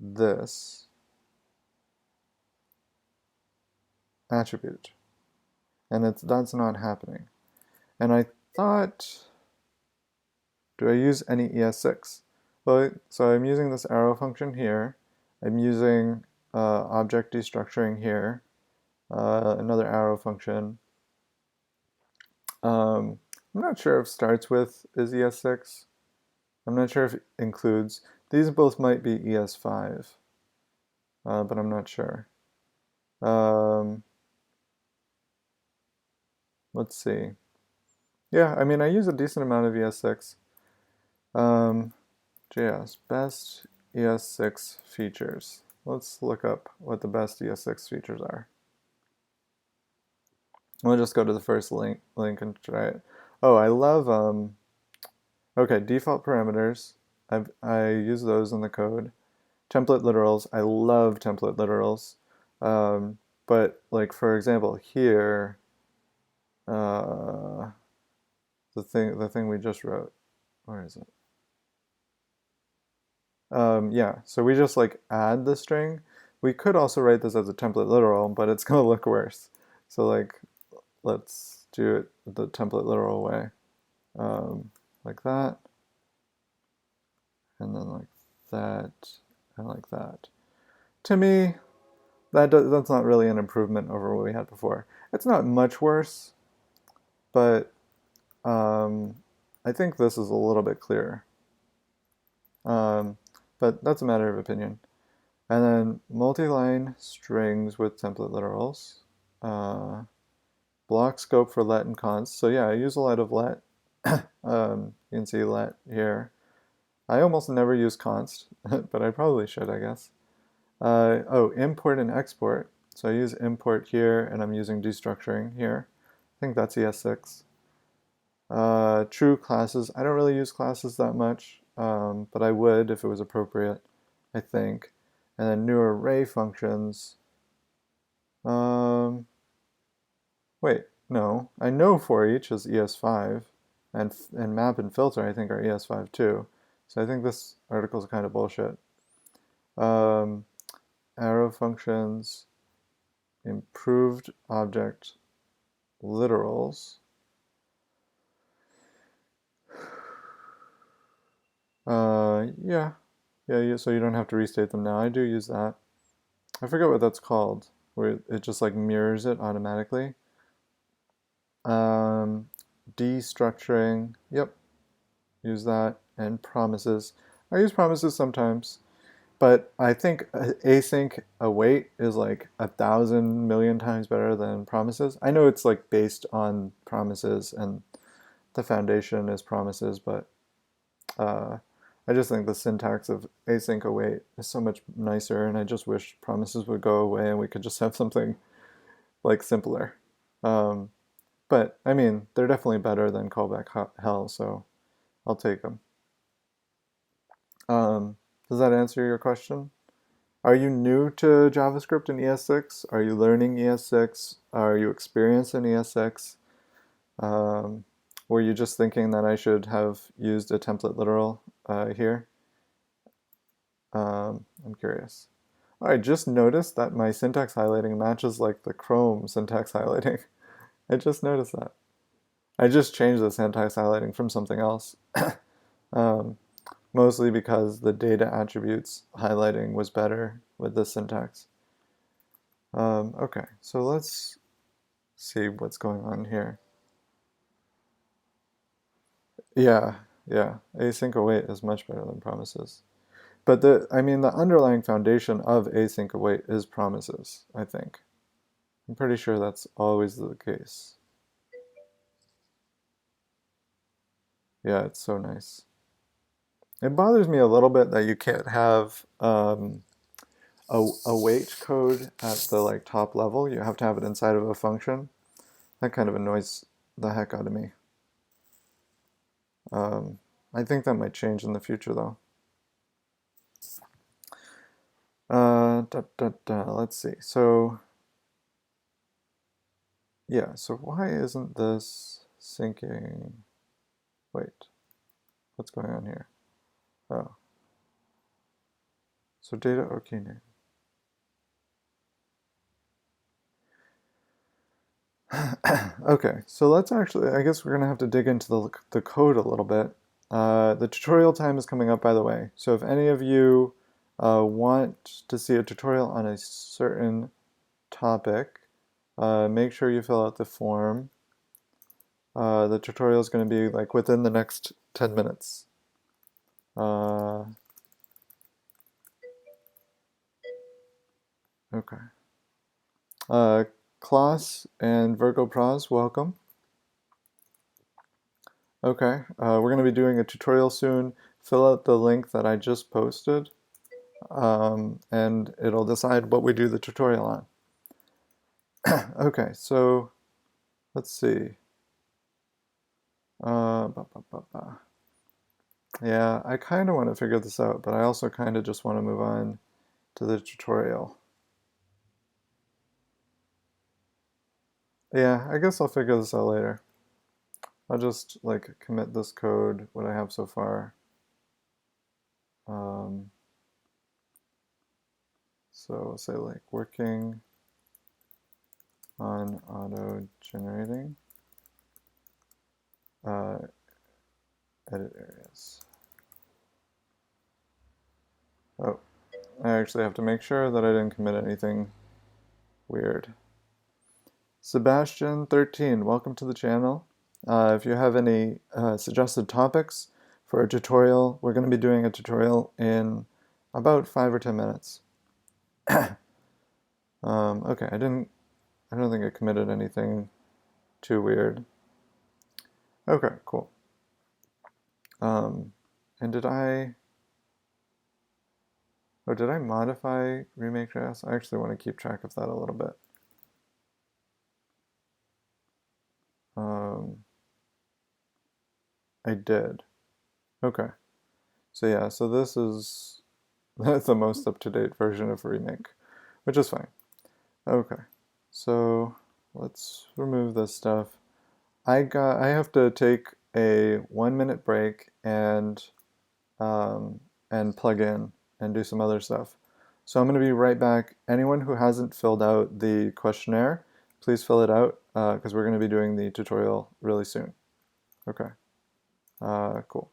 this. attribute. And that's not happening. And I thought, do I use any ES6? Well, so I'm using this arrow function here. I'm using object destructuring here. Another arrow function. I'm not sure if starts with is ES6. I'm not sure if it includes. These both might be ES5, but I'm not sure. Let's see. Yeah, I mean, I use a decent amount of ES6. JS, best ES6 features. Let's look up what the best ES6 features are. We'll just go to the first link and try it. Oh, I love, okay, default parameters. I use those in the code. Template literals, I love template literals. But like, for example, here, the thing we just wrote, where is it? Yeah, so we just like add the string. We could also write this as a template literal, but it's gonna look worse. So like, let's do it the template literal way. Like that, and then like that, and like that. To me, that's not really an improvement over what we had before. It's not much worse, but I think this is a little bit clearer. But that's a matter of opinion. And then multi-line strings with template literals. Block scope for let and const. So yeah, I use a lot of let. You can see let here. I almost never use const, but I probably should, I guess. Oh, import and export. So I use import here, and I'm using destructuring here. I think that's ES6. True classes. I don't really use classes that much, but I would if it was appropriate, I think. And then new array functions. Wait, no. I know for each is ES5, and map and filter I think are ES5 too. So I think this article is kind of bullshit. Arrow functions, improved object literals. Yeah, so you don't have to restate them now. I do use that. I forget what that's called, where it just like mirrors it automatically. Destructuring, yep, use that. And promises. I use promises sometimes, but I think async await is like 1,000 million times better than promises. I know it's like based on promises and the foundation is promises, but I just think the syntax of async await is so much nicer, and I just wish promises would go away and we could just have something like simpler. But I mean, they're definitely better than callback hell, so I'll take them. Does that answer your question? Are you new to JavaScript in ES6? Are you learning ES6? Are you experienced in ES6? Were you just thinking that I should have used a template literal here? I'm curious. I just noticed that my syntax highlighting matches like the Chrome syntax highlighting. I just noticed that. I just changed the syntax highlighting from something else. Mostly because the data attributes highlighting was better with this syntax. Okay, so let's see what's going on here. Yeah, async await is much better than promises. But the underlying foundation of async await is promises, I think. I'm pretty sure that's always the case. Yeah, it's so nice. It bothers me a little bit that you can't have await code at the like top level. You have to have it inside of a function. That kind of annoys the heck out of me. I think that might change in the future though. Let's see. So, yeah, so why isn't this syncing? Wait, what's going on here? Oh. So data okay name. Okay, so let's actually, I guess we're going to have to dig into the code a little bit. The tutorial time is coming up, by the way. So if any of you want to see a tutorial on a certain topic, make sure you fill out the form. The tutorial is going to be like within the next 10 minutes. Okay. Klaus and Virgo Praz, welcome. Okay, we're going to be doing a tutorial soon. Fill out the link that I just posted, and it'll decide what we do the tutorial on. Okay, so let's see. Ba, ba, ba, ba. Yeah, I kind of want to figure this out, but I also kind of just want to move on to the tutorial. Yeah, I guess I'll figure this out later. I'll just like commit this code, what I have so far. So say like working on auto generating edit areas. Oh, I actually have to make sure that I didn't commit anything weird. Sebastian13, welcome to the channel. If you have any suggested topics for a tutorial, we're going to be doing a tutorial in about 5 or 10 minutes. Okay, I don't think I committed anything too weird. Okay, cool. And did I modify remake.js? I actually want to keep track of that a little bit. I did. Okay. So yeah, so this is the most up-to-date version of remake, which is fine. Okay. So let's remove this stuff. I have to take a 1-minute break and plug in and do some other stuff. So I'm going to be right back. Anyone who hasn't filled out the questionnaire, please fill it out because we're going to be doing the tutorial really soon. Okay. Cool.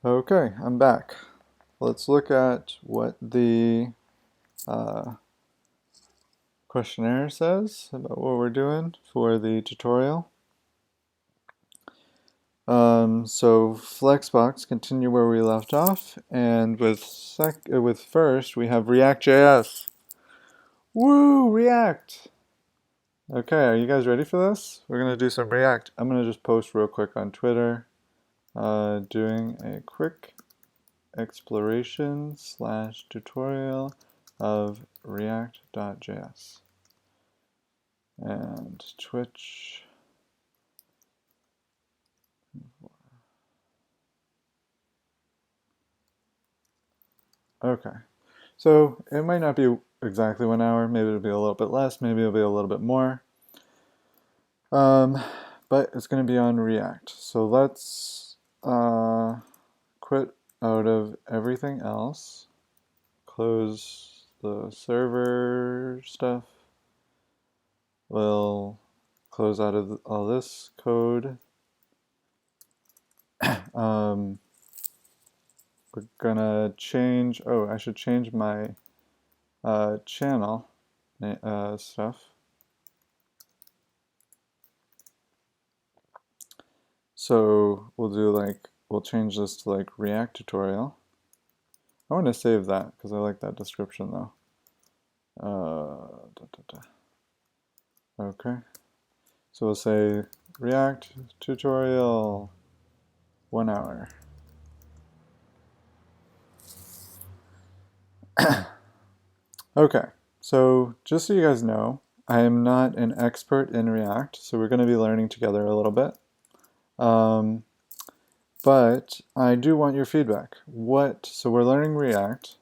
Okay, I'm back. Let's look at what the questionnaire says about what we're doing for the tutorial. So Flexbox, continue where we left off, and with first we have React.js. Woo, React! Okay, are you guys ready for this? We're gonna do some React. I'm gonna just post real quick on Twitter, doing a quick exploration / tutorial of React.js. And Twitch. Okay, so it might not be exactly 1 hour, maybe it'll be a little bit less, maybe it'll be a little bit more. But it's going to be on React. So let's quit out of everything else, close the server stuff, we'll close out of all this code. We're gonna change, I should change my channel stuff. So we'll change this to like React tutorial. I want to save that because I like that description though. Okay, so we'll say React tutorial 1 hour. Okay, so just so you guys know, I am not an expert in React, so we're going to be learning together a little bit. But I do want your feedback. So we're learning React.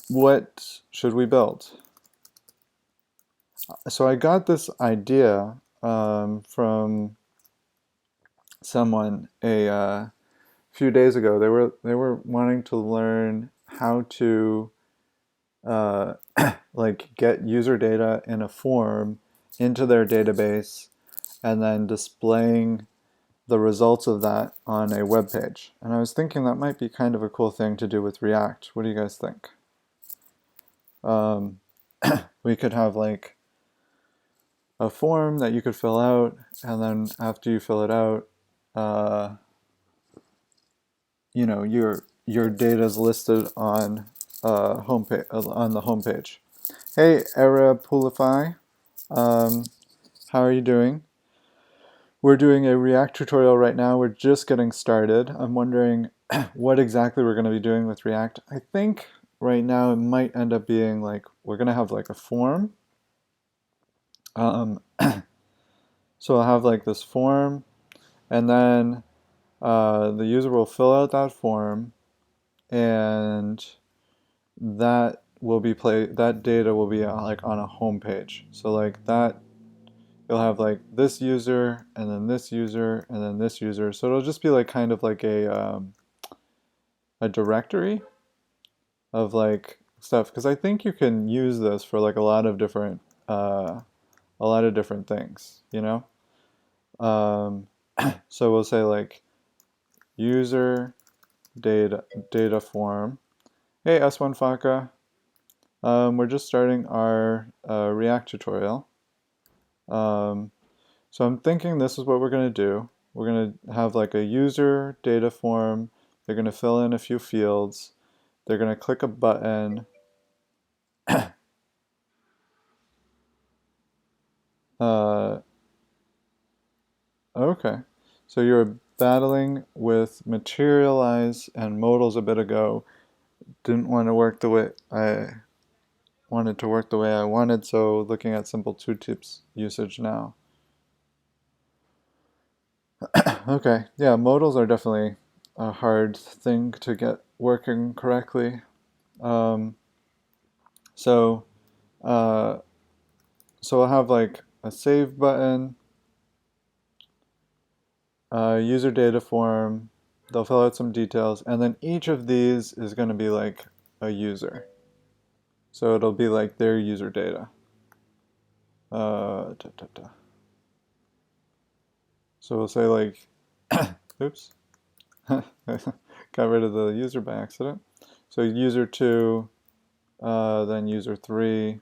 What should we build? So I got this idea from someone a few days ago. They were wanting to learn how to like get user data in a form into their database and then displaying the results of that on a web page. And I was thinking that might be kind of a cool thing to do with React. What do you guys think? We could have like a form that you could fill out, and then after you fill it out, you know, your data is listed on homepage on the homepage. Hey, Era Pulify, how are you doing? We're doing a React tutorial right now. We're just getting started. I'm wondering what exactly we're going to be doing with React. I think right now it might end up being like we're going to have like a form. So I'll have like this form, and then the user will fill out that form, and that data will be like on a home page. So like that, you'll have like this user, and then this user, and then this user. So it'll just be like kind of like a directory of like stuff. Because I think you can use this for like a lot of different things, you know. So we'll say like user data form. Hey S1 Faka, we're just starting our React tutorial. So I'm thinking this is what we're going to do. We're going to have like a user data form. They're going to fill in a few fields. They're going to click a button. Okay, so you were battling with materialize and modals a bit ago. Didn't want to work the way I wanted to work the way I wanted, so looking at simple tooltips usage now. Okay, yeah, modals are definitely a hard thing to get working correctly. So I'll have like a save button, user data form, they'll fill out some details, and then each of these is going to be like a user. So it'll be like their user data. So we'll say like, oops, got rid of the user by accident. So user 2, then user 3,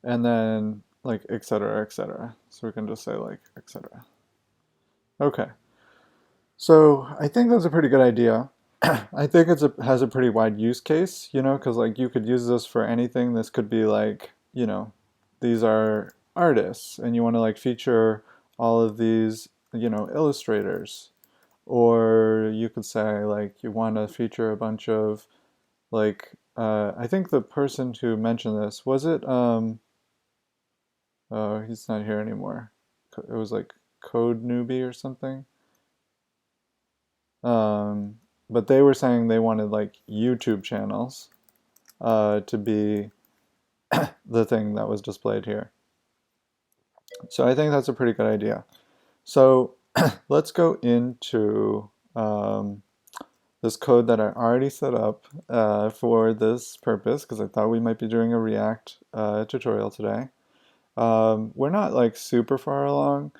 and then like etc. etc. So we can just say like, etc. Okay. So I think that's a pretty good idea. I think has a pretty wide use case, because like you could use this for anything. This could be like, these are artists and you want to like feature all of these, illustrators. Or you could say like you want to feature a bunch of like, I think the person who mentioned this, was it, oh, he's not here anymore. It was like Code Newbie or something. Um, but they were saying they wanted like YouTube channels to be the thing that was displayed here. So I think that's a pretty good idea. So let's go into this code that I already set up for this purpose because I thought we might be doing a React tutorial today. We're not like super far along,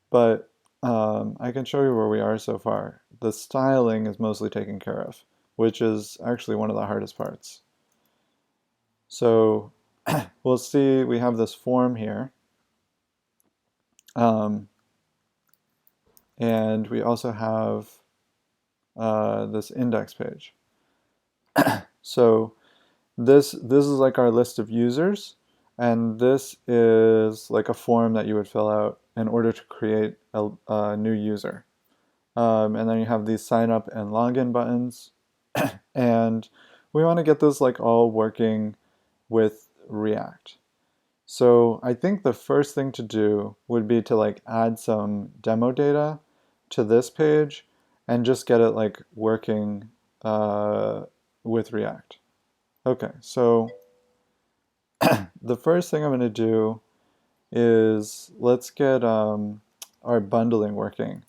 but I can show you where we are so far. The styling is mostly taken care of, which is actually one of the hardest parts. So we'll see, we have this form here. And we also have this index page. So this is like our list of users, and this is like a form that you would fill out in order to create a new user. And then you have these sign up and login buttons. And we want to get this like all working with React. So I think the first thing to do would be to like add some demo data to this page and just get it like working with React. Okay, so the first thing I'm going to do is let's get our bundling working.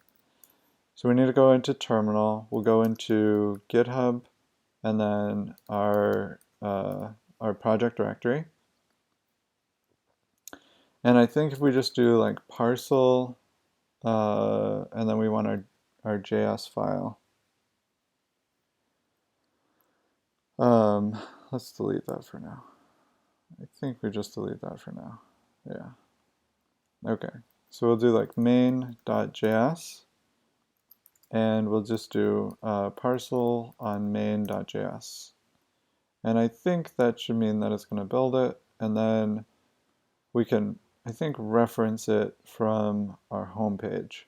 So we need to go into terminal. We'll go into GitHub and then our project directory. And I think if we just do like parcel and then we want our JS file. Let's delete that for now. I think we just delete that for now. Yeah. Okay. So we'll do like main.js and we'll just do parcel on main.js. And I think that should mean that it's going to build it, and then we can, I think, reference it from our home page.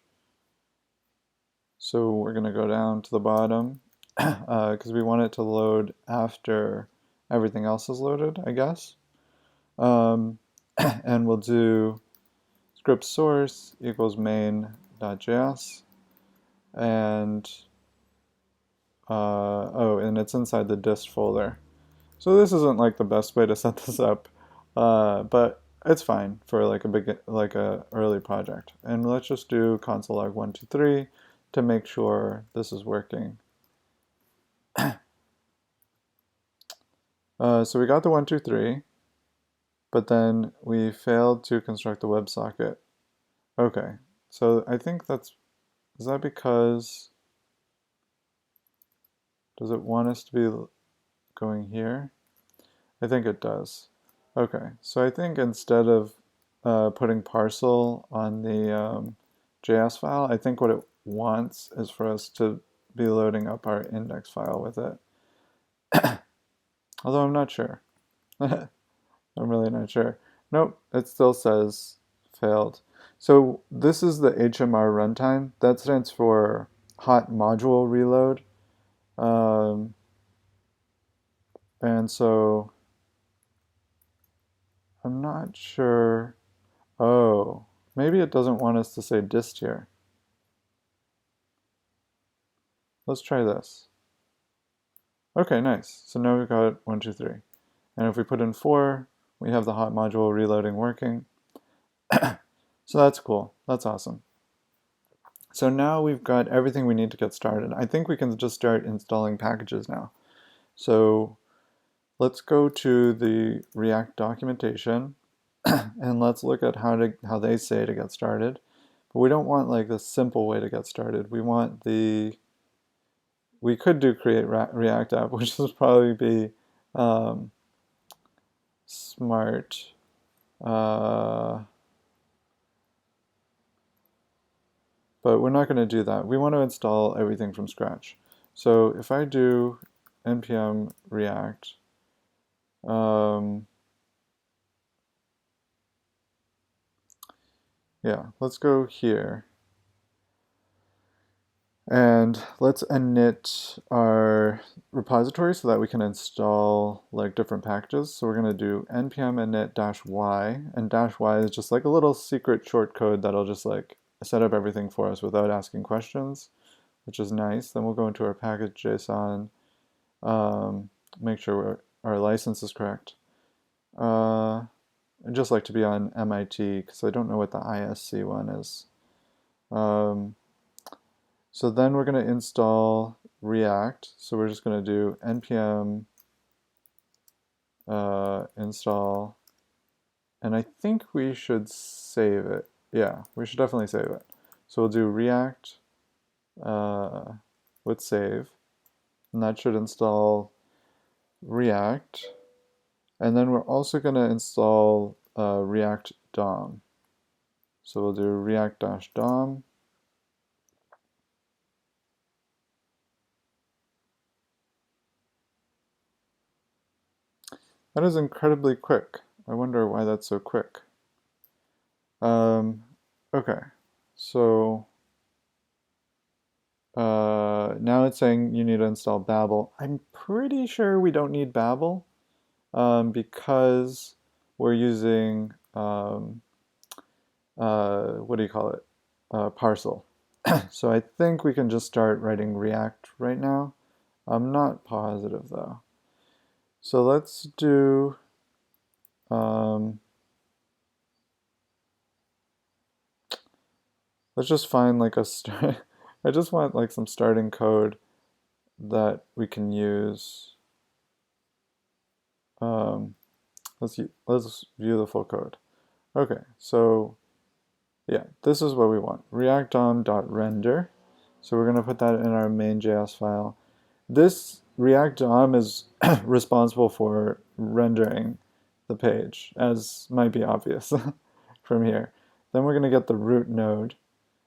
So we're going to go down to the bottom because we want it to load after everything else is loaded, I guess. And we'll do script source equals main.js. And and it's inside the dist folder. So this isn't like the best way to set this up, but it's fine for like a early project. And let's just do console log 1, 2, 3 to make sure this is working. So we got the 1, 2, 3, but then we failed to construct the WebSocket. Okay, so I think is that because, does it want us to be going here? I think it does. Okay, so I think instead of putting parcel on the JS file, I think what it wants is for us to be loading up our index file with it. Although I'm not sure. I'm really not sure. Nope, it still says failed. So this is the HMR runtime. That stands for hot module reload. And so I'm not sure. Oh, maybe it doesn't want us to say dist here. Let's try this. Okay, nice. So now we've got 1, 2, 3. And if we put in 4, we have the hot module reloading working. So that's cool. That's awesome. So now we've got everything we need to get started. I think we can just start installing packages now. So let's go to the React documentation and let's look at how they say to get started. But we don't want like the simple way to get started. We want we could do create React app, which would probably be smart. but we're not going to do that. We want to install everything from scratch. So if I do npm react, yeah, let's go here. And let's init our repository so that we can install like different packages. So we're going to do npm init -y, and -y is just like a little secret short code that'll just like set up everything for us without asking questions, which is nice. Then we'll go into our package.json, make sure our license is correct. I'd just like to be on MIT because I don't know what the ISC one is. So then we're going to install React. So we're just going to do npm install, and I think we should save it. Yeah, we should definitely save it. So we'll do React with save, and that should install React. And then we're also going to install React DOM. So we'll do react-dom. That is incredibly quick. I wonder why that's so quick. Okay, so now it's saying you need to install Babel. I'm pretty sure we don't need Babel because we're using, what do you call it? Parcel. So I think we can just start writing React right now. I'm not positive though. So let's do, let's just find like a start. I just want like some starting code that we can use. Let's view the full code. Okay, so yeah, this is what we want. React DOM.render. So we're going to put that in our main.js file. This React DOM is responsible for rendering the page, as might be obvious from here. Then we're going to get the root node.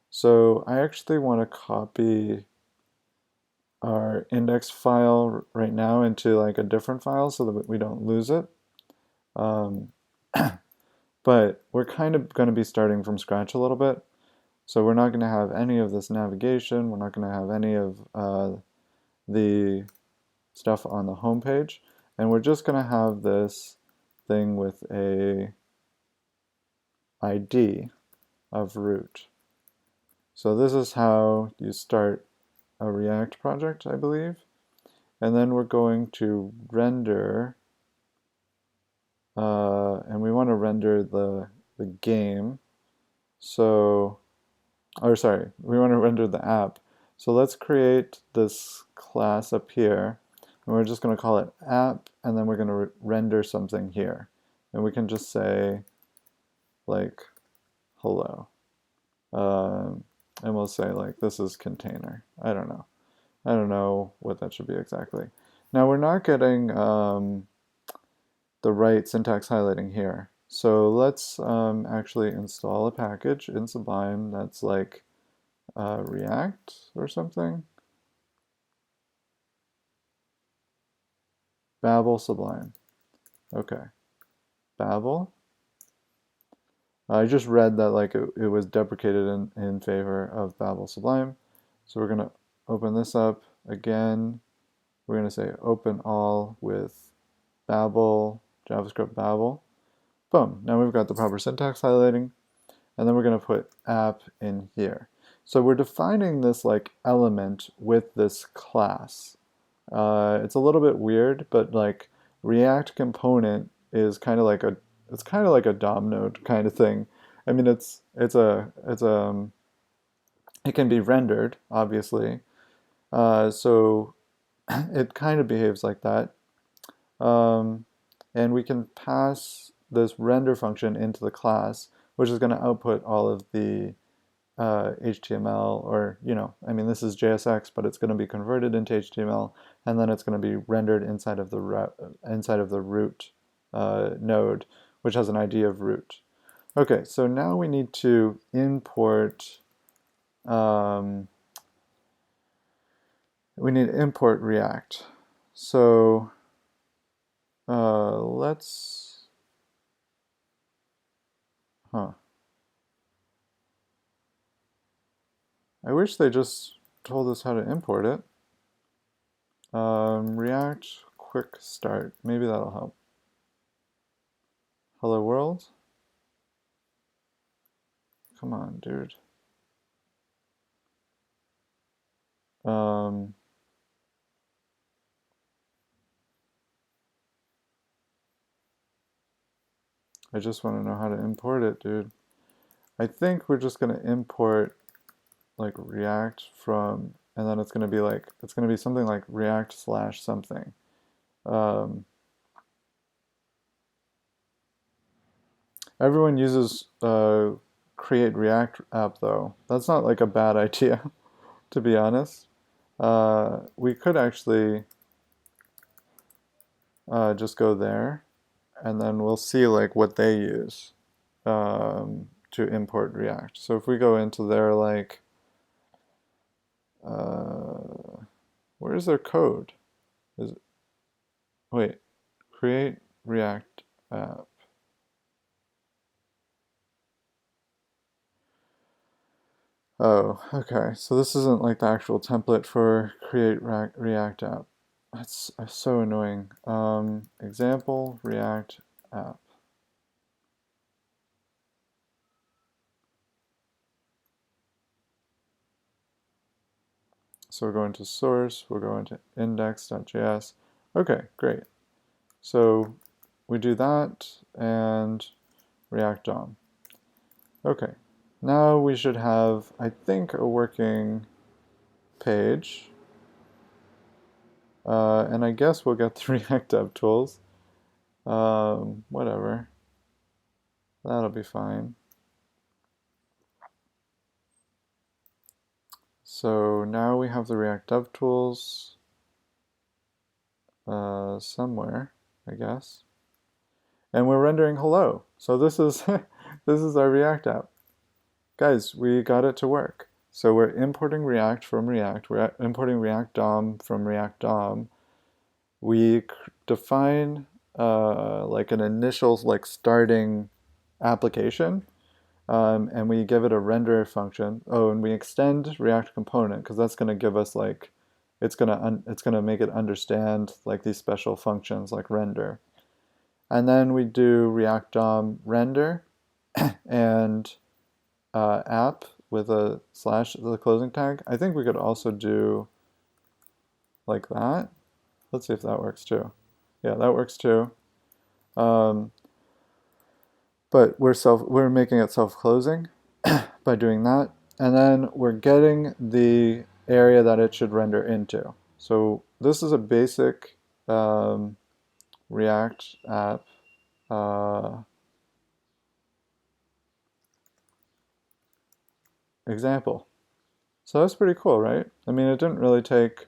So I actually want to copy our index file right now into like a different file so that we don't lose it. But we're kind of going to be starting from scratch a little bit. So we're not going to have any of this navigation. We're not going to have any of the stuff on the home page. And we're just going to have this thing with a ID of root. So this is how you start a React project, I believe. And then we're going to render, and we want to render the game. So, or sorry, we want to render the app. So let's create this class up here, and we're just going to call it app, and then we're going to render something here. And we can just say, like, hello. And we'll say, like, this is container. I don't know. I don't know what that should be exactly. Now, we're not getting the right syntax highlighting here. So let's actually install a package in Sublime that's like React or something. Babel Sublime. Okay. Babel. I just read that like it was deprecated in favor of Babel Sublime. So we're going to open this up again. We're going to say open all with Babel, JavaScript Babel. Boom. Now we've got the proper syntax highlighting. And then we're going to put app in here. So we're defining this like element with this class. It's a little bit weird, but like React component is kind of like a DOM node kind of thing. I mean, it can be rendered obviously, so it kind of behaves like that, and we can pass this render function into the class, which is going to output all of the HTML, or, I mean, this is JSX, but it's going to be converted into HTML, and then it's going to be rendered inside of the root node, which has an ID of root. Okay, so now we need to import um, we need import React. So let's, huh. I wish they just told us how to import it. React quick start, maybe that'll help. Hello world? Come on, dude. Um, I just want to know how to import it, dude. I think we're just going to import like React from, and then it's going to be like, it's going to be something like React slash something. Um, everyone uses create React app though. That's not like a bad idea, to be honest. We could actually just go there and then we'll see like what they use to import React. So if we go into their like, where's their code? Is it, wait, create React app. Oh, okay. So this isn't like the actual template for create React app. That's so annoying. Example React app. So we're going to source, we're going to index.js. Okay, great. So we do that and React DOM. Okay, now we should have, I think, a working page. And I guess we'll get the React Dev Tools. Whatever. That'll be fine. So now we have the React Dev Tools somewhere, I guess. And we're rendering hello. So this is this is our React app. Guys, we got it to work. So we're importing React from React. We're importing React DOM from React DOM. We define like an initial like starting application, and we give it a render function. Oh, and we extend React component because that's going to give us like it's gonna make it understand like these special functions like render. And then we do React DOM render and app with a slash as a closing tag. I think we could also do like that. Let's see if that works too. Yeah, that works too. Um, but we're making it self-closing by doing that. And then we're getting the area that it should render into. So this is a basic React app. Example. So that's pretty cool, right? I mean, it didn't really take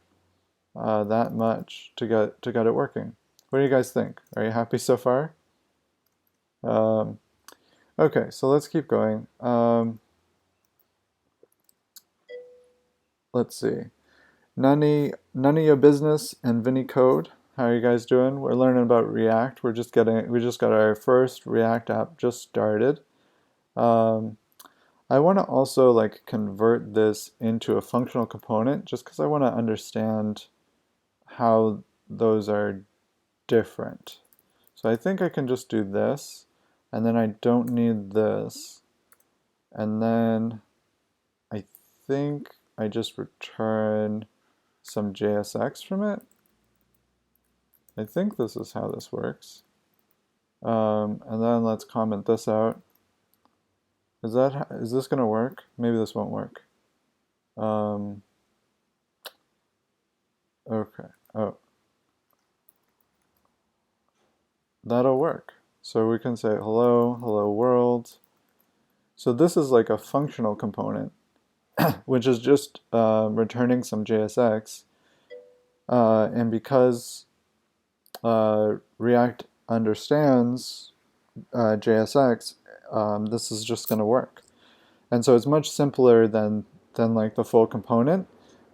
that much to get it working. What do you guys think? Are you happy so far? Um, okay, so let's keep going. Let's see. None of your business and Vinny Code. How are you guys doing? We're learning about React. We just got our first React app just started. Um, I want to also like convert this into a functional component just because I want to understand how those are different. So I think I can just do this, and then I don't need this. And then I think I just return some JSX from it. I think this is how this works. And then let's comment this out. Is this gonna work? Maybe this won't work. Okay. Oh, that'll work. So we can say hello world. So this is like a functional component, which is just returning some JSX. And because React understands JSX, this is just going to work. And so it's much simpler than than like the full component,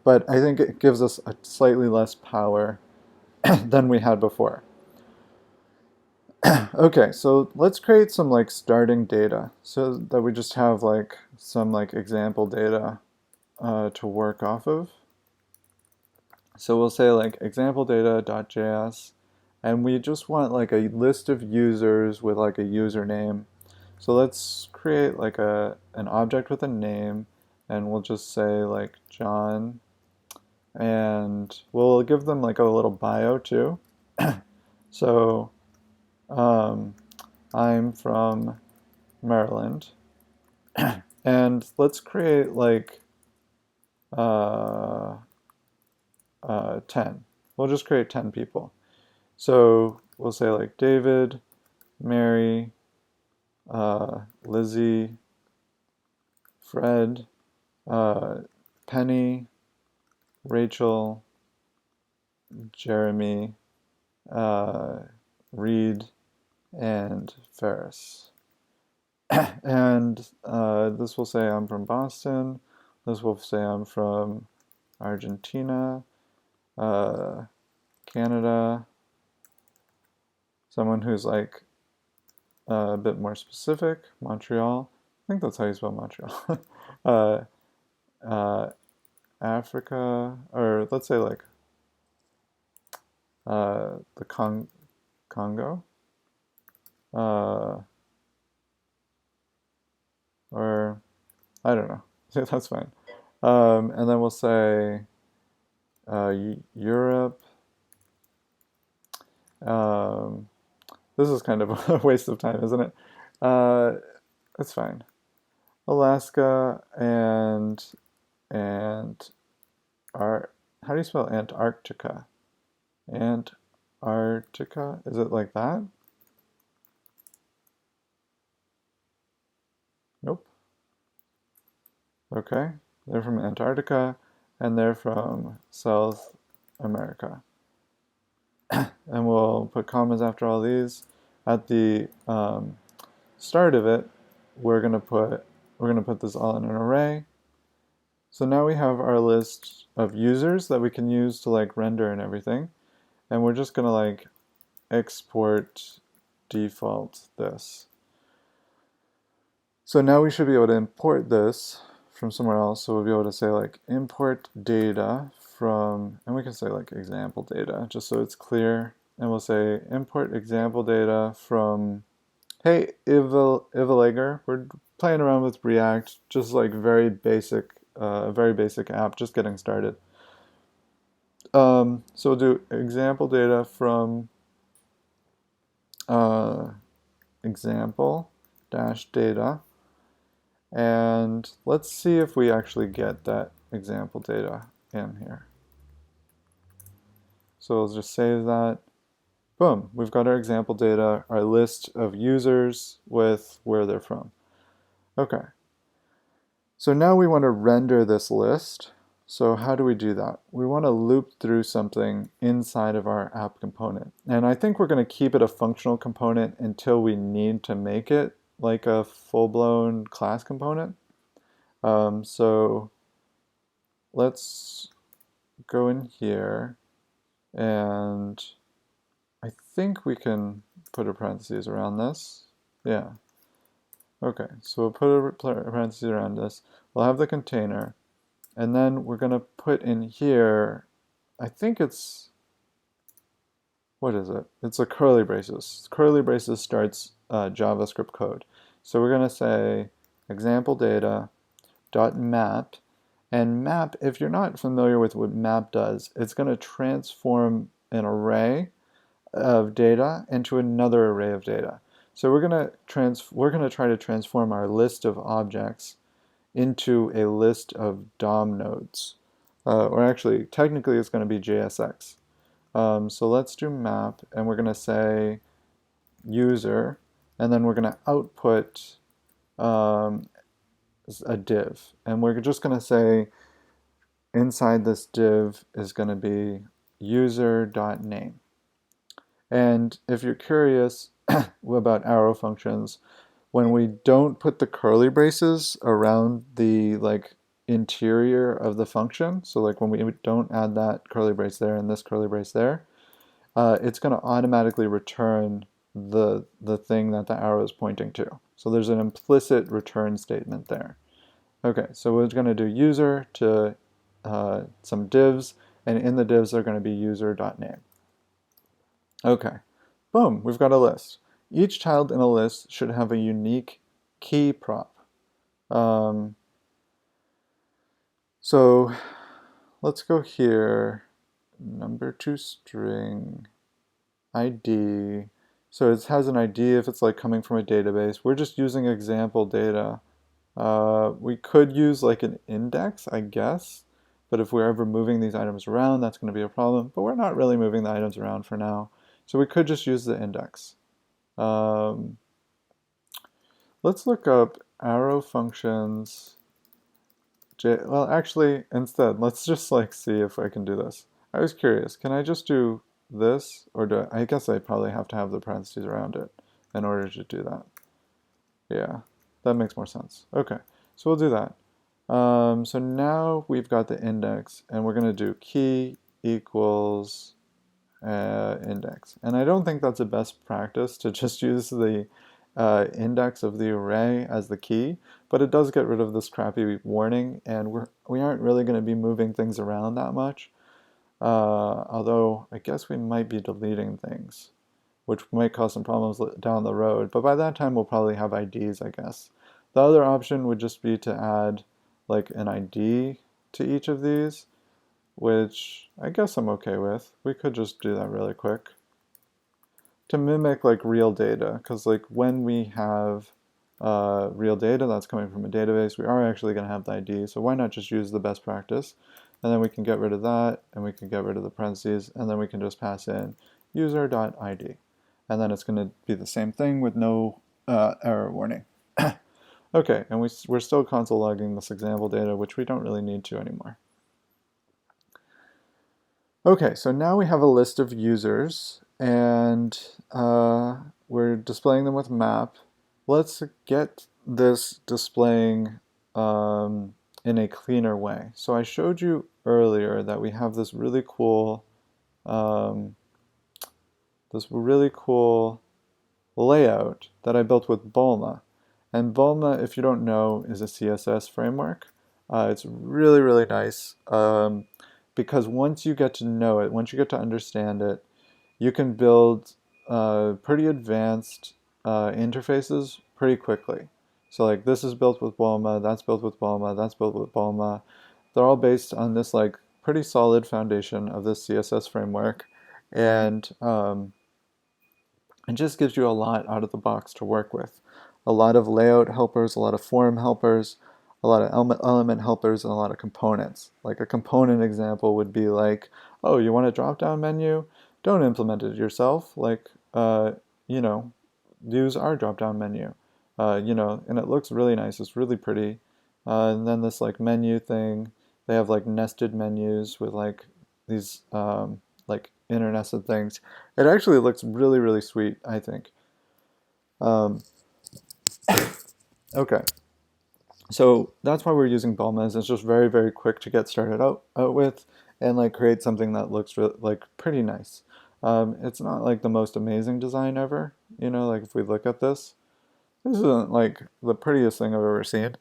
but I think it gives us a slightly less power than we had before. Okay, so let's create some like starting data so that we just have like some like example data to work off of. So we'll say like example data.js, and we just want like a list of users with like a username. So let's create like an object with a name, and we'll just say like John, and we'll give them like a little bio too. So I'm from Maryland, and let's create like uh, 10. We'll just create 10 people. So we'll say like David, Mary, Lizzie, Fred, Penny, Rachel, Jeremy, Reed, and Ferris. And this will say I'm from Boston. This will say I'm from Argentina, Canada, someone who's like a bit more specific, Montreal. I think that's how you spell Montreal. uh, uh, Africa, or let's say like the Congo, uh, or I don't know. That's fine. And then we'll say Europe. Um, this is kind of a waste of time, isn't it? It's fine. Alaska and how do you spell Antarctica? Antarctica? Is it like that? Nope. Okay. They're from Antarctica and they're from South America. And we'll put commas after all these. At the start of it, we're gonna put this all in an array. So now we have our list of users that we can use to like render and everything. And we're just gonna like export default this. So now we should be able to import this from somewhere else. So we'll be able to say like import data from, and we can say like example data just so it's clear. And we'll say import example data from, hey, Ivalager, we're playing around with React, just like very basic app, just getting started. So we'll do example data from example dash data, and let's see if we actually get that example data in here. So we'll just save that. Boom, we've got our example data, our list of users with where they're from. Okay. So now we want to render this list. So how do we do that? We want to loop through something inside of our app component. And I think we're going to keep it a functional component until we need to make it like a full-blown class component. So let's go in here, and I think we can put a parentheses around this. Yeah. Okay, so we'll put a parentheses around this. We'll have the container, and then we're going to put in here, I think it's, what is it? It's a curly braces. Curly braces starts JavaScript code. So we're going to say example data dot map, and map, if you're not familiar with what map does, it's going to transform an array of data into another array of data. So we're going to try to transform our list of objects into a list of DOM nodes. Or actually, technically it's going to be JSX. So let's do map, and we're going to say user, and then we're going to output a div. And we're just going to say inside this div is going to be user.name. And if you're curious about arrow functions, when we don't put the curly braces around the like interior of the function, so like when we don't add that curly brace there and this curly brace there, it's going to automatically return the thing that the arrow is pointing to. So there's an implicit return statement there. Okay, so we're going to do user to some divs, and in the divs are going to be user.name. Okay, boom, we've got a list. Each child in a list should have a unique key prop. So let's go here, number to string, ID. So it has an ID if it's like coming from a database. We're just using example data. We could use like an index, I guess, but if we're ever moving these items around, that's going to be a problem. But we're not really moving the items around for now. So we could just use the index. Let's look up arrow functions. Well, actually, instead, let's just like see if I can do this. I was curious, can I just do this, or do I guess I probably have to have the parentheses around it in order to do that. Yeah, that makes more sense. Okay, so we'll do that. So now we've got the index, and we're going to do key equals index. And I don't think that's the best practice to just use the index of the array as the key, but it does get rid of this crappy warning, and we aren't really going to be moving things around that much. Although I guess we might be deleting things, which might cause some problems down the road. But by that time, we'll probably have IDs, I guess. The other option would just be to add like an ID to each of these, which I guess I'm okay with. We could just do that really quick to mimic like real data, because like when we have real data that's coming from a database, we are actually going to have the ID, so why not just use the best practice? And then we can get rid of that, and we can get rid of the parentheses, and then we can just pass in user.id. And then it's going to be the same thing with no error warning. Okay, and we're still console logging this example data, which we don't really need to anymore. Okay, so now we have a list of users, and we're displaying them with map. Let's get this displaying in a cleaner way. So I showed you earlier that we have this really cool layout that I built with Bulma. And Bulma, if you don't know, is a CSS framework. It's really, really nice because once you get to know it, once you get to understand it, you can build pretty advanced interfaces pretty quickly. So like this is built with Bulma, that's built with Bulma, that's built with Bulma. They're all based on this like pretty solid foundation of this CSS framework, and it just gives you a lot out of the box to work with. A lot of layout helpers, a lot of form helpers, a lot of element helpers, and a lot of components. Like a component example would be like, oh, you want a drop-down menu? Don't implement it yourself. Like, you know, use our drop-down menu. You know, and it looks really nice. It's really pretty. And then this like menu thing, they have like nested menus with like these like internested things. It actually looks really, really sweet, I think. Okay, so that's why we're using Bulma. Is it's just very, very quick to get started out with, and like create something that looks like pretty nice. It's not like the most amazing design ever, you know, like if we look at this isn't like the prettiest thing I've ever seen,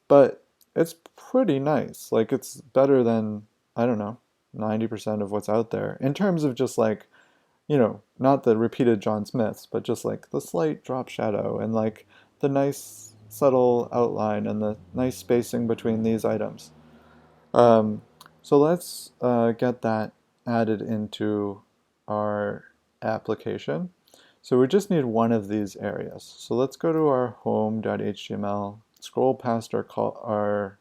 but it's pretty nice. Like it's better than, I don't know, 90% of what's out there in terms of just like, you know, not the repeated John Smiths, but just like the slight drop shadow and like the nice subtle outline and the nice spacing between these items. So let's get that added into our application. So we just need one of these areas. So let's go to our home.html, scroll past our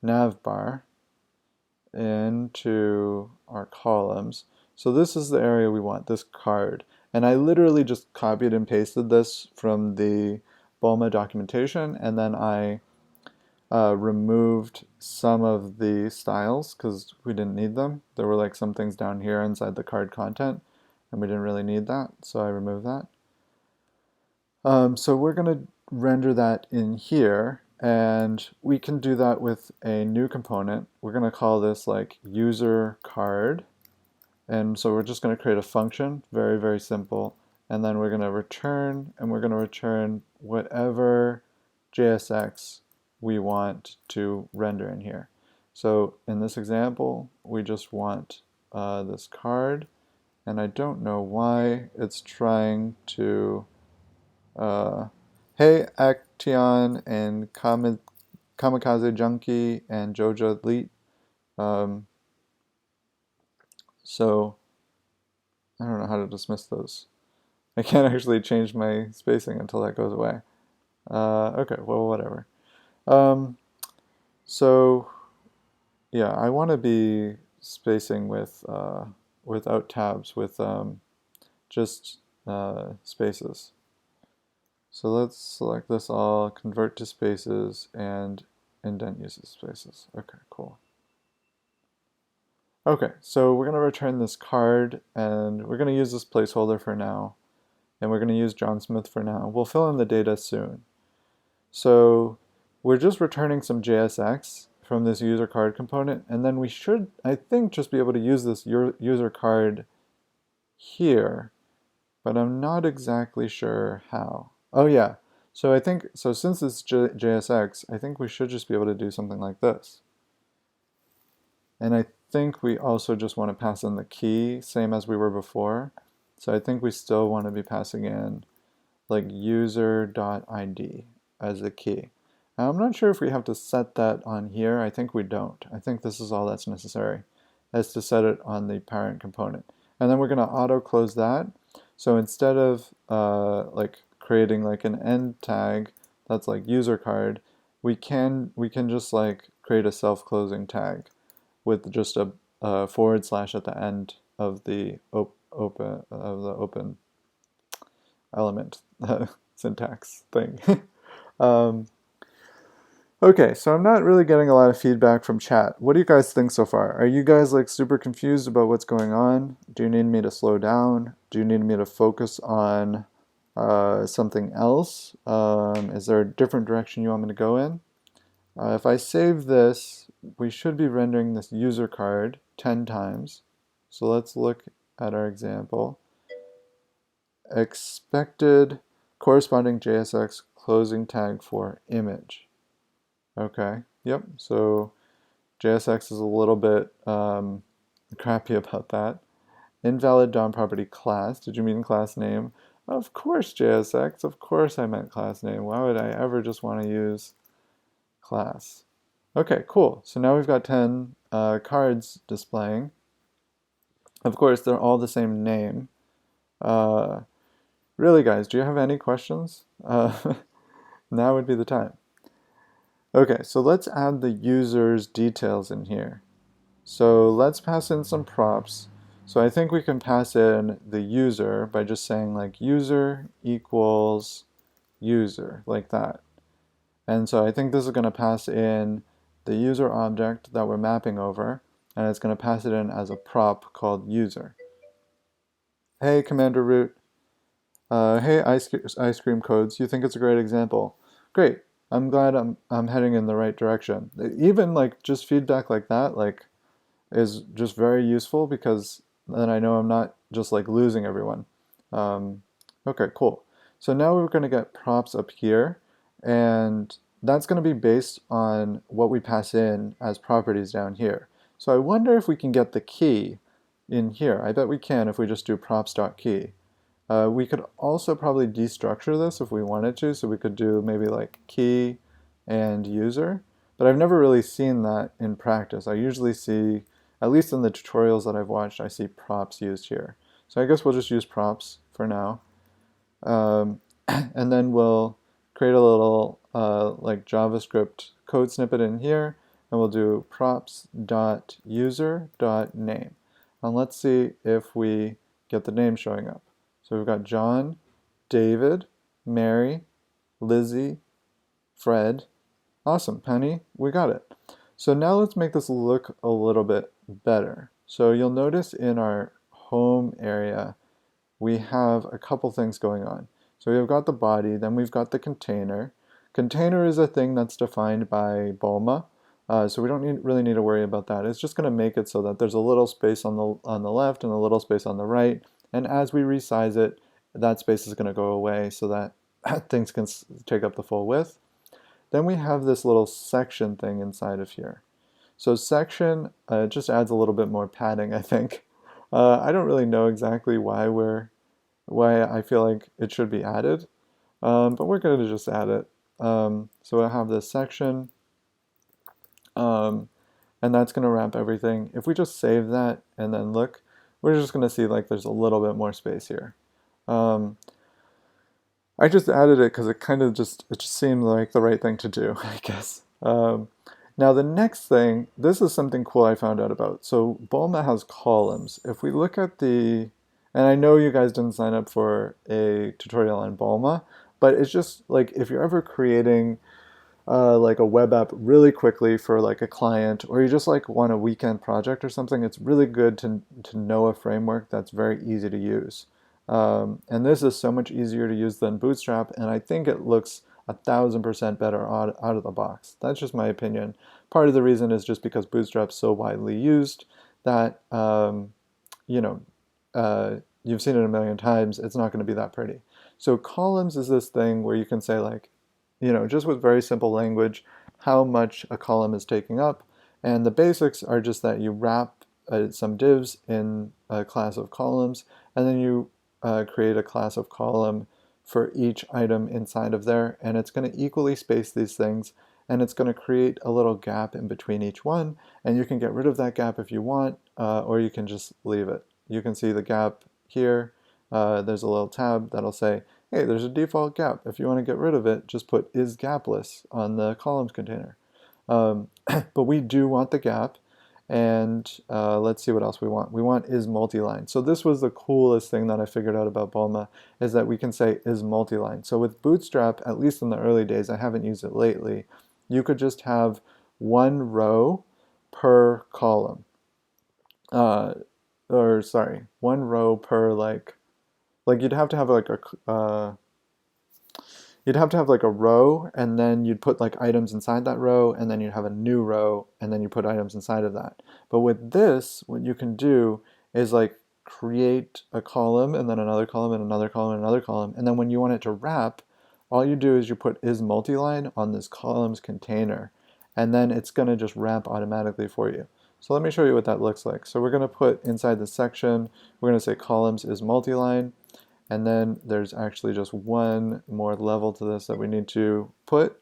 nav bar into our columns. So this is the area we want, this card. And I literally just copied and pasted this from the Bulma documentation, and then I removed some of the styles because we didn't need them. There were like some things down here inside the card content, and we didn't really need that, so I removed that. So we're going to render that in here, And we can do that with a new component. We're going to call this like user card. And so we're just going to create a function, very, very simple. And then we're going to return, and we're going to return whatever JSX we want to render in here. So in this example, we just want this card, and I don't know why it's trying to, hey Action and Kamikaze Junkie and Jojo Elite. So I don't know how to dismiss those. I can't actually change my spacing until that goes away. Okay, well, whatever. So yeah, I want to be spacing with without tabs, with just spaces. So let's select this all, convert to spaces, and indent uses spaces. Okay, cool. Okay, so we're going to return this card, and we're going to use this placeholder for now, and we're going to use John Smith for now. We'll fill in the data soon. So we're just returning some JSX from this user card component, and then we should, I think, just be able to use this user card here, but I'm not exactly sure how. Oh yeah, so I think, so since it's JSX, I think we should just be able to do something like this. And I think we also just want to pass in the key, same as we were before. So I think we still want to be passing in like user.id as the key. Now, I'm not sure if we have to set that on here. I think we don't. I think this is all that's necessary, is to set it on the parent component. And then we're going to auto close that. So instead of like creating like an end tag that's like user card, we can just like create a self-closing tag with just a forward slash at the end of the open element syntax thing. Okay, so I'm not really getting a lot of feedback from chat. What do you guys think so far? Are you guys like super confused about what's going on? Do you need me to slow down? Do you need me to focus on something else? Is there a different direction you want me to go in? If I save this, we should be rendering this user card 10 times. So let's look at our example. Expected corresponding JSX closing tag for image. Okay, yep, so JSX is a little bit crappy about that. Invalid DOM property class. Did you mean class name? Of course, JSX. Of course I meant class name. Why would I ever just want to use class? Okay, cool. So now we've got 10 cards displaying. Of course, they're all the same name. Really, guys, do you have any questions? Now would be the time. Okay, so let's add the user's details in here. So let's pass in some props. So I think we can pass in the user by just saying like user equals user, like that. And so I think this is going to pass in the user object that we're mapping over, and it's going to pass it in as a prop called user. Hey, Commander Root. Hey, ice cream codes. You think it's a great example? Great. I'm glad I'm heading in the right direction. Even like just feedback like that like is just very useful, because then I know I'm not just like losing everyone. Okay, cool. So now we're going to get props up here, and that's going to be based on what we pass in as properties down here. So I wonder if we can get the key in here. I bet we can if we just do props.key. We could also probably destructure this if we wanted to, so we could do maybe like key and user, but I've never really seen that in practice. I usually see, at least in the tutorials that I've watched, I see props used here. So I guess we'll just use props for now. And then we'll create a little like JavaScript code snippet in here, and we'll do props.user.name. And let's see if we get the name showing up. So we've got John, David, Mary, Lizzie, Fred. Awesome, Penny, we got it. So now let's make this look a little bit better. So you'll notice in our home area, we have a couple things going on. So we've got the body, then we've got the container. Container is a thing that's defined by Bulma. So we don't really need to worry about that. It's just going to make it so that there's a little space on the left and a little space on the right. And as we resize it, that space is going to go away so that things can take up the full width. Then we have this little section thing inside of here. So section just adds a little bit more padding, I think. I don't really know exactly why I feel like it should be added, but we're going to just add it. So I have this section, and that's going to wrap everything. If we just save that and then look, we're just going to see like there's a little bit more space here. I just added it because it just seemed like the right thing to do, I guess. Now the next thing, this is something cool I found out about. So Bulma has columns. If we look at and I know you guys didn't sign up for a tutorial on Bulma, but it's just like if you're ever creating like a web app really quickly for like a client, or you just like want a weekend project or something, it's really good to know a framework that's very easy to use. And this is so much easier to use than Bootstrap, and I think it looks 1,000% better out of the box. That's just my opinion. Part of the reason is just because Bootstrap's so widely used that, you know, you've seen it a million times, it's not going to be that pretty. So columns is this thing where you can say like, you know, just with very simple language, how much a column is taking up. And the basics are just that you wrap some divs in a class of columns, and then you create a class of column for each item inside of there, and it's going to equally space these things, and it's going to create a little gap in between each one, and you can get rid of that gap if you want, or you can just leave it. You can see the gap here. There's a little tab that'll say, hey, there's a default gap. If you want to get rid of it, just put is gapless on the columns container. But we do want the gap, and let's see what else we want. We want is multiline. So this was the coolest thing that I figured out about Bulma, is that we can say is multiline. So with Bootstrap, at least in the early days, I haven't used it lately, you could just have one row per column. Or sorry, one row per like you'd have to have like a row, and then you'd put like items inside that row, and then you'd have a new row, and then you put items inside of that. But with this, what you can do is like create a column, and then another column, and another column, and another column, and then when you want it to wrap, all you do is you put is multiline on this columns container, and then it's going to just wrap automatically for you. So let me show you what that looks like. So we're going to put inside the section, we're going to say columns is multiline, and then there's actually just one more level to this that we need to put,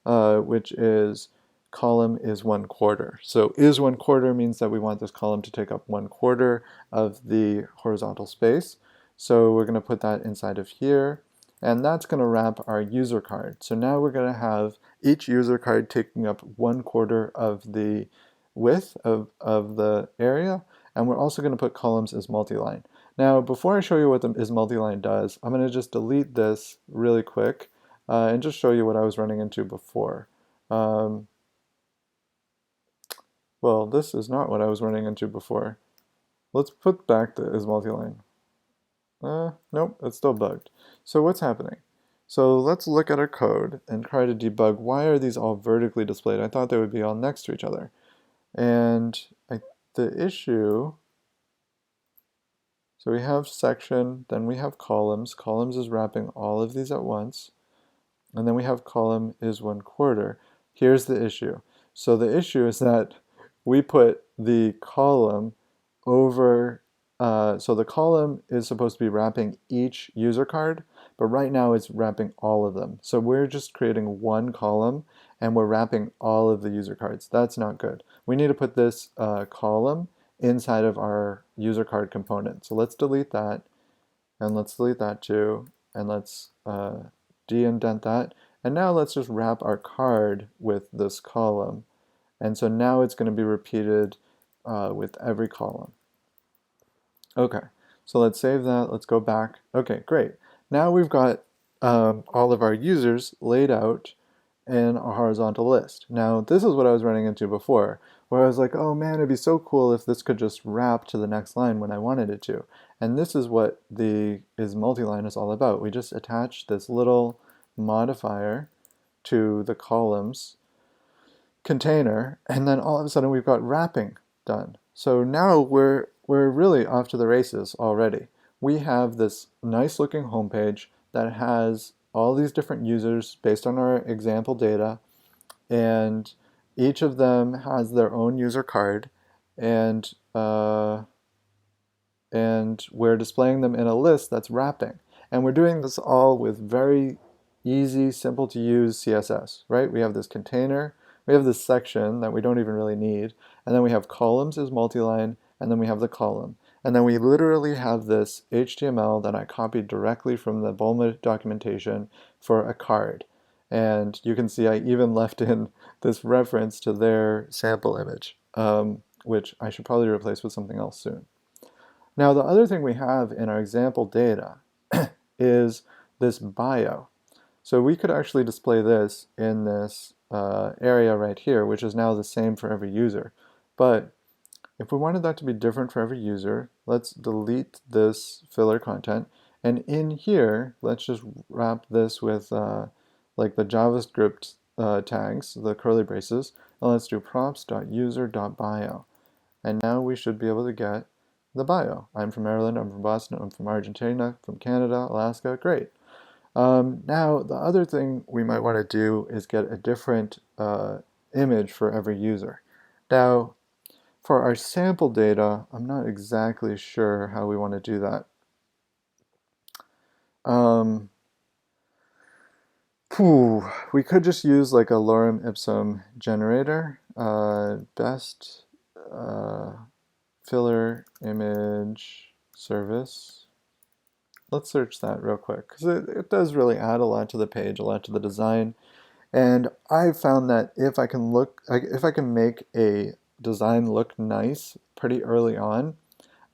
which is column is 1/4. So is 1/4 means that we want this column to take up 1/4 of the horizontal space. So we're going to put that inside of here, and that's going to wrap our user card. So now we're going to have each user card taking up 1/4 of the width of the area, and we're also going to put columns as multiline. Now, before I show you what the is multiline does, I'm going to just delete this really quick and just show you what I was running into before. Well, this is not what I was running into before. Let's put back the is multiline. Nope, it's still bugged. So what's happening? So let's look at our code and try to debug why are these all vertically displayed. I thought they would be all next to each other. And the issue, so we have section, then we have columns. Columns is wrapping all of these at once. And then we have column is 1/4. Here's the issue. So the issue is that we put the column over, so the column is supposed to be wrapping each user card, but right now it's wrapping all of them. So we're just creating one column and we're wrapping all of the user cards. That's not good. We need to put this column inside of our user card component. So let's delete that, and let's delete that too, and let's de-indent that. And now let's just wrap our card with this column. And so now it's going to be repeated with every column. Okay, so let's save that. Let's go back. Okay, great. Now we've got all of our users laid out in a horizontal list. Now, this is what I was running into before, where I was like, oh man, it'd be so cool if this could just wrap to the next line when I wanted it to. And this is what the is multiline is all about. We just attach this little modifier to the columns container, and then all of a sudden we've got wrapping done. So now we're really off to the races already. We have this nice looking homepage that has all these different users based on our example data, and each of them has their own user card, and we're displaying them in a list that's wrapping. And we're doing this all with very easy, simple to use CSS, right? We have this container, we have this section that we don't even really need, and then we have columns as multi-line, and then we have the column. And then we literally have this HTML that I copied directly from the Bulma documentation for a card. And you can see I even left in this reference to their sample image, which I should probably replace with something else soon. Now, the other thing we have in our example data is this bio. So we could actually display this in this area right here, which is now the same for every user. But if we wanted that to be different for every user, let's delete this filler content. And in here, let's just wrap this with like the JavaScript tags, the curly braces, and let's do props.user.bio. And now we should be able to get the bio. I'm from Maryland, I'm from Boston, I'm from Argentina, from Canada, Alaska, great. Now, the other thing we might want to do is get a different image for every user. Now, for our sample data, I'm not exactly sure how we want to do that. We could just use like a lorem ipsum generator. Best filler image service. Let's search that real quick, because it does really add a lot to the page, a lot to the design. And I've found that if I can make a design look nice pretty early on,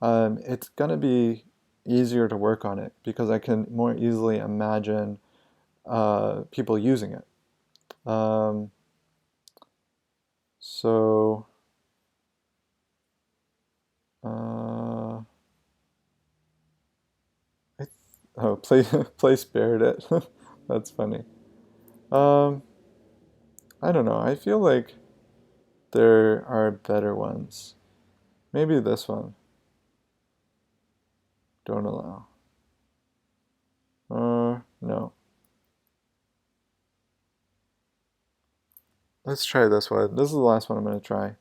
it's gonna be easier to work on it because I can more easily imagine people using it. So oh, play spared it. That's funny. I don't know. I feel like there are better ones. Maybe this one. Don't allow. No. Let's try this one. This is the last one I'm going to try.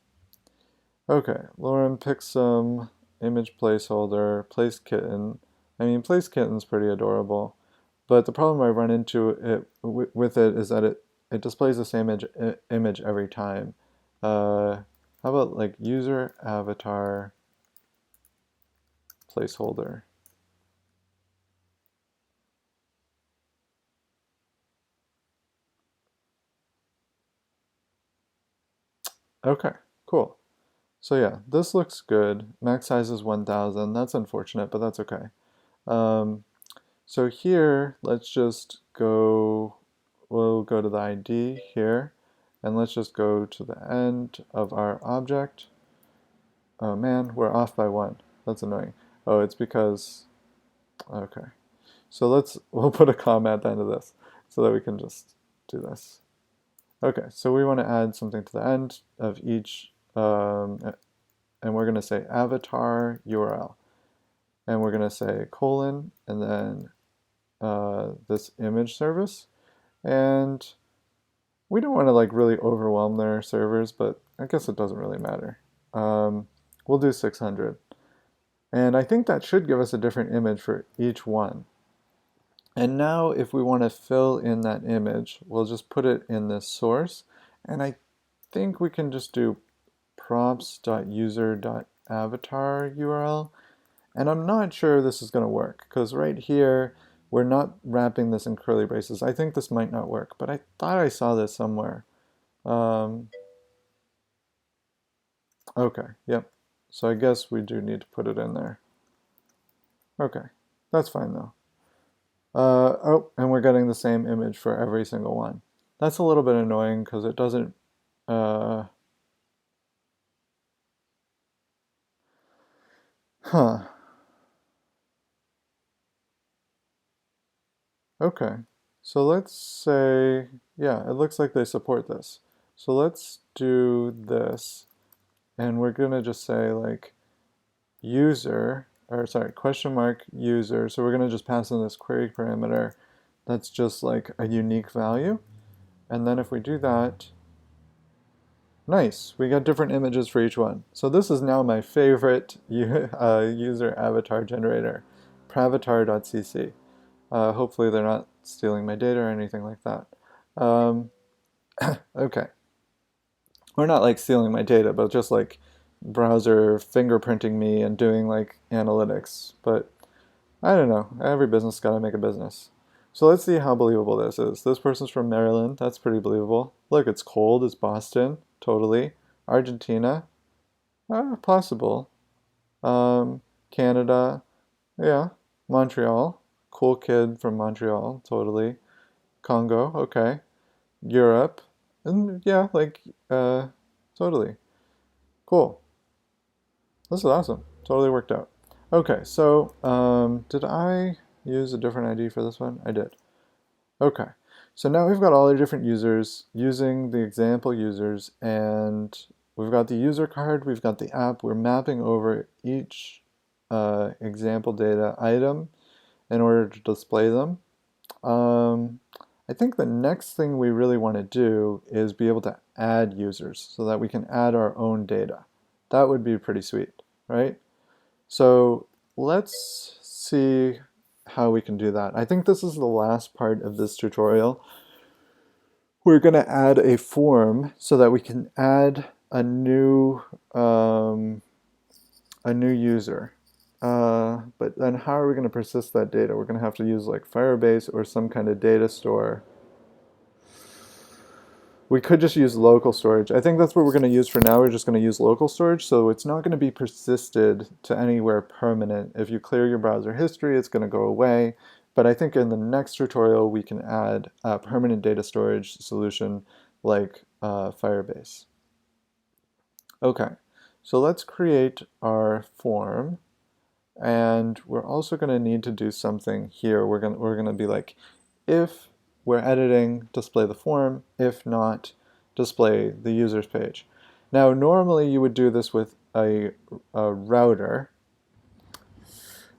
Okay, Lauren, pick some image placeholder, place kitten. I mean, place kitten's pretty adorable, but the problem I run into with it is that it displays the same image every time. How about like user avatar placeholder? Okay, cool. So yeah, this looks good. Max size is 1000. That's unfortunate, but that's okay. So here, let's just go, we'll go to the ID here, and let's just go to the end of our object. Oh man, we're off by 1. That's annoying. Oh, it's because, okay. So we'll put a comma at the end of this so that we can just do this. Okay, so we want to add something to the end of each, and we're going to say avatar URL. And we're going to say colon, and then this image service. And we don't want to like really overwhelm their servers, but I guess it doesn't really matter. We'll do 600. And I think that should give us a different image for each one. And now if we want to fill in that image, we'll just put it in this source. And I think we can just do props.user.avatar URL. And I'm not sure this is going to work, because right here, we're not wrapping this in curly braces. I think this might not work, but I thought I saw this somewhere. Okay, yep. So I guess we do need to put it in there. Okay, that's fine though. Oh, and we're getting the same image for every single one. That's a little bit annoying because it doesn't, huh. Okay. So let's say, yeah, it looks like they support this. So let's do this, and we're gonna just say like user, or sorry, question mark user. So we're gonna just pass in this query parameter that's just like a unique value. And then if we do that, nice, we got different images for each one. So this is now my favorite user avatar generator, pravatar.cc. Hopefully they're not stealing my data or anything like that. Okay. Or not like stealing my data, but just like browser fingerprinting me and doing like analytics. But I don't know. Every business got to make a business. So let's see how believable this is. This person's from Maryland. That's pretty believable. Look, it's cold. It's Boston. Totally. Argentina. Possible. Canada. Yeah. Montreal. Cool kid from Montreal. Totally. Congo. Okay. Europe. And yeah, like, totally. Cool. This is awesome. Totally worked out. Okay, so did I use a different ID for this one? I did. Okay, so now we've got all the different users using the example users, and we've got the user card, we've got the app. We're mapping over each example data item in order to display them. I think the next thing we really want to do is be able to add users so that we can add our own data. That would be pretty sweet, right? So let's see how we can do that. I think this is the last part of this tutorial. We're going to add a form so that we can add a new user. But then how are we going to persist that data? We're going to have to use like Firebase or some kind of data store. We could just use local storage. I think that's what we're going to use for now. We're just going to use local storage, so it's not going to be persisted to anywhere permanent. If you clear your browser history, it's going to go away. But I think in the next tutorial, we can add a permanent data storage solution like Firebase. Okay, so let's create our form. And we're also going to need to do something here. We're going to be like, if we're editing, display the form. If not, display the users page. Now, normally you would do this with a router.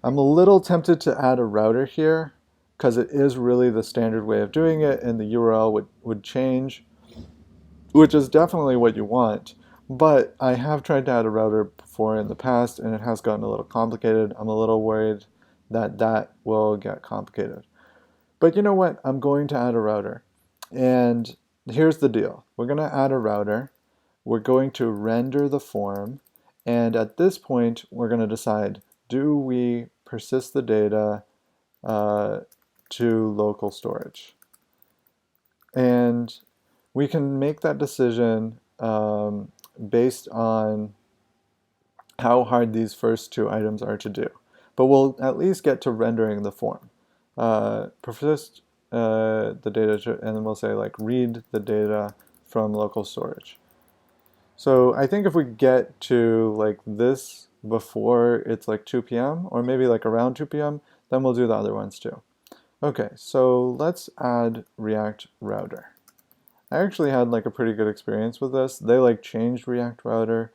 I'm a little tempted to add a router here because it is really the standard way of doing it, and the URL would change, which is definitely what you want. But I have tried to add a router before in the past, and it has gotten a little complicated. I'm a little worried that that will get complicated. But you know what? I'm going to add a router. And here's the deal. We're going to add a router. We're going to render the form. And at this point, we're going to decide, do we persist the data to local storage? And we can make that decision based on how hard these first two items are to do. But we'll at least get to rendering the form. Persist the data, and then we'll say like read the data from local storage. So I think if we get to like this before it's like 2 p.m. or maybe like around 2 p.m., then we'll do the other ones too. Okay, so let's add React Router. I actually had like a pretty good experience with this. They like changed React Router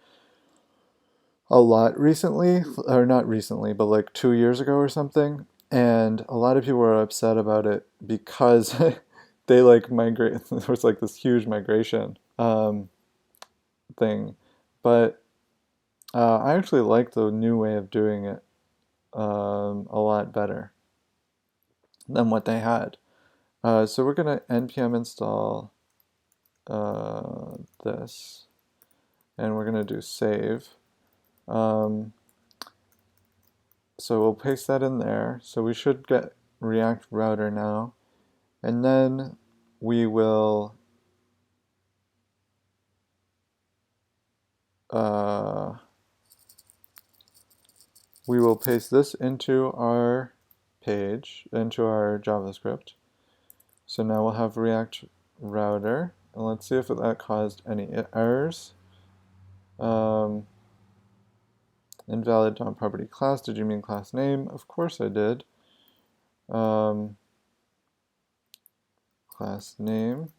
a lot recently, or not recently, but like 2 years ago or something. And a lot of people were upset about it because they like migrate. There was like this huge migration thing. But I actually like the new way of doing it a lot better than what they had. So we're going to npm install this, and we're going to do save. So we'll paste that in there. So we should get React Router now. And then we will paste this into our page, into our JavaScript. So now we'll have React Router. And let's see if that caused any errors. Invalid non-property class. Did you mean class name? Of course I did. class name,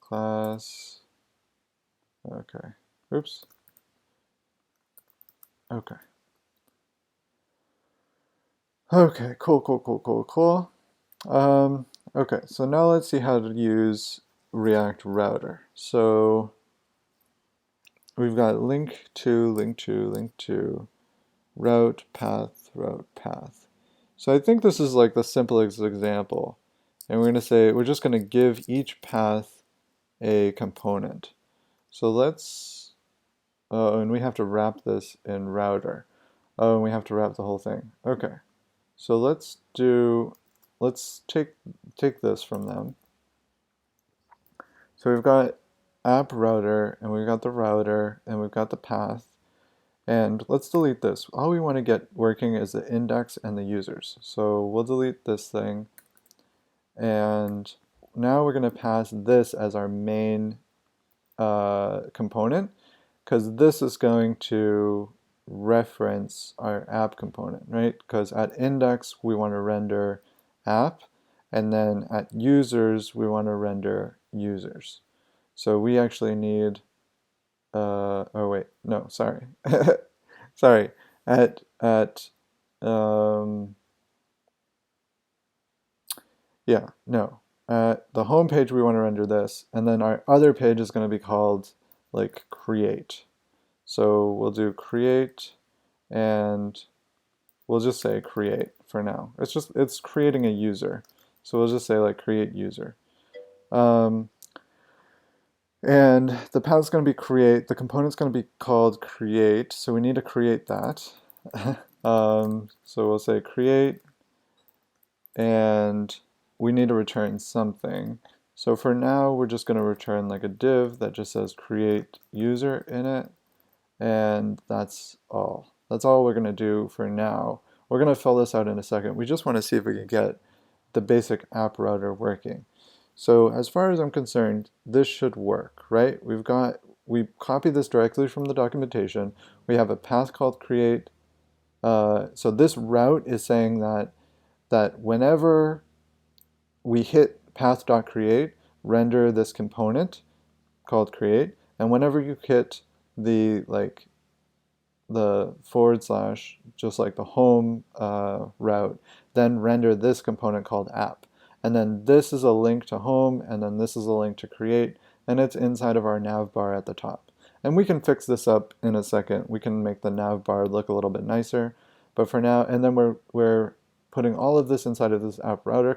class, okay, oops, okay. Okay, cool. Okay, so now let's see how to use React Router. So we've got link to, route path. So I think this is like the simplest example. And we're just going to give each path a component. So let's, and we have to wrap this in router. Oh, and we have to wrap the whole thing. Okay. So let's take this from them. So we've got app router, and we've got the router, and we've got the path. And let's delete this. All we want to get working is the index and the users. So we'll delete this thing. And now we're going to pass this as our main component, because this is going to reference our app component, right? Because at index, we want to render app, and then at users, we want to render users. So we actually need, oh wait, no, sorry. Sorry, yeah, no. At the home page, we want to render this, and then our other page is going to be called like create. So we'll do create, and we'll just say create for now. It's creating a user. So we'll just say like create user. And the path's going to be create. The component's going to be called create. So we need to create that. So we'll say create, and we need to return something. So for now, we're just going to return like a div that just says create user in it. And that's all. That's all we're going to do for now. We're going to fill this out in a second. We just want to see if we can get the basic app router working. So as far as I'm concerned, this should work, right? We copied this directly from the documentation. We have a path called create. So this route is saying that whenever we hit path.create, render this component called create, and whenever you hit the /, just like the home route, then render this component called app. And then this is a link to home, and then this is a link to create, and it's inside of our nav bar at the top. And we can fix this up in a second. We can make the nav bar look a little bit nicer. But for now, and then we're putting all of this inside of this app router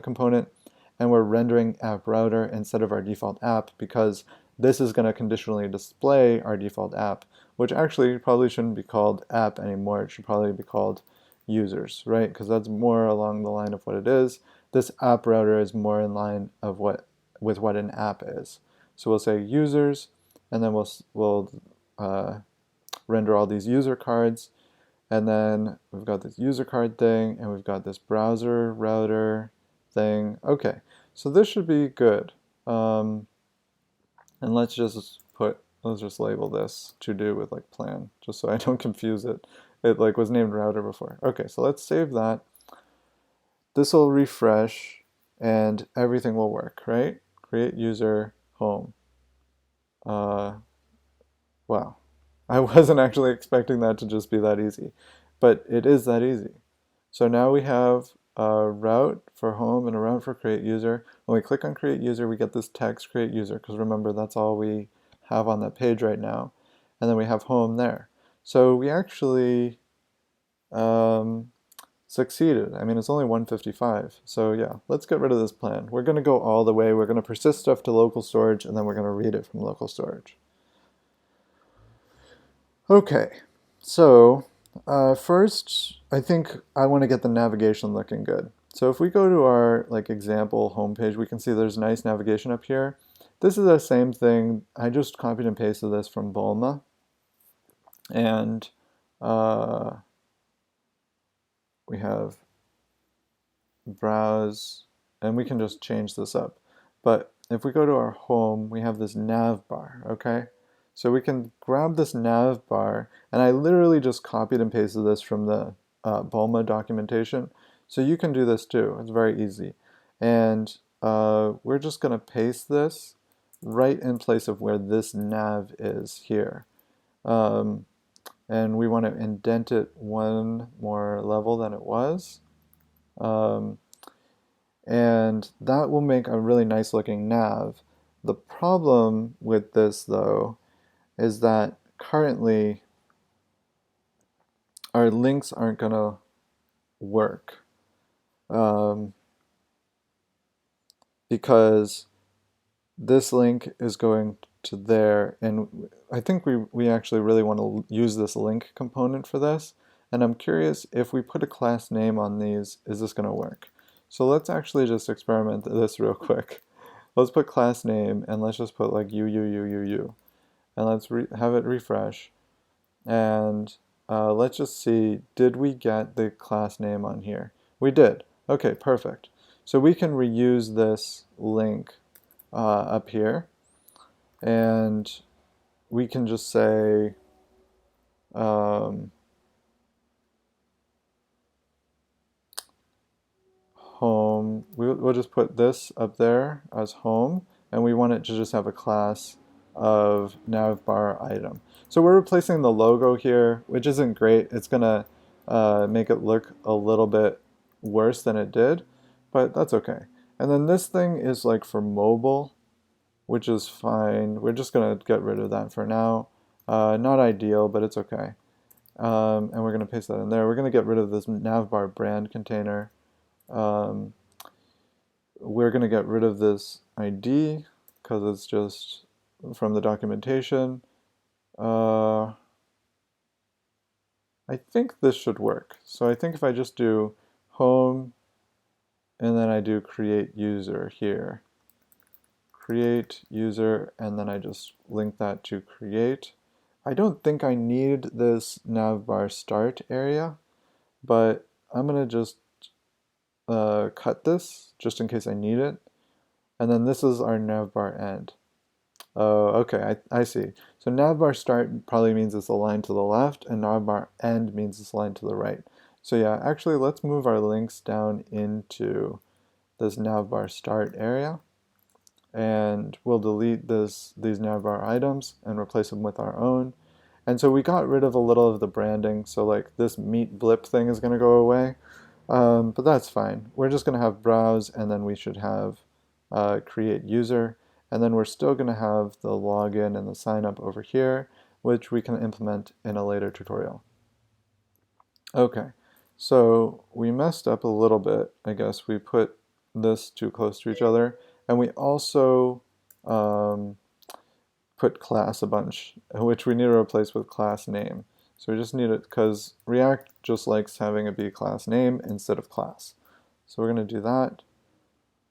component, and we're rendering app router instead of our default app, because this is going to conditionally display our default app, which actually probably shouldn't be called app anymore. It should probably be called users, right? Because that's more along the line of what it is. This app router is more in line of with what an app is. So we'll say users, and then we'll render all these user cards. And then we've got this user card thing, and we've got this browser router thing. Okay, so this should be good. And let's just label this to do with like plan, just so I don't confuse it. It like was named router before. Okay, so let's save that. This will refresh, and everything will work, right? Create user home. Wow. I wasn't actually expecting that to just be that easy, but it is that easy. So now we have a route for home and a route for create user. When we click on create user, we get this text create user, because remember, that's all we have on that page right now. And then we have home there. So we actually succeeded. I mean, it's only 155. So yeah, let's get rid of this plan. We're going to go all the way. We're going to persist stuff to local storage, and then we're going to read it from local storage. Okay, so first, I think I want to get the navigation looking good. So if we go to our example homepage, we can see there's nice navigation up here. This is the same thing. I just copied and pasted this from Bulma. And we have browse, and we can just change this up. But if we go to our home, we have this nav bar, okay? So we can grab this nav bar, and I literally just copied and pasted this from the Bulma documentation. So you can do this too. It's very easy. And we're just going to paste this right in place of where this nav is here. And we want to indent it one more level than it was. And that will make a really nice looking nav. The problem with this though is that currently our links aren't going to work because this link is going to there, and I think we actually really want to use this link component for this, and I'm curious if we put a class name on these, is this going to work? So let's actually just experiment this real quick. Let's put class name, and let's just put like u, and let's have it refresh, and let's just see, did we get the class name on here? We did. Okay, perfect. So we can reuse this link up here, and we can just say home. We'll just put this up there as home, and we want it to just have a class of navbar item. So we're replacing the logo here, which isn't great. It's gonna make it look a little bit worse than it did, but that's okay. And then this thing is like for mobile, which is fine. We're just gonna get rid of that for now. Not ideal, but it's okay. And we're gonna paste that in there. We're gonna get rid of this navbar brand container. We're going to get rid of this ID because it's just from the documentation. I think this should work. So I think if I just do home and then I do create user here, create user, and then I just link that to create. I don't think I need this navbar start area, but I'm going to just cut this just in case I need it. And then this is our navbar end. Oh, okay, I see. So navbar start probably means it's aligned to the left, and navbar end means it's aligned to the right. So yeah, actually let's move our links down into this navbar start area. And we'll delete these navbar items and replace them with our own. And so we got rid of a little of the branding, so like this meet blip thing is going to go away. But that's fine. We're just going to have browse, and then we should have create user, and then we're still going to have the login and the sign up over here, which we can implement in a later tutorial. Okay, so we messed up a little bit. I guess we put this too close to each other, and we also put class a bunch, which we need to replace with class name. So we just need it because React just likes having it be class name instead of class. So we're going to do that.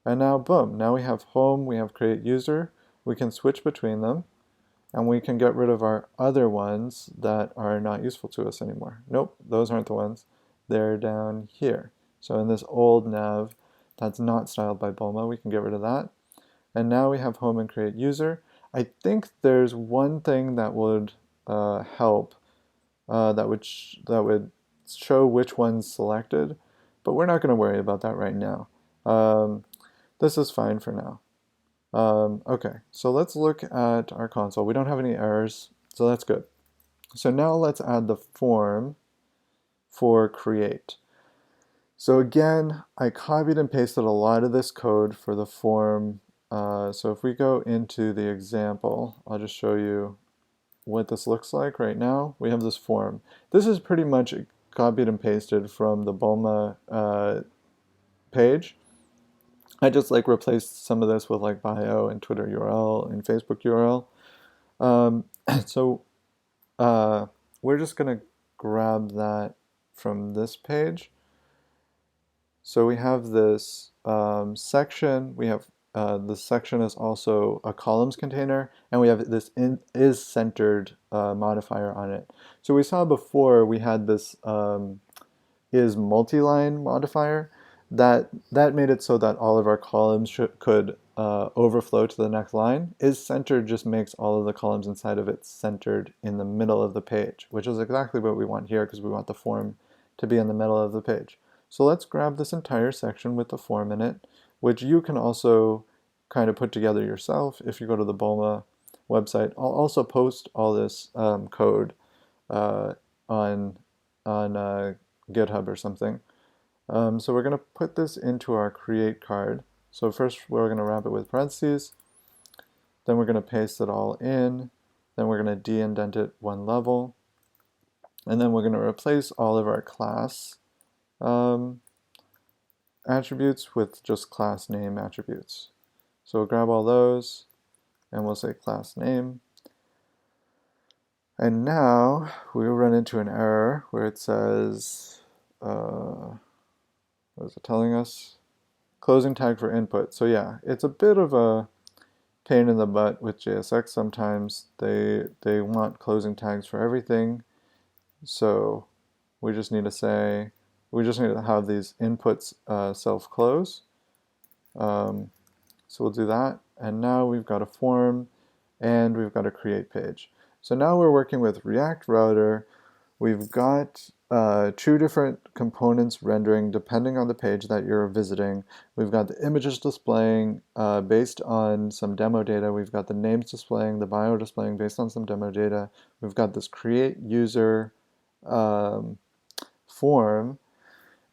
And now, boom, now we have home, we have create user. We can switch between them, and we can get rid of our other ones that are not useful to us anymore. Nope, those aren't the ones. They're down here. So in this old nav that's not styled by Bulma, we can get rid of that. And now we have home and create user. I think there's one thing that would help. That would show which one's selected, but we're not going to worry about that right now. This is fine for now. Okay, so let's look at our console. We don't have any errors, so that's good. So now let's add the form for create. So again, I copied and pasted a lot of this code for the form. So if we go into the example, I'll just show you what this looks like right now. We have this form. This is pretty much copied and pasted from the Bulma page. I just like replaced some of this with like bio and Twitter URL and Facebook URL. So we're just going to grab that from this page. So we have this section. We have this section is also a columns container, and we have this is centered modifier on it. So we saw before we had this is multi-line modifier that made it so that all of our columns could overflow to the next line. Is centered just makes all of the columns inside of it centered in the middle of the page, which is exactly what we want here because we want the form to be in the middle of the page. So let's grab this entire section with the form in it, which you can also kind of put together yourself if you go to the BOMA website. I'll also post all this code uh, on GitHub or something. So we're going to put this into our create card. So first we're going to wrap it with parentheses, then we're going to paste it all in, then we're going to de-indent it one level, and then we're going to replace all of our class attributes with just class name attributes. So we'll grab all those and we'll say class name. And now we will run into an error where it says, what is it telling us? Closing tag for input. So yeah, it's a bit of a pain in the butt with JSX sometimes. They want closing tags for everything. So we just need to have these inputs self-close. So we'll do that. And now we've got a form and we've got a create page. So now we're working with React Router. We've got two different components rendering depending on the page that you're visiting. We've got the images displaying based on some demo data. We've got the names displaying, the bio displaying based on some demo data. We've got this create user form.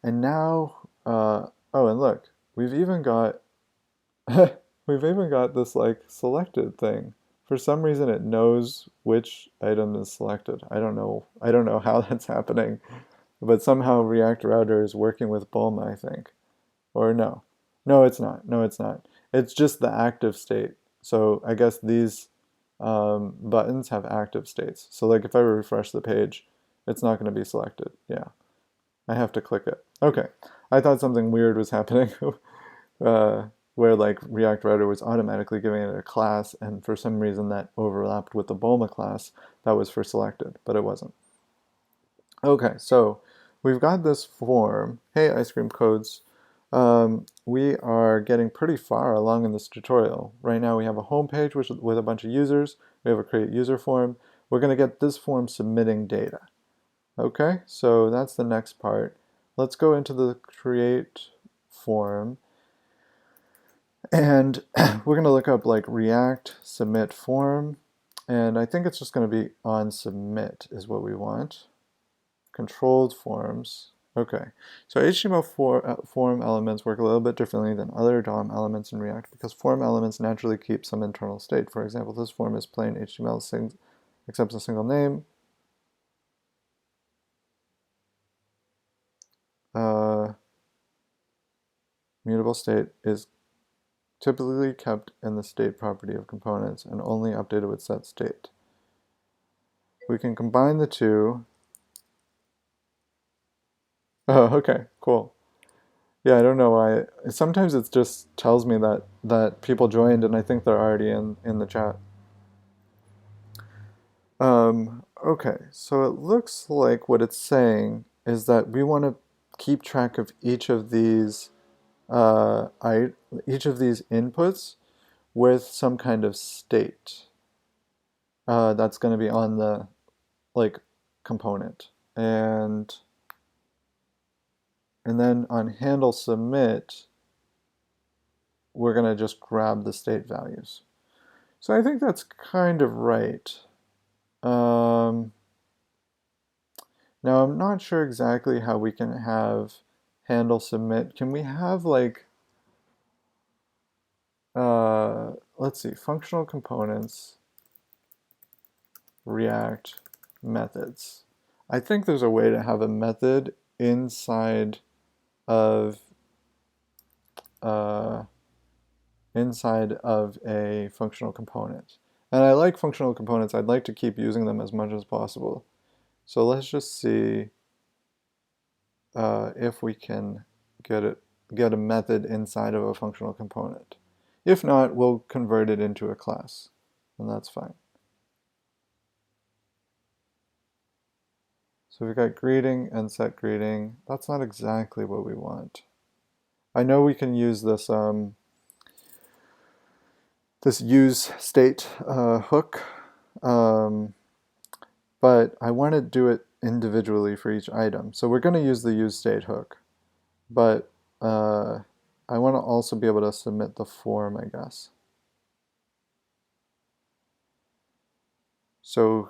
And now, oh, and look, we've even got this like selected thing. For some reason it knows which item is selected. I don't know how that's happening, but somehow React Router is working with Bulma, I think. Or no. No, it's not. No, it's not. It's just the active state. So I guess these buttons have active states. So like if I refresh the page, it's not going to be selected. Yeah. I have to click it. Okay. I thought something weird was happening. Where like React Router was automatically giving it a class, and for some reason that overlapped with the Bulma class that was for selected, but it wasn't. Okay, so we've got this form. Hey, ice cream codes. We are getting pretty far along in this tutorial. Right now we have a home page with a bunch of users. We have a create user form. We're going to get this form submitting data. Okay, so that's the next part. Let's go into the create form. And we're going to look up like React submit form. And I think it's just going to be on submit is what we want. Controlled forms. Okay, so HTML form elements work a little bit differently than other DOM elements in React because form elements naturally keep some internal state. For example, this form is plain HTML, accepts a single name. Mutable state is typically kept in the state property of components and only updated with set state. We can combine the two. Oh, okay, cool. Yeah, I don't know why. Sometimes it just tells me that people joined and I think they're already in the chat. Okay, so it looks like what it's saying is that we want to keep track of each of these inputs with some kind of state that's going to be on the like component, and then on handle submit we're going to just grab the state values. So I think that's kind of right. Now I'm not sure exactly how we can have handle submit. Can we have like let's see, functional components, React methods. I think there's a way to have a method inside of a functional component. And I like functional components. I'd like to keep using them as much as possible. So let's just see if we can get a method inside of a functional component. If not, we'll convert it into a class, and that's fine. So we've got greeting and set greeting. That's not exactly what we want. I know we can use this this use state hook, but I want to do it individually for each item. So we're going to use the use state hook. but I want to also be able to submit the form, I guess. So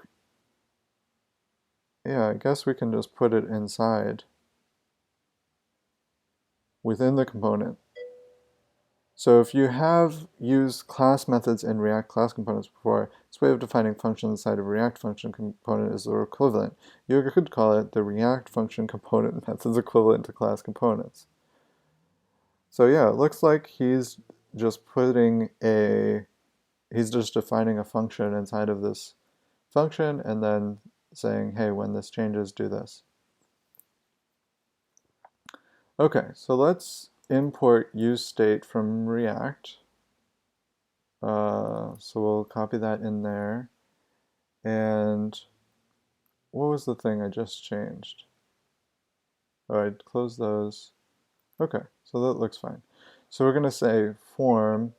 yeah, I guess we can just put it inside within the component. So if you have used class methods in React class components before, this way of defining functions inside of a React function component is their equivalent. You could call it the React function component methods equivalent to class components. So yeah, it looks like he's just he's just defining a function inside of this function and then saying, hey, when this changes, do this. Okay, so let's import useState from React. So we'll copy that in there. And what was the thing I just changed? All right, close those. Okay, so that looks fine. So we're going to say form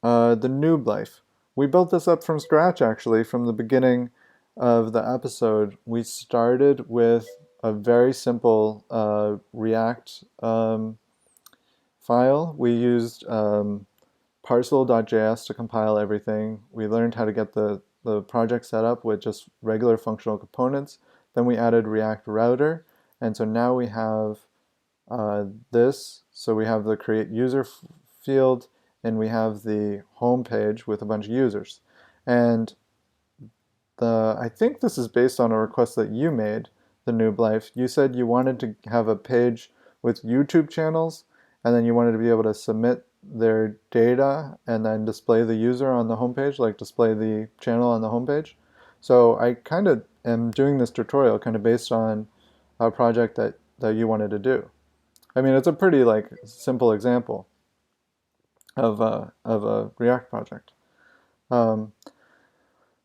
the noob life. We built this up from scratch, actually, from the beginning of the episode. We started with a very simple React file. We used parcel.js to compile everything. We learned how to get the project set up with just regular functional components. Then we added React Router. And so now we have this. So we have the create user field, and we have the home page with a bunch of users. And I think this is based on a request that you made, the Noob Life. You said you wanted to have a page with YouTube channels, and then you wanted to be able to submit their data and then display the user on the homepage, like display the channel on the homepage. So I kind of am doing this tutorial kind of based on a project that you wanted to do. I mean, it's a pretty like simple example of a React project. Um,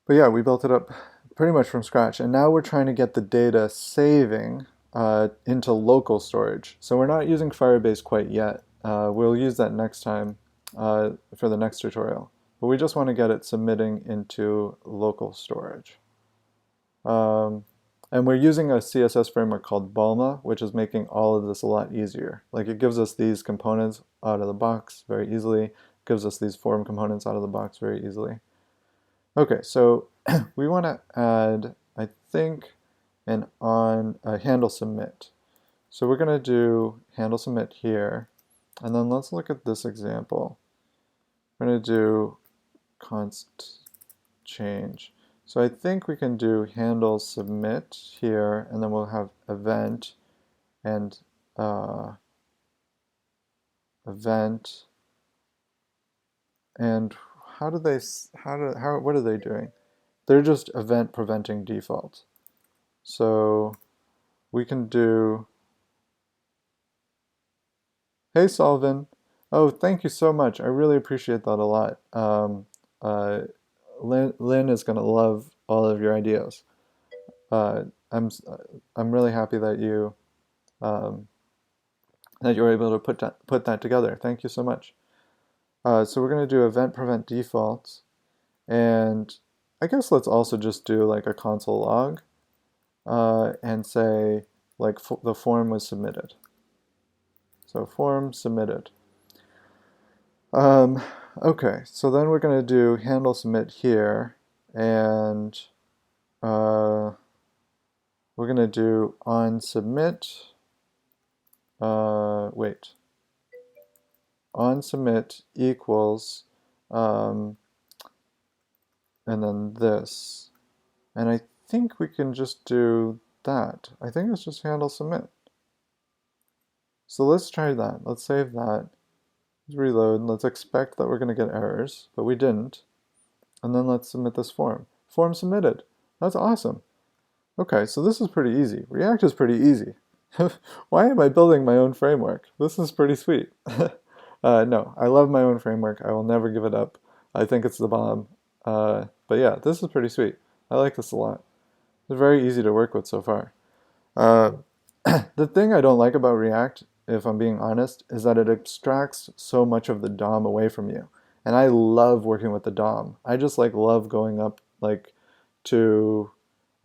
but yeah, we built it up pretty much from scratch, and now we're trying to get the data saving into local storage. So we're not using Firebase quite yet. We'll use that next time for the next tutorial. But we just want to get it submitting into local storage. And we're using a CSS framework called Bulma, which is making all of this a lot easier. Like it gives us these components out of the box very easily, gives us these form components out of the box very easily. Okay, so we want to add, I think, a handle submit. So we're going to do handle submit here, and then let's look at this example. We're going to do const change. So I think we can do handle submit here, and then we'll have event and event. And what are they doing? They're just event preventing default. So we can do, hey Solvin, oh thank you so much. I really appreciate that a lot. Lynn is going to love all of your ideas. I'm really happy that you were able to put that together. Thank you so much. So we're going to do event prevent defaults, and I guess let's also just do like a console log and say like the form was submitted. So form submitted. Okay, so then we're going to do handle submit here, and we're going to do on submit. Wait. On submit equals, and then this. And I think we can just do that. I think it's just handle submit. So let's try that. Let's save that. Let's reload. Let's expect that we're going to get errors, but we didn't. And then let's submit this form. Form submitted. That's awesome. Okay, so this is pretty easy. React is pretty easy. Why am I building my own framework? This is pretty sweet. No, I love my own framework. I will never give it up. I think it's the bomb. But yeah, this is pretty sweet. I like this a lot. It's very easy to work with so far. The thing I don't like about React, if I'm being honest, is that it extracts so much of the DOM away from you. And I love working with the DOM. I just like love going up like to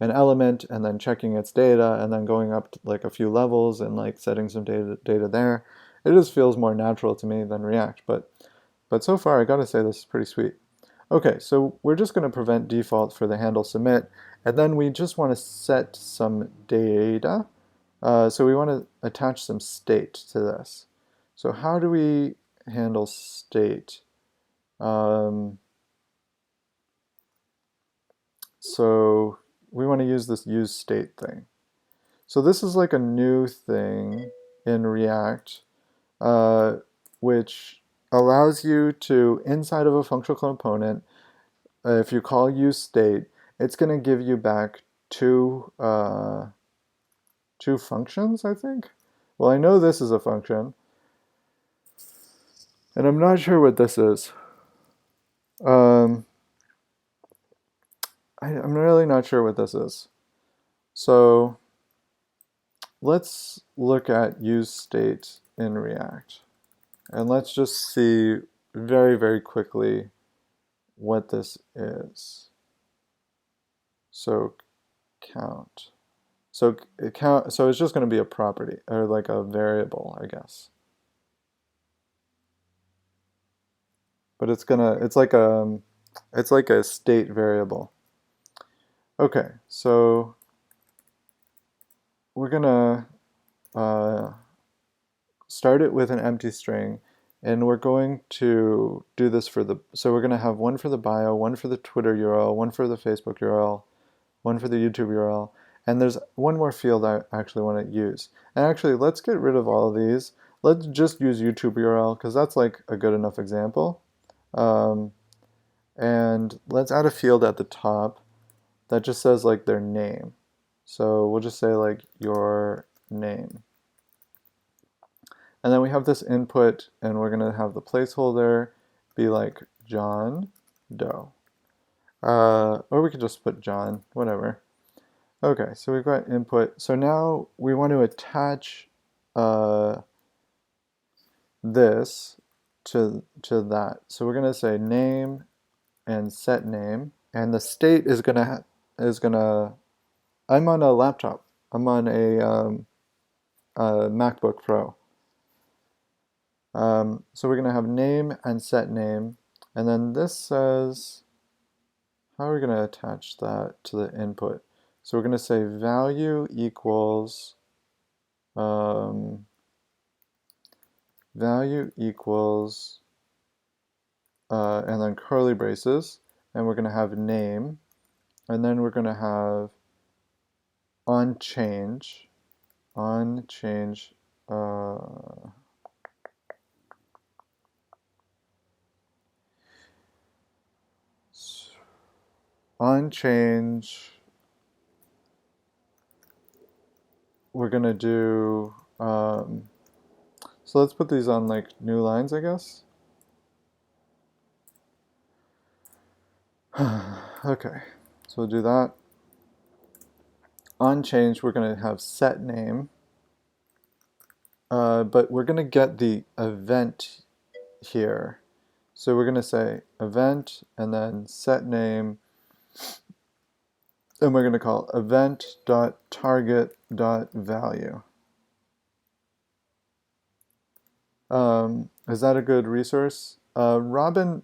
an element and then checking its data and then going up to like a few levels and like setting some data there. It just feels more natural to me than React, but so far I gotta say this is pretty sweet. Okay, so we're just going to prevent default for the handle submit, and then we just want to set some data. So we want to attach some state to this. So how do we handle state? So we want to use this use state thing. So this is like a new thing in React, which allows you to, inside of a functional component, if you call use state, it's going to give you back two functions, I think. Well, I know this is a function, and I'm not sure what this is. I'm really not sure what this is. So let's look at use state in React, and let's just see very, very quickly what this is. So count. So so it's just going to be a property or like a variable, I guess. But it's like a state variable. Okay, so we're gonna start it with an empty string, and we're going to do this so we're gonna have one for the bio, one for the Twitter URL, one for the Facebook URL, one for the YouTube URL, and there's one more field I actually want to use. And actually, let's get rid of all of these. Let's just use YouTube URL because that's like a good enough example. And let's add a field at the top that just says like their name. So we'll just say like your name. And then we have this input, and we're going to have the placeholder be like John Doe. Or we could just put John, whatever. Okay, so we've got input. So now we want to attach this to that. So we're going to say name and set name, and the state is gonna I'm on a laptop. I'm on a MacBook Pro. So we're gonna have name and set name, and then this says, how are we gonna attach that to the input? So we're gonna say value equals and then curly braces, and we're going to have name, and then we're going to have on change, on change we're going to do, so let's put these on like new lines, I guess. Okay, so we'll do that. On change, we're going to have set name, but we're going to get the event here. So we're going to say event and then set name, and we're going to call event.target.value. Is that a good resource? Robin,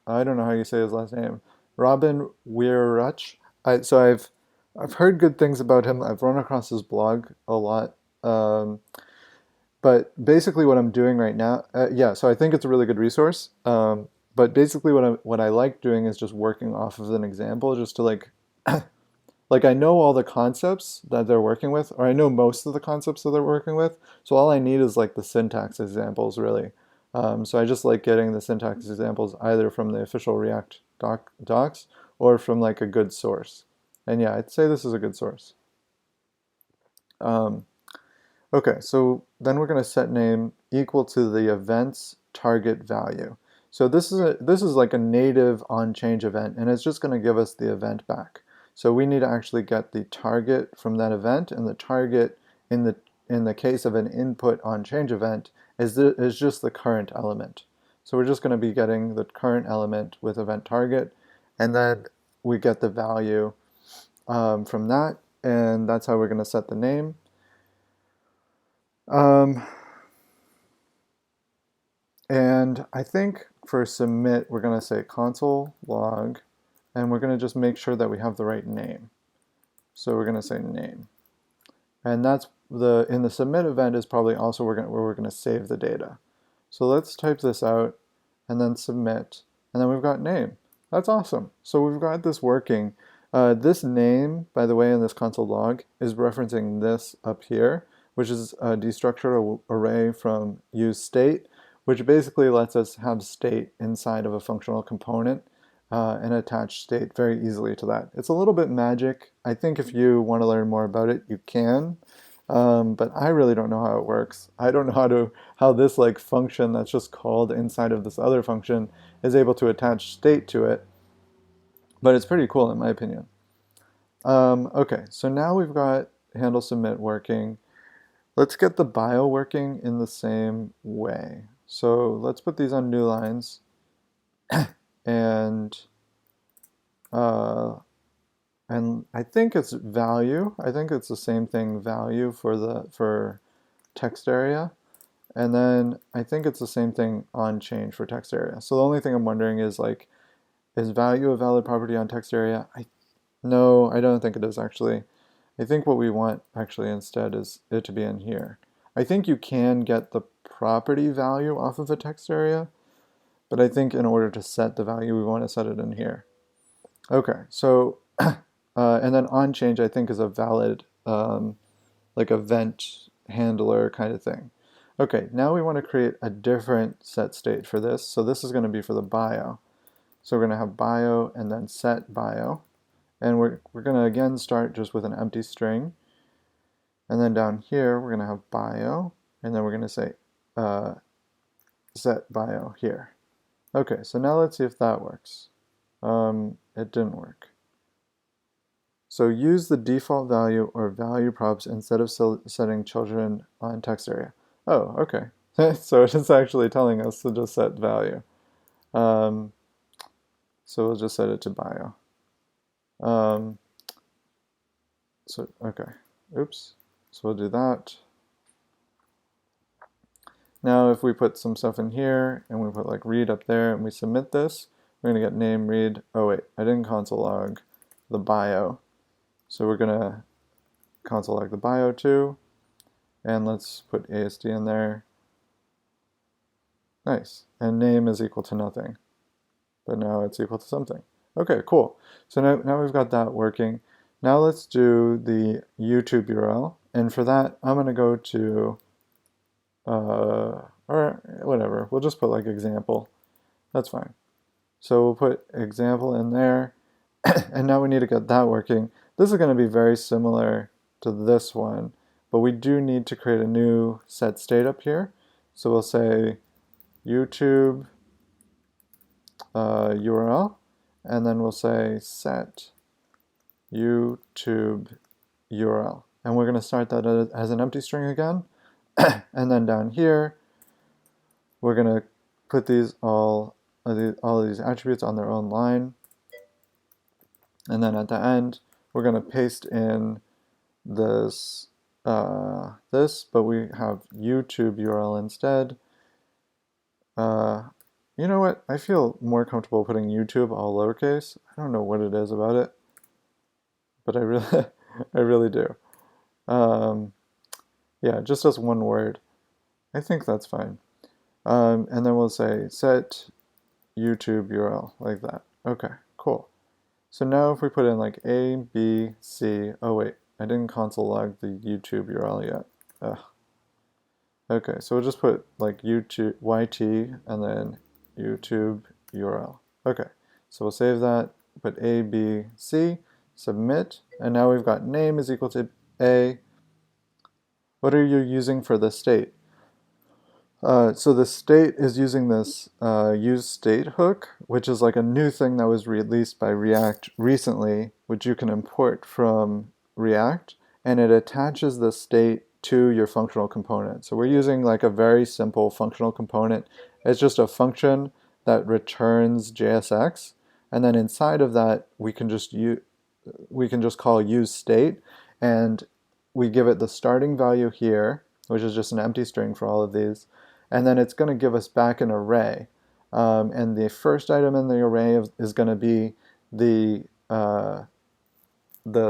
I don't know how you say his last name. Robin Weirach. So I've heard good things about him. I've run across his blog a lot. But basically what I'm doing right now, yeah, so I think it's a really good resource. But basically what I like doing is just working off of an example, just to like, like I know all the concepts that they're working with, or I know most of the concepts that they're working with. So all I need is like the syntax examples, really. So I just like getting the syntax examples either from the official React docs or from like a good source. And yeah, I'd say this is a good source. Okay, so then we're going to set name equal to the event's target value. So this is like a native onChange event, and it's just going to give us the event back. So we need to actually get the target from that event, and the target in the case of an input onChange event is just the current element. So we're just going to be getting the current element with event target, and then we get the value from that, and that's how we're going to set the name. And I think for submit, we're going to say console log, and we're going to just make sure that we have the right name. So we're going to say name. And that's in the submit event is probably also where we're going to save the data. So let's type this out and then submit, and then we've got name. That's awesome. So we've got this working. This name, by the way, in this console log is referencing this up here, which is a destructured array from useState, which basically lets us have state inside of a functional component and attach state very easily to that. It's a little bit magic. I think if you want to learn more about it, you can. But I really don't know how it works. I don't know how this like function that's just called inside of this other function is able to attach state to it. But it's pretty cool in my opinion. Okay, so now we've got handle submit working. Let's get the bio working in the same way. So let's put these on new lines, and I think it's value. I think it's the same thing, value for text area, and then I think it's the same thing on change for text area. So the only thing I'm wondering is like, is value a valid property on text area? No, I don't think it is actually. I think what we want actually instead is it to be in here. I think you can get the property value off of a text area, but I think in order to set the value, we want to set it in here. Okay, so, and then on change I think is a valid, like event handler kind of thing. Okay, now we want to create a different set state for this. So this is going to be for the bio. So we're going to have bio and then set bio. And we're going to again start just with an empty string. And then down here, we're going to have bio. And then we're going to say set bio here. Okay, so now let's see if that works. It didn't work. So use the default value or value props instead of setting children on text area. Oh, okay. So it's actually telling us to just set value. So we'll just set it to bio. So, okay, oops. So we'll do that. Now if we put some stuff in here and we put like read up there and we submit this, we're gonna get name read. Oh wait, I didn't console log the bio. So we're gonna console log the bio too. And let's put ASD in there. Nice, and name is equal to nothing. But now it's equal to something. Okay, cool. So now we've got that working. Now let's do the YouTube URL. And for that, I'm going to go to, or whatever, we'll just put like example. That's fine. So we'll put example in there. And now we need to get that working. This is going to be very similar to this one, but we do need to create a new set state up here. So we'll say YouTube URL, and then we'll say set YouTube URL. And we're going to start that as an empty string again. And then down here, we're going to put all of these attributes on their own line. And then at the end, we're going to paste in this, but we have YouTube URL instead. You know what? I feel more comfortable putting YouTube all lowercase. I don't know what it is about it, but I really do. Yeah, just as one word. I think that's fine. And then we'll say set YouTube URL like that. Okay, cool. So now if we put in like A, B, C, oh wait, I didn't console log the YouTube URL yet. Ugh. Okay, so we'll just put like YouTube YT and then YouTube URL. Okay, so we'll save that, put A, B, C, submit, and now we've got name is equal to A. What are you using for the state? So the state is using this useState hook, which is like a new thing that was released by React recently, which you can import from React, and it attaches the state to your functional component. So we're using like a very simple functional component. It's just a function that returns JSX, and then inside of that we can just we can just call use state, and we give it the starting value here, which is just an empty string for all of these, and then it's going to give us back an array. And the first item in the array is going to be the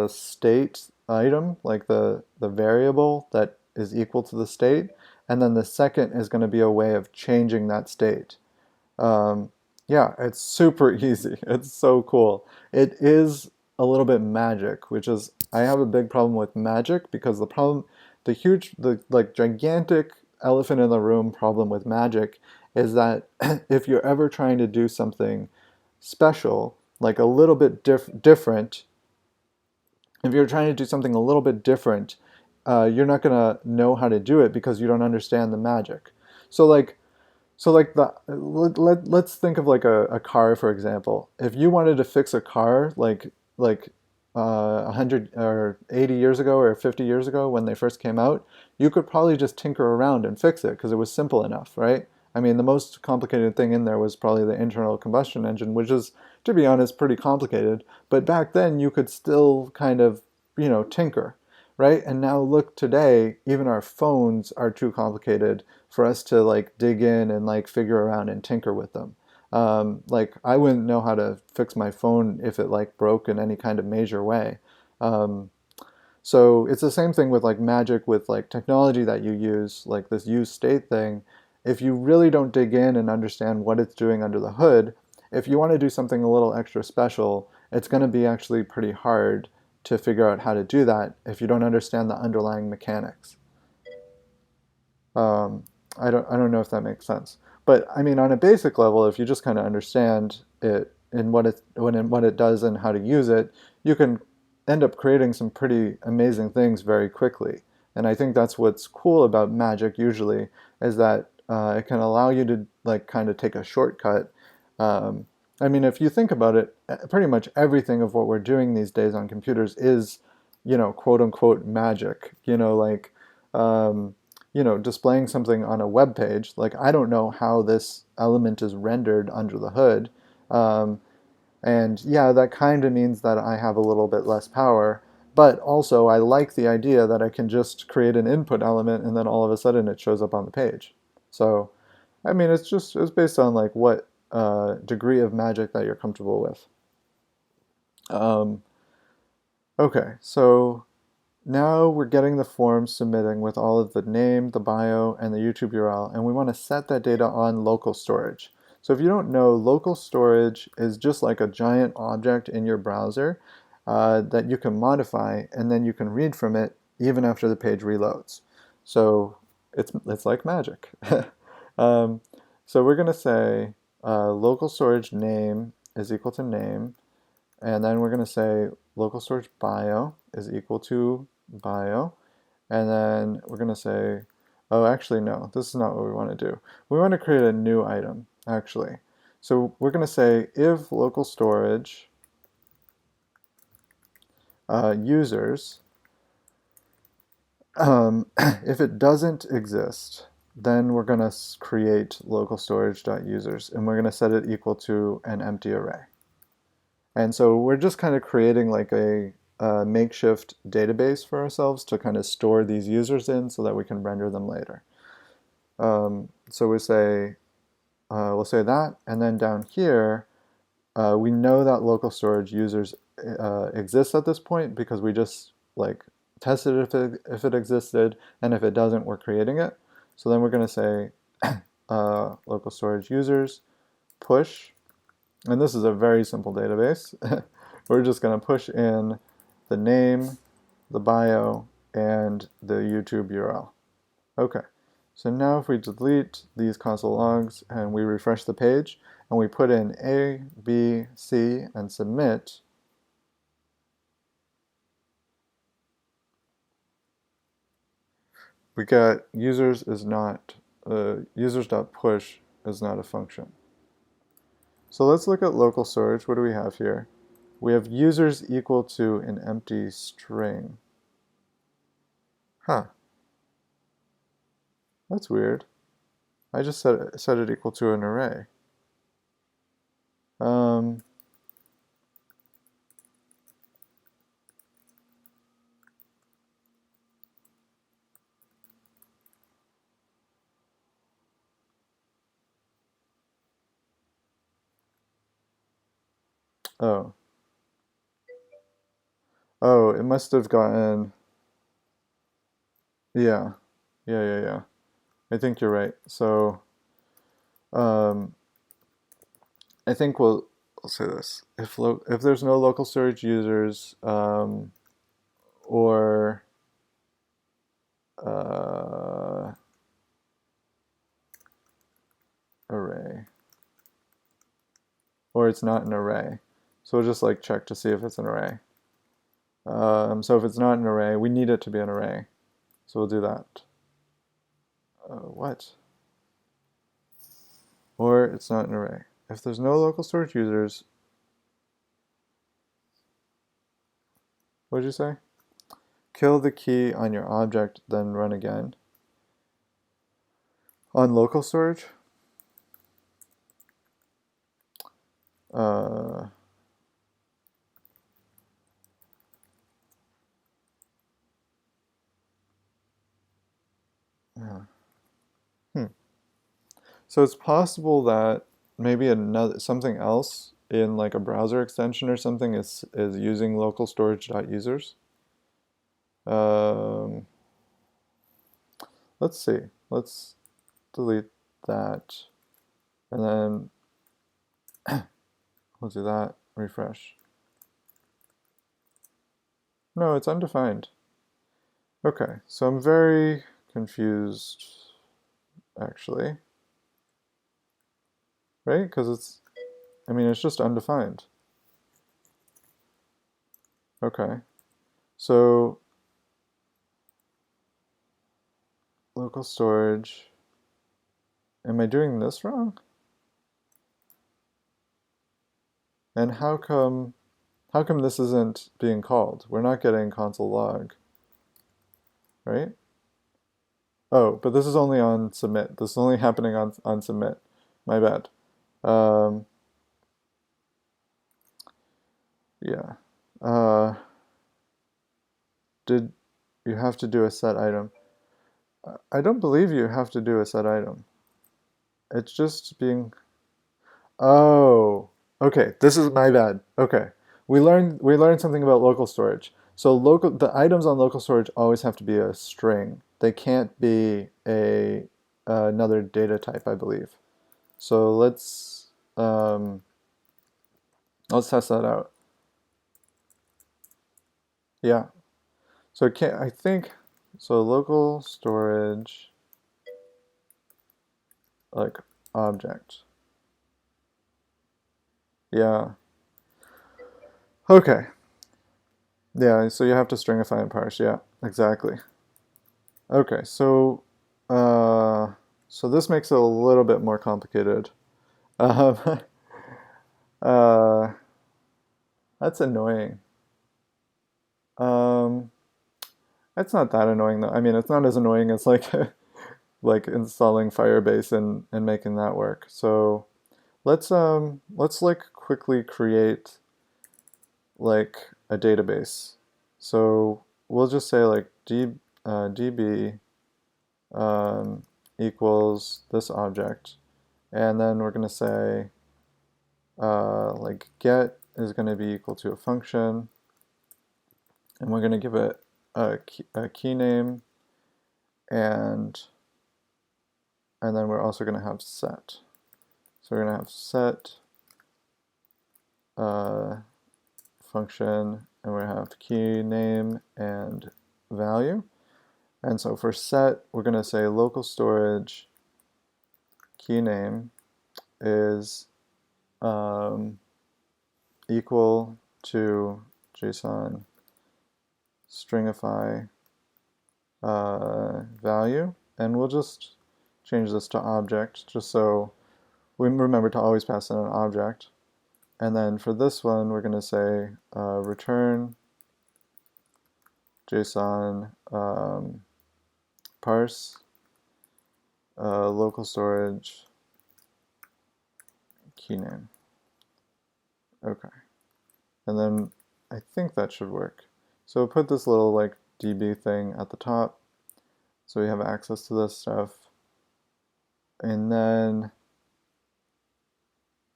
state item, like the variable that is equal to the state, and then the second is going to be a way of changing that state. Yeah, it's super easy. It's so cool. It is a little bit magic, which is, I have a big problem with magic because the like gigantic elephant in the room problem with magic is that if you're ever trying to do something special, like a little bit different, if you're trying to do something a little bit different, you're not gonna know how to do it because you don't understand the magic. So like let's think of like a car, for example. If you wanted to fix a car like 100 or 80 years ago or 50 years ago when they first came out, you could probably just tinker around and fix it because it was simple enough, right? I mean, the most complicated thing in there was probably the internal combustion engine, which is, to be honest, pretty complicated. But back then, you could still kind of, tinker, right? And now look today, even our phones are too complicated for us to like dig in and like figure around and tinker with them. Like I wouldn't know how to fix my phone if it like broke in any kind of major way. Um, so it's the same thing with like magic, with like technology that you use, like this use state thing. If you really don't dig in and understand what it's doing under the hood, if you want to do something a little extra special, it's going to be actually pretty hard to figure out how to do that if you don't understand the underlying mechanics. Um, I don't know if that makes sense. But I mean, on a basic level, if you just kind of understand it and what it does and how to use it, you can end up creating some pretty amazing things very quickly. And I think that's what's cool about magic usually is that it can allow you to like kind of take a shortcut. Um, I mean, if you think about it, pretty much everything of what we're doing these days on computers is, quote unquote magic. Um, displaying something on a web page, like I don't know how this element is rendered under the hood. Um, and yeah, that kind of means that I have a little bit less power, but also I like the idea that I can just create an input element and then all of a sudden it shows up on the page. So, I mean, it's based on like what degree of magic that you're comfortable with. Um, okay, so now we're getting the form submitting with all of the name, the bio, and the YouTube URL, and we want to set that data on local storage. So if you don't know, local storage is just like a giant object in your browser that you can modify, and then you can read from it even after the page reloads. So it's like magic. um, so we're going to say local storage name is equal to name, and then we're going to say local storage bio is equal to bio. And then we're going to say, oh, actually, no, this is not what we want to do. We want to create a new item, actually. So we're going to say if local storage users, if it doesn't exist, then we're going to create local storage.users, and we're going to set it equal to an empty array. And so we're just kind of creating like a makeshift database for ourselves to kind of store these users in so that we can render them later. So we'll say that, and then down here, we know that local storage users exists at this point because we just like tested if it existed, and if it doesn't, we're creating it. So then we're going to say local storage users push, and this is a very simple database. We're just going to push in the name, the bio, and the YouTube URL. Okay, so now if we delete these console logs and we refresh the page and we put in A, B, C, and submit, we got users.push is not a function. So let's look at local storage. What do we have here? We have users equal to an empty string. Huh. That's weird. I just set it equal to an array. Oh. Oh, it must have gotten, yeah. Yeah. I think you're right. So, um, I think we'll say this. If there's no local storage users, or uh, array, or it's not an array. So we'll just like check to see if it's an array. So if it's not an array, we need it to be an array. So we'll do that. What? Or it's not an array. If there's no local storage users, what did you say? Kill the key on your object, then run again. On local storage, uh, yeah. So it's possible that maybe another something else in like a browser extension or something is using local storage.users. Um, let's see. Let's delete that, and then we'll do that. Refresh. No, it's undefined. Okay, so I'm very confused, actually. Right? Because I mean, it's just undefined. Okay. So local storage. Am I doing this wrong? And how come this isn't being called? We're not getting console log, right? Oh, but this is only on submit. This is only happening on submit. My bad. Um, yeah. Uh, did you have to do a set item? I don't believe you have to do a set item. It's just being. Oh, okay. This is my bad. Okay. We learned something about local storage. So the items on local storage always have to be a string. They can't be another data type, I believe. So let's test that out. Yeah. So it can't, I think so local storage like object. Yeah. Okay. Yeah, so you have to stringify and parse. Yeah, exactly. Okay, uh, so this makes it a little bit more complicated. Um, uh, that's annoying. Um, it's not that annoying though. I mean, it's not as annoying as like like installing Firebase and making that work. So let's like quickly create like a database. So we'll just say like db um, equals this object, and then we're going to say like get is going to be equal to a function, and we're going to give it a key name, and then we're also going to have set. So we're going to have set function, and we're going to have key name and value. And so for set, we're going to say local storage key name is equal to JSON stringify value, and we'll just change this to object just so we remember to always pass in an object. And then for this one, we're going to say return JSON parse local storage key name. Okay. And then I think that should work. So we'll put this little like DB thing at the top so we have access to this stuff. And then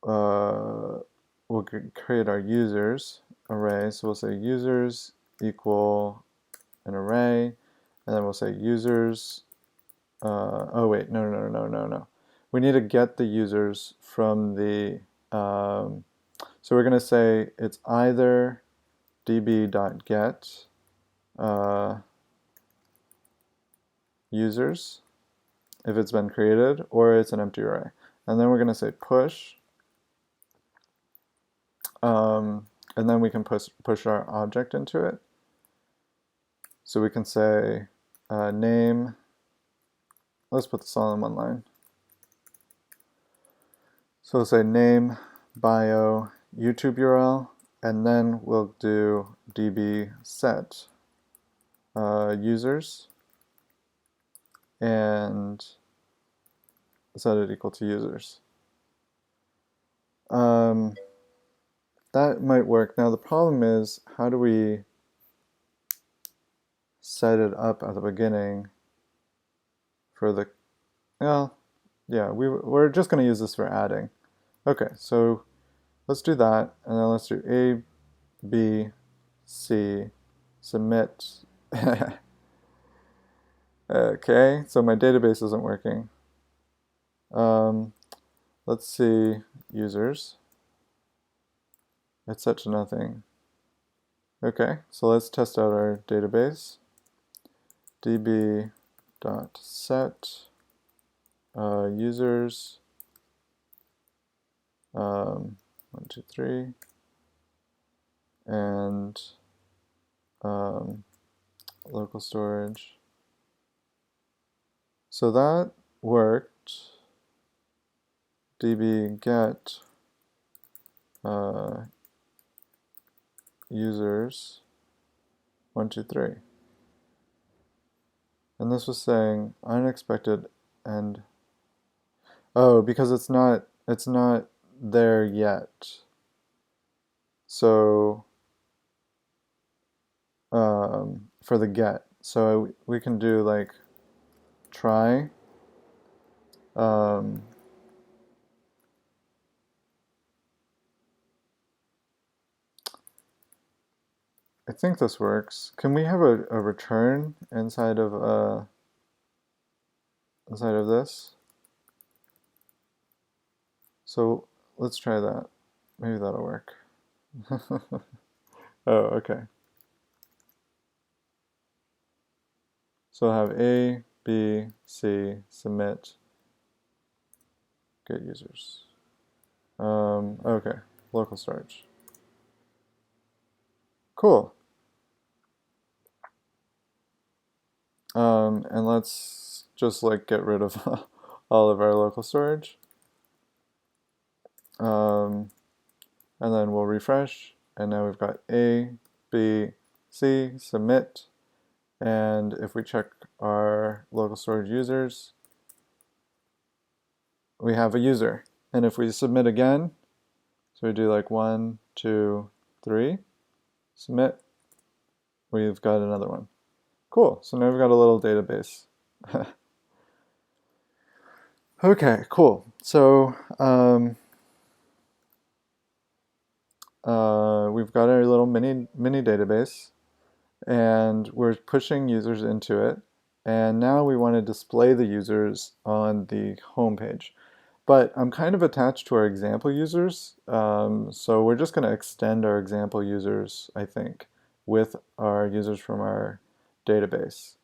we'll we'll create our users array. So we'll say users equal an array, and then we'll say users. Oh wait, no. We need to get the users from the. So we're going to say it's either db.get users if it's been created, or it's an empty array. And then we're going to say push, and then we can push our object into it. So we can say name, let's put this all in one line. So we'll say name, bio, YouTube URL, and then we'll do db set users and set it equal to users. That might work. Now the problem is, how do we set it up at the beginning for the, well, yeah, we're just going to use this for adding. Okay, so let's do that, and then let's do A, B, C, submit. Okay, so my database isn't working. Let's see users. It's set to nothing. Okay, so let's test out our database. db.set users 1, 2, 3 and local storage. So that worked. db get users 1, 2, 3. And this was saying unexpected and because it's not there yet. So for the get, so we can do like try I think this works. Can we have a return inside of this? So let's try that. Maybe that'll work. Oh, okay. So I'll have A, B, C, submit, get users. Okay, local storage. Cool. And let's just like get rid of all of our local storage. And then we'll refresh, and now we've got A, B, C, submit, and if we check our local storage users, we have a user. And if we submit again, so we do like 1, 2, 3, submit, we've got another one. Cool, so now we've got a little database. Okay, cool. So we've got our little mini database, and we're pushing users into it, and now we want to display the users on the home page. But I'm kind of attached to our example users, so we're just going to extend our example users, I think, with our users from our database.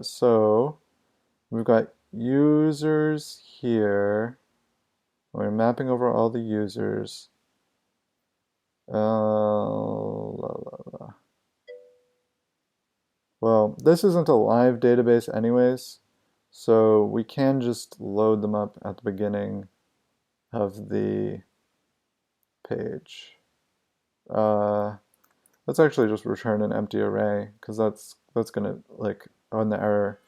So we've got users here. We're mapping over all the users. Well, this isn't a live database anyways, so we can just load them up at the beginning of the page. Let's actually just return an empty array, because that's gonna like run the error,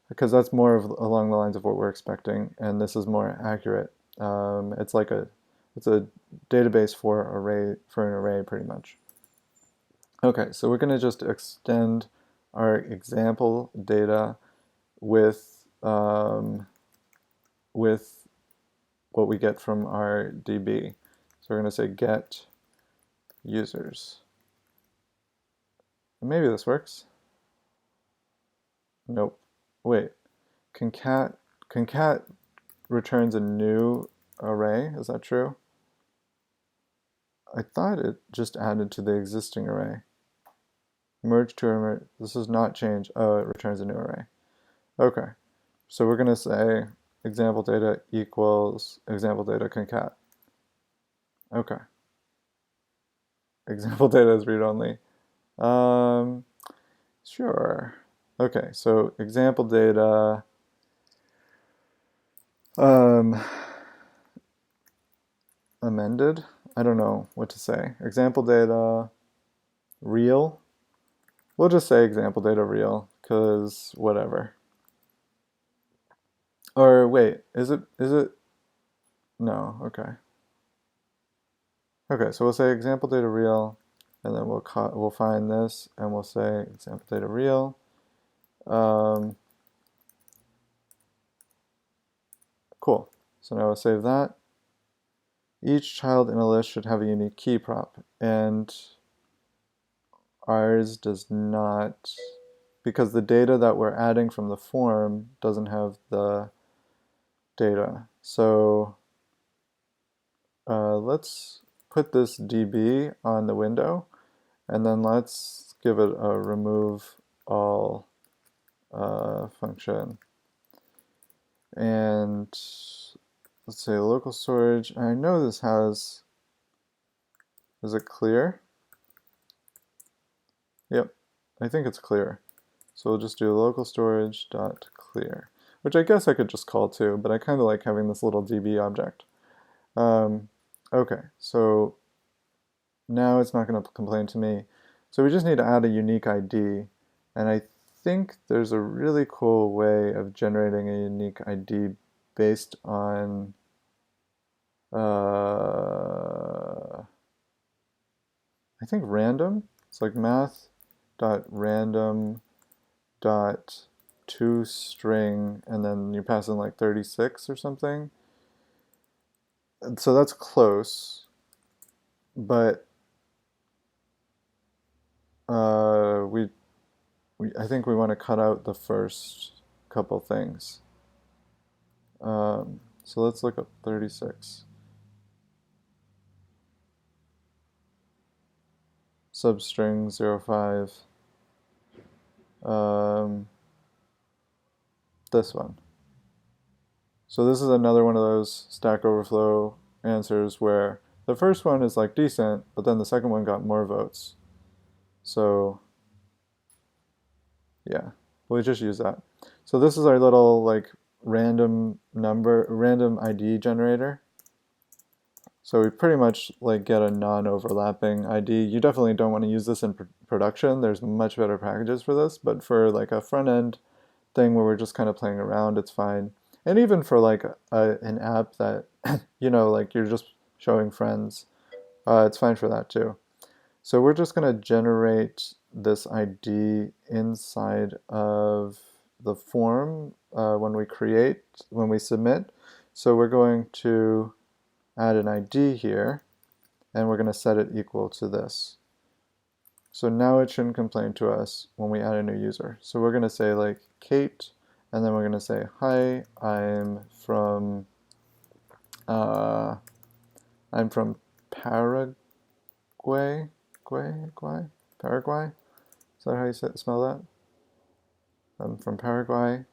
because that's more of along the lines of what we're expecting, and this is more accurate. It's a database for an array pretty much. Okay, so we're gonna just extend our example data with what we get from our DB. So we're going to say get users. And maybe this works. Nope. Wait. Concat returns a new array. Is that true? I thought it just added to the existing array. Merge to array. This is not change. Oh, it returns a new array. Okay. So we're going to say example data equals example data concat. Okay. Example data is read only. Sure. Okay, so example data amended. I don't know what to say. Example data real. We'll just say example data real, because whatever. Or wait, is it? No, okay. Okay, so we'll say example data real, and then we'll find this, and we'll say example data real. Cool. So now we'll save that. Each child in a list should have a unique key prop, and ours does not, because the data that we're adding from the form doesn't have the data. So let's put this DB on the window, and then let's give it a remove all function. And let's say local storage. I know this has, is it clear? Yep, I think it's clear. So we'll just do local storage dot clear, which I guess I could just call too, but I kind of like having this little DB object. Okay, so now it's not going to complain to me. So we just need to add a unique ID, and I think there's a really cool way of generating a unique ID based on I think random. It's like math.random.toString, and then you pass in like 36 or something. And so that's close, but I think we want to cut out the first couple things. So let's look up 36. Substring 05. This one. So this is another one of those Stack Overflow answers where the first one is like decent, but then the second one got more votes. So yeah, we'll just use that. So this is our little like random ID generator. So we pretty much like get a non-overlapping ID. You definitely don't want to use this in production. There's much better packages for this, but for like a front end thing where we're just kind of playing around, it's fine. And even for like an app that, you know, like you're just showing friends, it's fine for that too. So we're just going to generate this ID inside of the form when we submit. So we're going to add an ID here, and we're going to set it equal to this. So now it shouldn't complain to us when we add a new user. So we're going to say like Kate, and then we're going to say, hi, I'm from Paraguay. Paraguay? Is that how you spell that? I'm from Paraguay,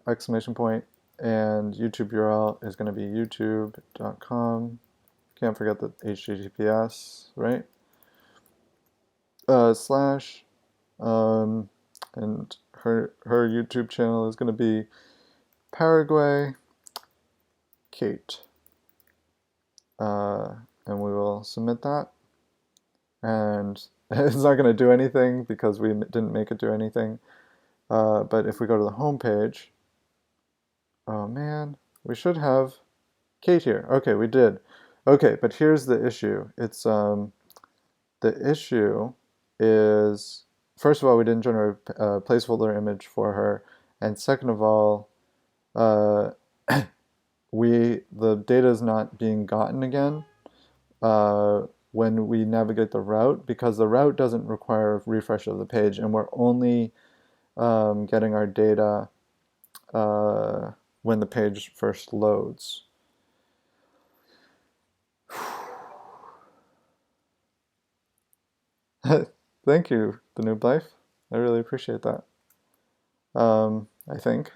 exclamation point, and YouTube URL is going to be youtube.com. Can't forget the HTTPS, right? Slash, and her YouTube channel is going to be Paraguay Kate. And we will submit that. And it's not going to do anything because we didn't make it do anything. But if we go to the home page, oh man, we should have Kate here. Okay, we did. Okay, but here's the issue. It's the issue is, first of all, we didn't generate a placeholder image for her, and second of all, the data is not being gotten again. when we navigate the route, because the route doesn't require a refresh of the page, and we're only getting our data when the page first loads. Thank you, the Noob Life. I really appreciate that. I think.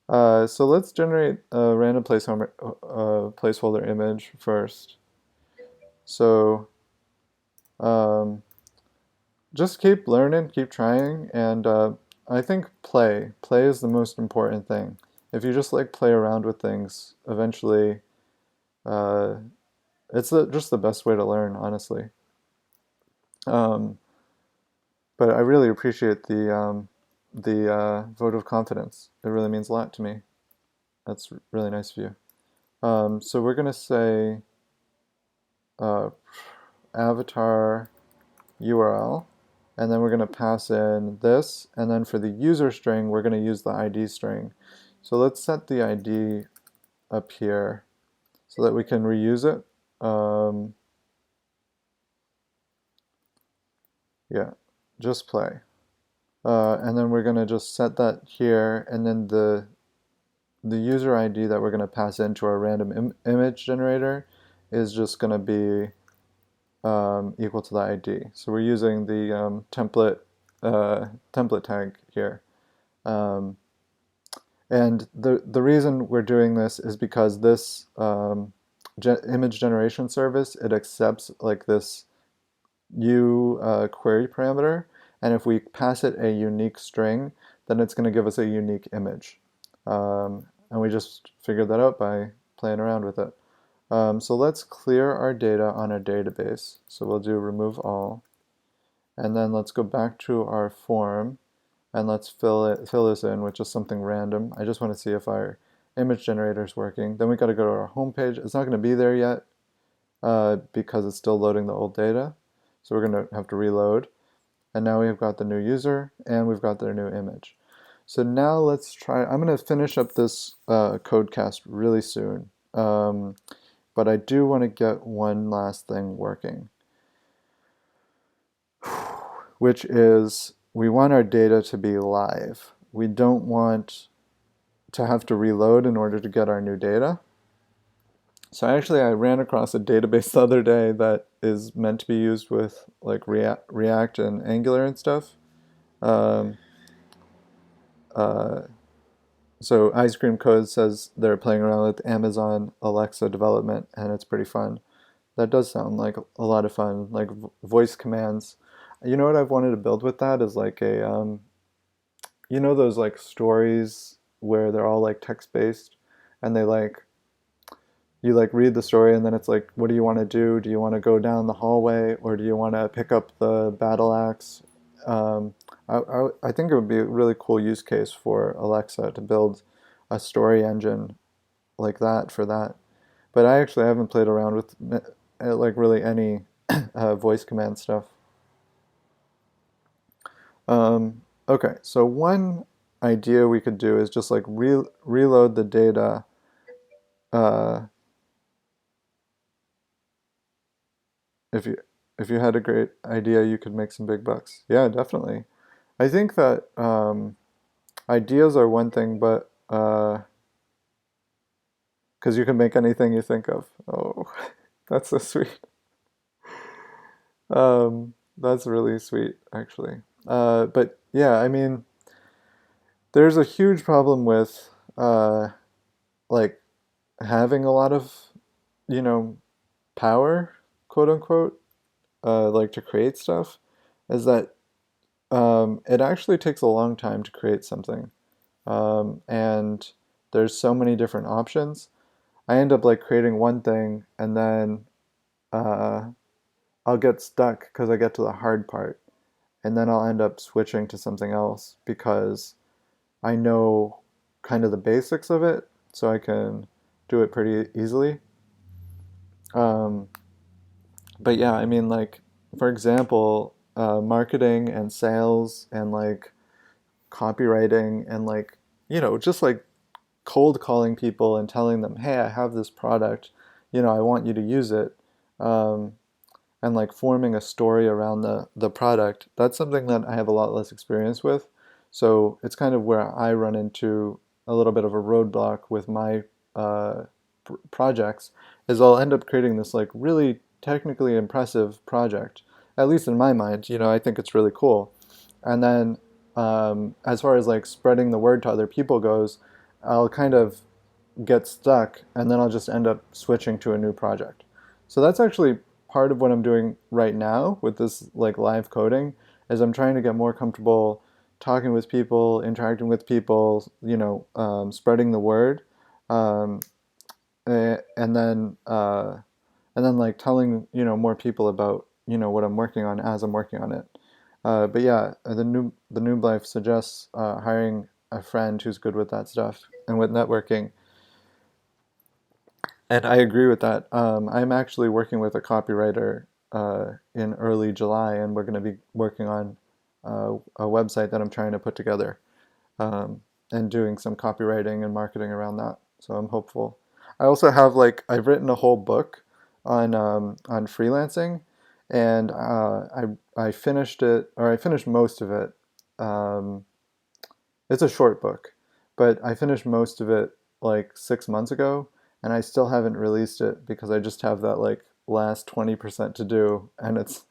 So let's generate a random placeholder image first. So um, just keep learning, keep trying, and I think play. Play is the most important thing. If you just like play around with things, eventually uh, it's just the best way to learn, honestly. Um, but I really appreciate the vote of confidence. It really means a lot to me. That's really nice of you. So we're gonna say uh, avatar URL, and then we're going to pass in this, and then for the user string, we're going to use the ID string. So let's set the ID up here so that we can reuse it. Yeah, just play. And then we're going to just set that here, and then the user ID that we're going to pass into our random image generator is just going to be equal to the ID. So we're using the template tag here. And the reason we're doing this is because this image generation service, it accepts like this query parameter, and if we pass it a unique string, then it's going to give us a unique image. And we just figured that out by playing around with it. So let's clear our data on our database. So we'll do remove all, and then let's go back to our form, and let's fill this in with just something random. I just want to see if our image generator is working. Then we got to go to our home page. It's not going to be there yet because it's still loading the old data. So we're going to have to reload. And now we've got the new user and we've got their new image. So now let's try. I'm going to finish up this codecast really soon. But I do want to get one last thing working, which is we want our data to be live. We don't want to have to reload in order to get our new data. So I ran across a database the other day that is meant to be used with like React and Angular and stuff. Um, uh, so Ice Cream Code says they're playing around with Amazon Alexa development, and it's pretty fun. That does sound like a lot of fun, like voice commands. You know what I've wanted to build with that is like you know those like stories where they're all like text-based, and they like you like read the story and then it's like, what do you want to do? Do you want to go down the hallway or do you want to pick up the battle axe? I think it would be a really cool use case for Alexa to build a story engine like that for that. But I actually haven't played around with like really any voice command stuff. Okay, so one idea we could do is just like reload the data if you had a great idea, you could make some big bucks. Yeah, definitely. I think that ideas are one thing, but because you can make anything you think of. Oh, that's so sweet. That's really sweet, actually. But yeah, I mean, there's a huge problem with like having a lot of, you know, power, quote unquote, like to create stuff, is that it actually takes a long time to create something. And there's so many different options. I end up like creating one thing and then uh, I'll get stuck because I get to the hard part. And then I'll end up switching to something else because I know kind of the basics of it, so I can do it pretty easily. Um, but yeah, I mean, like, for example, marketing and sales and like copywriting and like, you know, just like cold calling people and telling them, hey, I have this product, you know, I want you to use it. um, and like forming a story around the product, that's something that I have a lot less experience with. So it's kind of where I run into a little bit of a roadblock with my projects, is I'll end up creating this like really technically impressive project. At least in my mind, I think it's really cool. And then as far as like spreading the word to other people goes, I'll kind of get stuck and then I'll just end up switching to a new project. So that's actually part of what I'm doing right now with this like live coding, is I'm trying to get more comfortable talking with people, interacting with people, spreading the word, um, and then like telling more people about what I'm working on as I'm working on it. But yeah, the Noob Life suggests hiring a friend who's good with that stuff and with networking. And I agree with that. I'm actually working with a copywriter in early July, and we're going to be working on a website that I'm trying to put together, and doing some copywriting and marketing around that. So I'm hopeful. I also have like I've written a whole book on freelancing, and I finished it, or I finished most of it. Um, it's a short book, but I finished most of it like 6 months ago, and I still haven't released it because I just have that like last 20% to do, and it's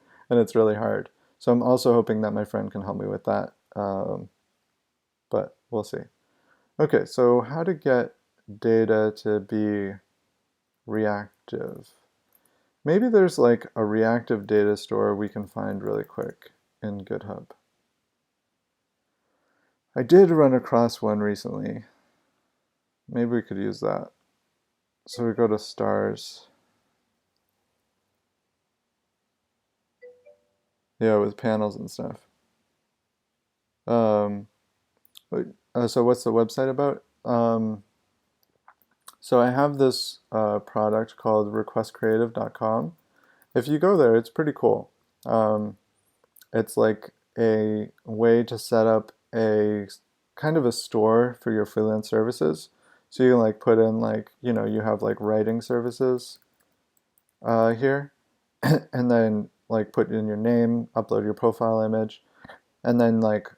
really hard. So I'm also hoping that my friend can help me with that, but we'll see. Okay, so how to get data to be reactive. Maybe there's like a reactive data store we can find really quick in GitHub. I did run across one recently. Maybe we could use that. So we go to stars. Yeah, with panels and stuff. Um, so what's the website about? So I have this product called requestcreative.com. If you go there, it's pretty cool. Um, it's like a way to set up a kind of a store for your freelance services. So you can like put in like, you have like writing services here, and then like put in your name, upload your profile image, and then like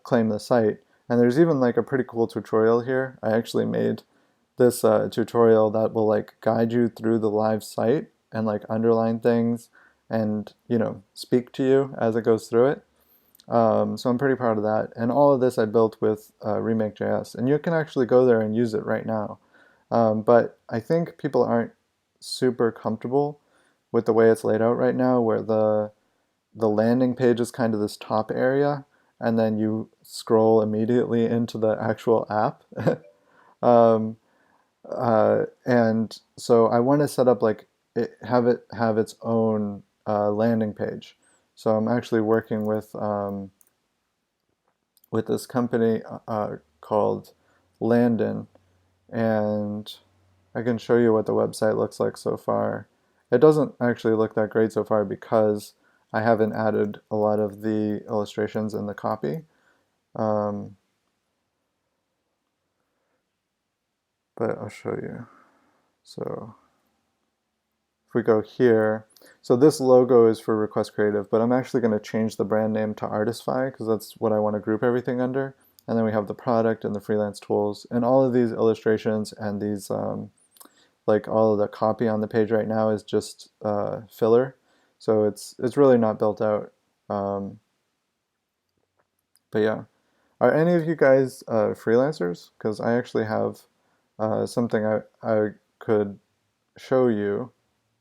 claim the site. And there's even like a pretty cool tutorial here. I actually made this tutorial that will like guide you through the live site and like underline things and speak to you as it goes through it. So I'm pretty proud of that. And all of this I built with Remake.js, and you can actually go there and use it right now. But I think people aren't super comfortable with the way it's laid out right now, where the landing page is kind of this top area, and then you scroll immediately into the actual app. um, and so I want to set up like it have its own landing page. So I'm actually working with this company called Landon, and I can show you what the website looks like so far. It doesn't actually look that great so far because I haven't added a lot of the illustrations in the copy. Um, but I'll show you. So if we go here, so this logo is for Request Creative, but I'm actually going to change the brand name to Artistify because that's what I want to group everything under. And then we have the product and the freelance tools, and all of these illustrations and these like all of the copy on the page right now is just filler, so it's really not built out. Um, but yeah, are any of you guys freelancers? Because I actually have something I could show you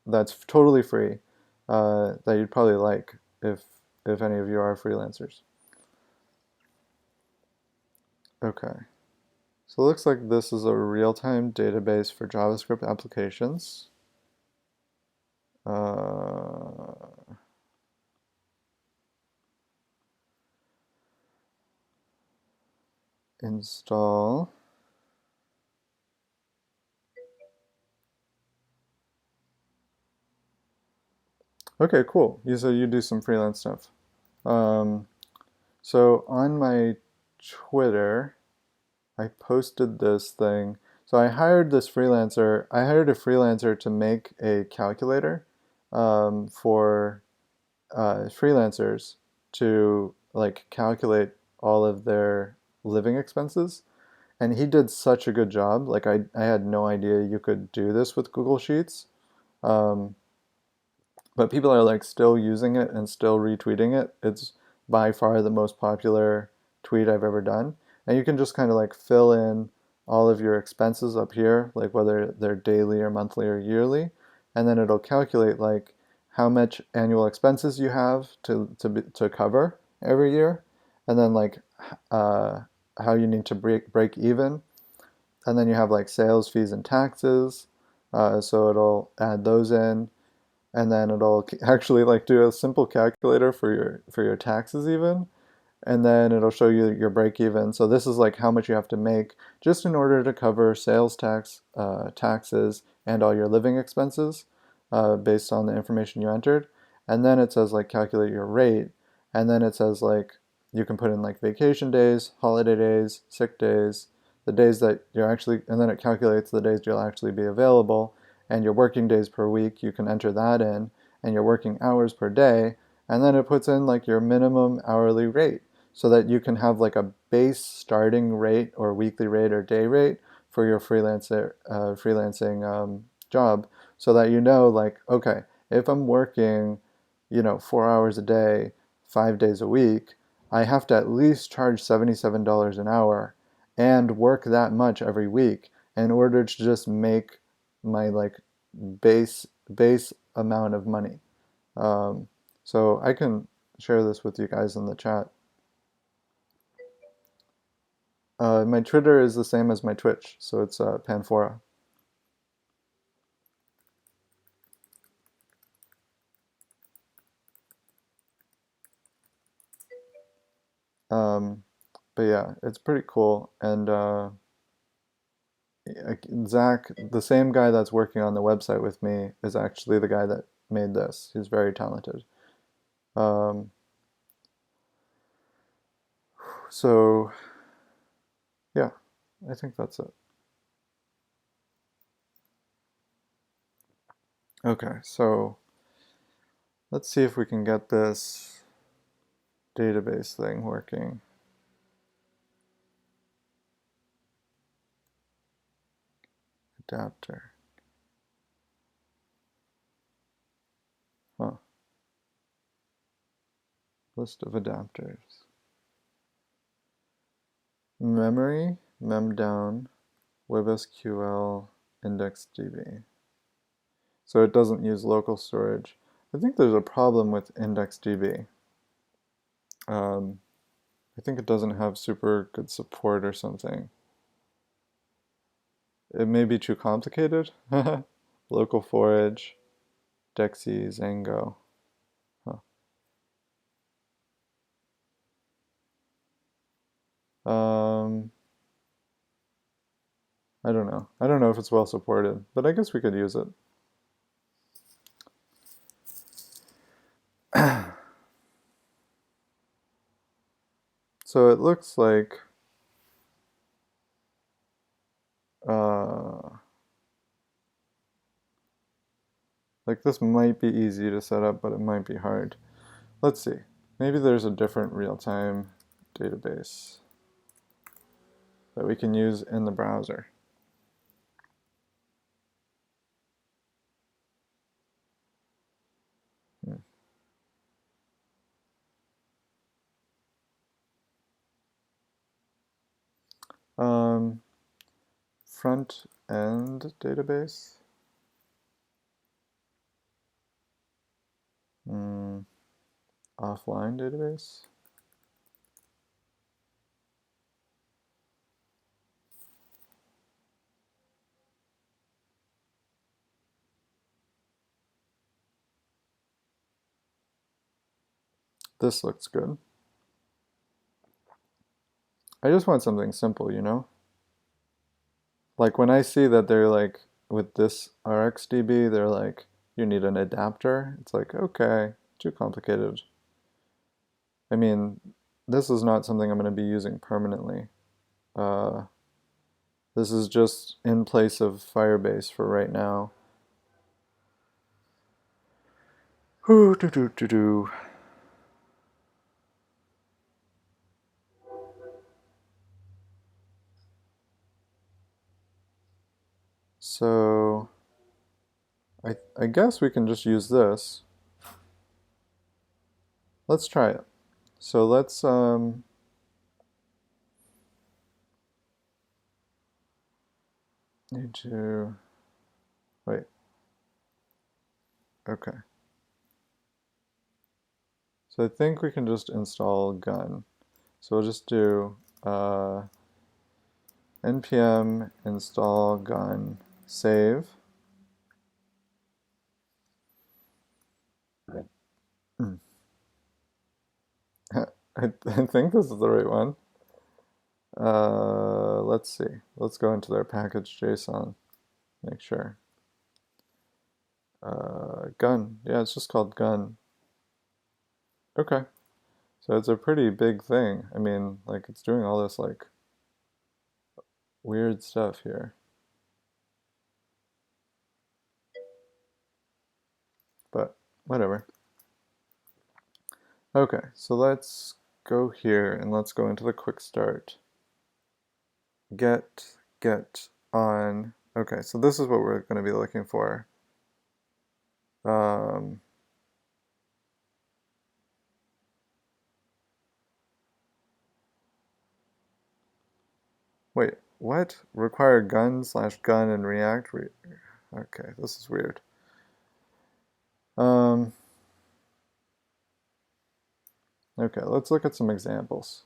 that's totally free, that you'd probably like if any of you are freelancers. Okay, so it looks like this is a real-time database for JavaScript applications. Uh, Install. Okay, cool. You do some freelance stuff. Um, so on my Twitter, I posted this thing. So I hired a freelancer to make a calculator, for freelancers to like calculate all of their living expenses. And he did such a good job. Like I had no idea you could do this with Google Sheets. Um, but people are like still using it and still retweeting it. It's by far the most popular tweet I've ever done. And you can just kind of like fill in all of your expenses up here, like whether they're daily or monthly or yearly, and then it'll calculate like how much annual expenses you have to cover every year, and then like uh, how you need to break even, and then you have like sales fees and taxes. So it'll add those in, and then it'll actually like do a simple calculator for your taxes even, and then it'll show you your break even. So this is like how much you have to make just in order to cover sales tax, taxes, and all your living expenses based on the information you entered. And then it says like calculate your rate, and then it says like you can put in like vacation days, holiday days, sick days, the days that you're actually, and then it calculates the days you'll actually be available, and your working days per week, you can enter that in, and your working hours per day, and then it puts in like your minimum hourly rate so that you can have like a base starting rate or weekly rate or day rate for your freelancing job, so that you know like, okay, if I'm working 4 hours a day 5 days a week, I have to at least charge $77 an hour and work that much every week in order to just make my like base amount of money. um, so I can share this with you guys in the chat. My Twitter is the same as my Twitch, so it's Panfora. Um, but yeah, it's pretty cool. And Zach, the same guy that's working on the website with me, is actually the guy that made this. He's very talented. Um, so yeah, I think that's it. Okay, so let's see if we can get this database thing working. Adapter. Huh. List of adapters. Memory, memdown, WebSQL, IndexedDB. So it doesn't use local storage. I think there's a problem with IndexedDB. Um, I think it doesn't have super good support or something. It may be too complicated. Local forage, Dexy, Zango. Huh. Um, I don't know. I don't know if it's well supported, but I guess we could use it. So it looks uh, like this might be easy to set up, but it might be hard. Let's see. Maybe there's a different real-time database that we can use in the browser. Hmm. Um, Front end database. Hmm. Offline database. This looks good. I just want something simple, you know? Like when I see that they're like, with this RxDB, they're like, you need an adapter. It's like, okay, too complicated. I mean, this is not something I'm going to be using permanently. Uh, this is just in place of Firebase for right now. Ooh, do do do do. So I guess we can just use this. Let's try it. So let's need to wait. Okay. So I think we can just install gun. So we'll just do npm install gun save. I think this is the right one. Let's see. Let's go into their package JSON. Make sure. Gun. Yeah, it's just called gun. Okay. So it's a pretty big thing. I mean, like it's doing all this like weird stuff here. But whatever. Okay, so let's go here and let's go into the quick start. Get on. Okay, so this is what we're going to be looking for. Um, Wait, what? Require gun/gun in React? Okay, this is weird. Okay, let's look at some examples.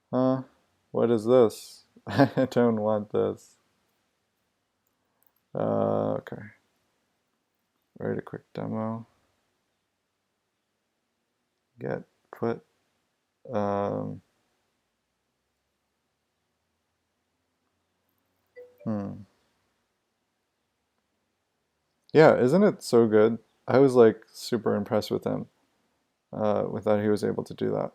What is this? I don't want this. Okay. Write a quick demo. Get put. Hmm. Yeah, isn't it so good? I was like super impressed with him, with that he was able to do that.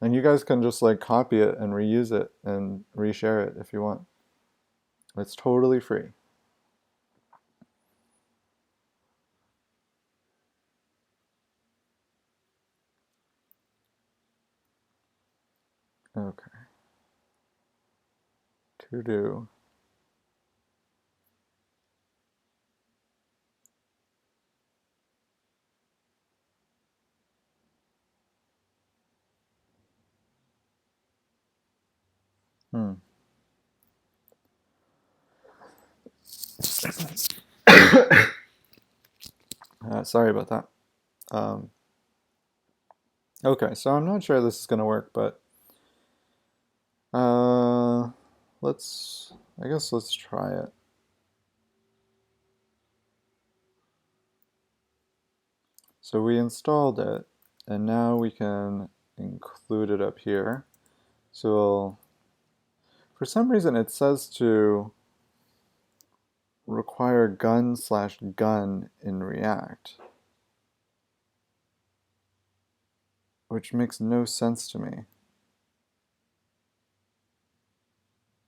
And you guys can just like copy it and reuse it and reshare it if you want. It's totally free. Okay. To do. Hmm. Sorry about that. Okay, so I'm not sure this is gonna work, but uh, I guess let's try it. So we installed it, and now we can include it up here. So for some reason it says to require gun/gun in React, which makes no sense to me.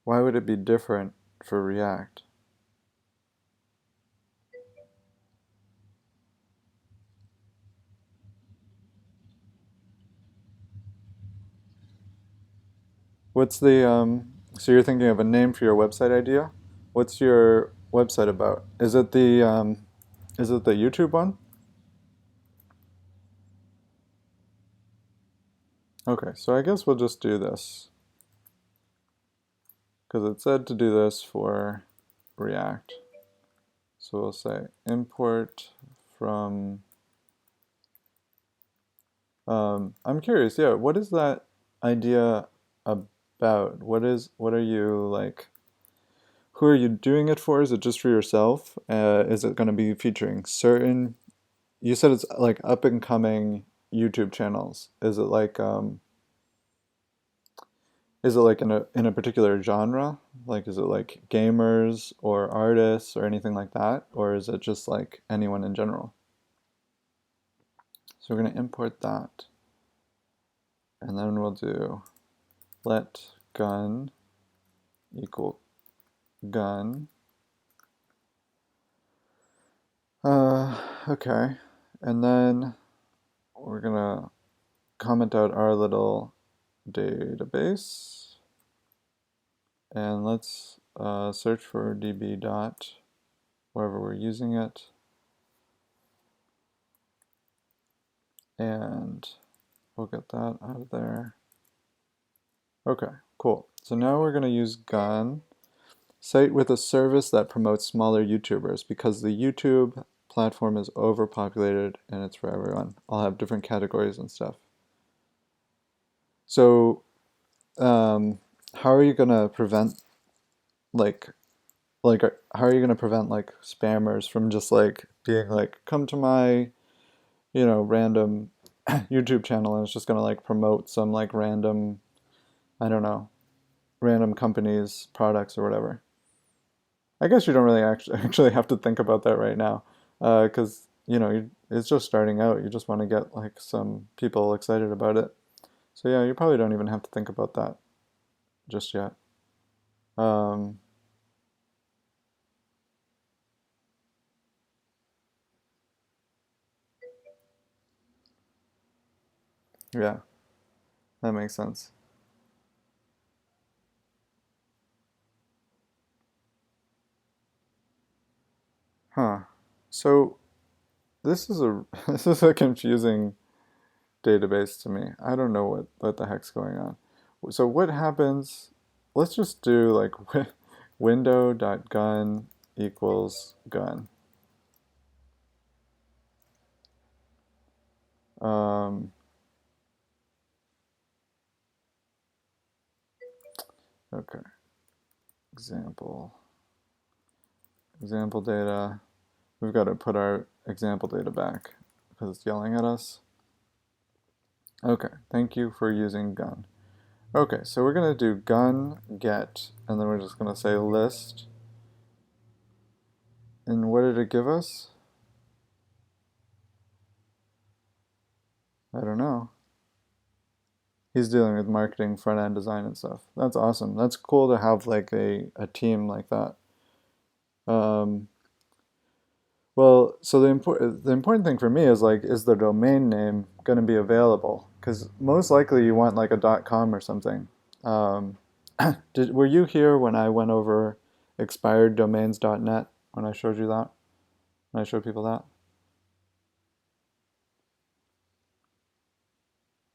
Why would it be different for React? What's the so you're thinking of a name for your website idea? What's your website about? Is it the YouTube one? Okay, so I guess we'll just do this because it said to do this for React. So we'll say import from. I'm curious, yeah, what is that idea about? What are you like? Who are you doing it for? Is it just for yourself? Is it going to be featuring certain? You said it's like up and coming YouTube channels. Is it like in a particular genre? Like is it like gamers or artists or anything like that? Or is it just like anyone in general? So we're going to import that. And then we'll do let gun equal gun. Okay, and then we're gonna comment out our little database, and let's search for db dot wherever we're using it, and we'll get that out of there. Okay, cool. So now we're gonna use gun site with a service that promotes smaller YouTubers because the YouTube platform is overpopulated and it's for everyone. I'll have different categories and stuff. So, how are you gonna prevent like how are you gonna prevent like spammers from just like being like come to my random YouTube channel and it's just gonna like promote some like random I don't know random companies products or whatever. I guess you don't really actually have to think about that right now, because it's just starting out. You just want to get like some people excited about it. So yeah, you probably don't even have to think about that just yet. Um, yeah, that makes sense. Huh. So this is a this is a confusing database to me. I don't know what the heck's going on. So what happens? Let's just do like window.gun equals gun. Um, okay, example. Example data. We've got to put our example data back because it's yelling at us. Okay, thank you for using gun. Okay, so we're going to do gun get, and then we're just going to say list. And what did it give us? I don't know. He's dealing with marketing, front end design, and stuff. That's awesome. That's cool to have like a team like that. Um, Well, so the important thing for me is like, is the domain name going to be available? Because most likely you want like a .com or something. Um, were you here when I went over expireddomains.net when I showed you that? When I showed people that?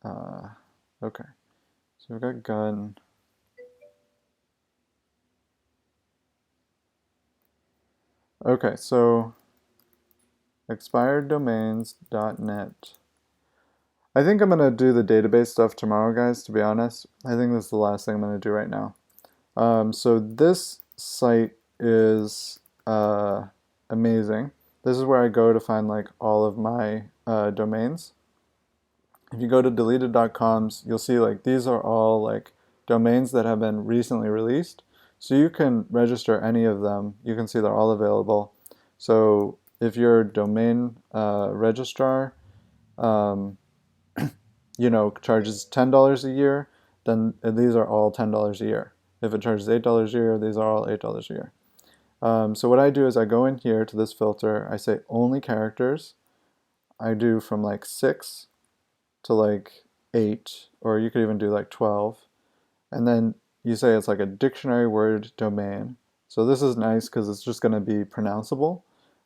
Uh, okay, so we've got gun. Okay, so expireddomains.net. I think I'm going to do the database stuff tomorrow, guys, to be honest. I think this is the last thing I'm going to do right now. So this site is amazing. This is where I go to find like all of my domains. If you go to deleted.coms, you'll see like these are all like domains that have been recently released. So you can register any of them. You can see they're all available. So if you're a domain registrar, um, charges $10 a year, then these are all $10 a year. If it charges $8 a year, these are all $8 a year. So what I do is I go in here to this filter, I say only characters. I do from like 6 to like 8, or you could even do like 12. And then you say it's like a dictionary word domain. So this is nice because it's just going to be pronounceable.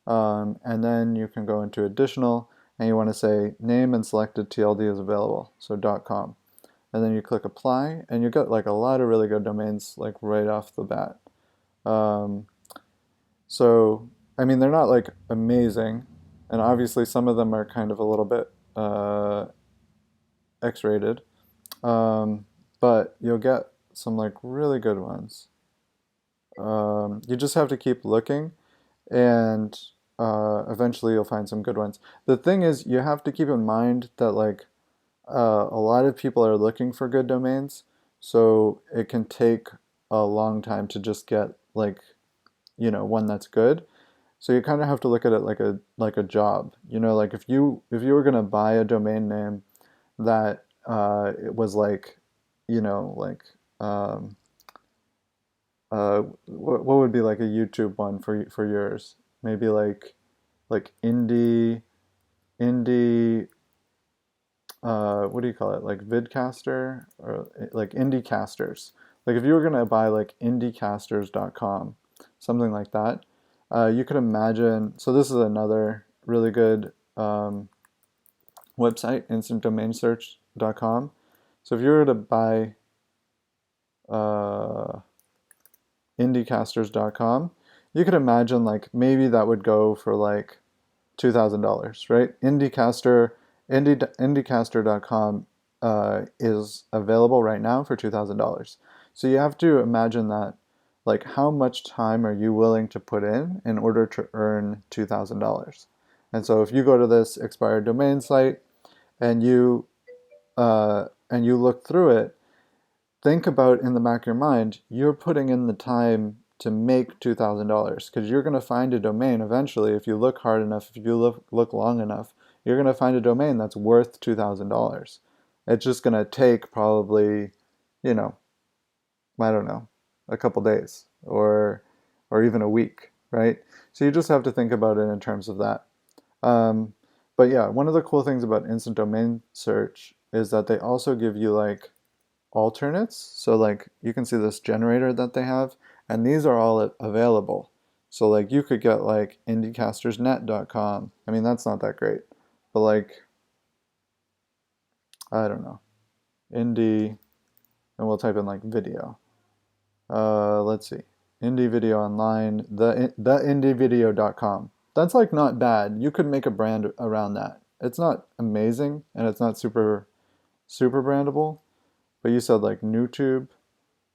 And then you can go into additional, and you want to say name and selected TLD is available, so .com. And then you click apply, and you get like a lot of really good domains like right off the bat. Um, so, I mean, they're not like amazing, and obviously some of them are kind of a little bit X-rated, but you'll get some like really good ones. You just have to keep looking, and eventually you'll find some good ones. The thing is, you have to keep in mind that like a lot of people are looking for good domains, so it can take a long time to just get like one that's good. So you kind of have to look at it like a job. Like if you were gonna buy a domain name that it was like, like what would be like a YouTube one for yours? Maybe like like indie, what do you call it? Like vidcaster or like indie casters. Like if you were gonna buy like indiecasters.com, something like that, you could imagine. So this is another really good website, instantdomainsearch.com. So if you were to buy uh, indiecasters.com, you could imagine like maybe that would go for like $2,000, right? Indiecaster.com is available right now for $2,000. So you have to imagine that, like, how much time are you willing to put in order to earn $2,000? And so if you go to this expired domain site and you look through it, think about in the back of your mind, you're putting in the time to make $2,000 because you're going to find a domain eventually. If you look hard enough, if you look long enough, you're going to find a domain that's worth $2,000. It's just going to take probably, you know, I don't know, a couple days or even a week, right? So you just have to think about it in terms of that. Um, but yeah, one of the cool things about instant domain search is that they also give you like alternates. So like you can see this generator that they have, and these are all available. So like you could get like indiecastersnet.com. I mean, that's not that great, but like, I don't know, indie, and we'll type in like video. Let's see, indie video online, the indievideo.com. That's like not bad. You could make a brand around that. It's not amazing and it's not super brandable, but you said like NewTube.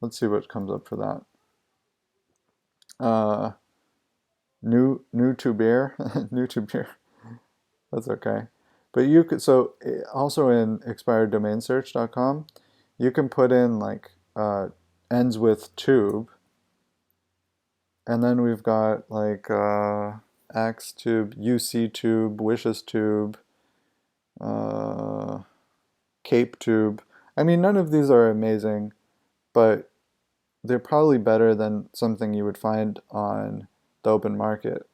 Let's see what comes up for that. Uh, new to beer, new to beer. That's okay. But you could also in expireddomainsearch.com, you can put in like ends with tube, and then we've got like Axe tube, UC tube, wishes tube, uh, cape tube. I mean, none of these are amazing, but they're probably better than something you would find on the open market.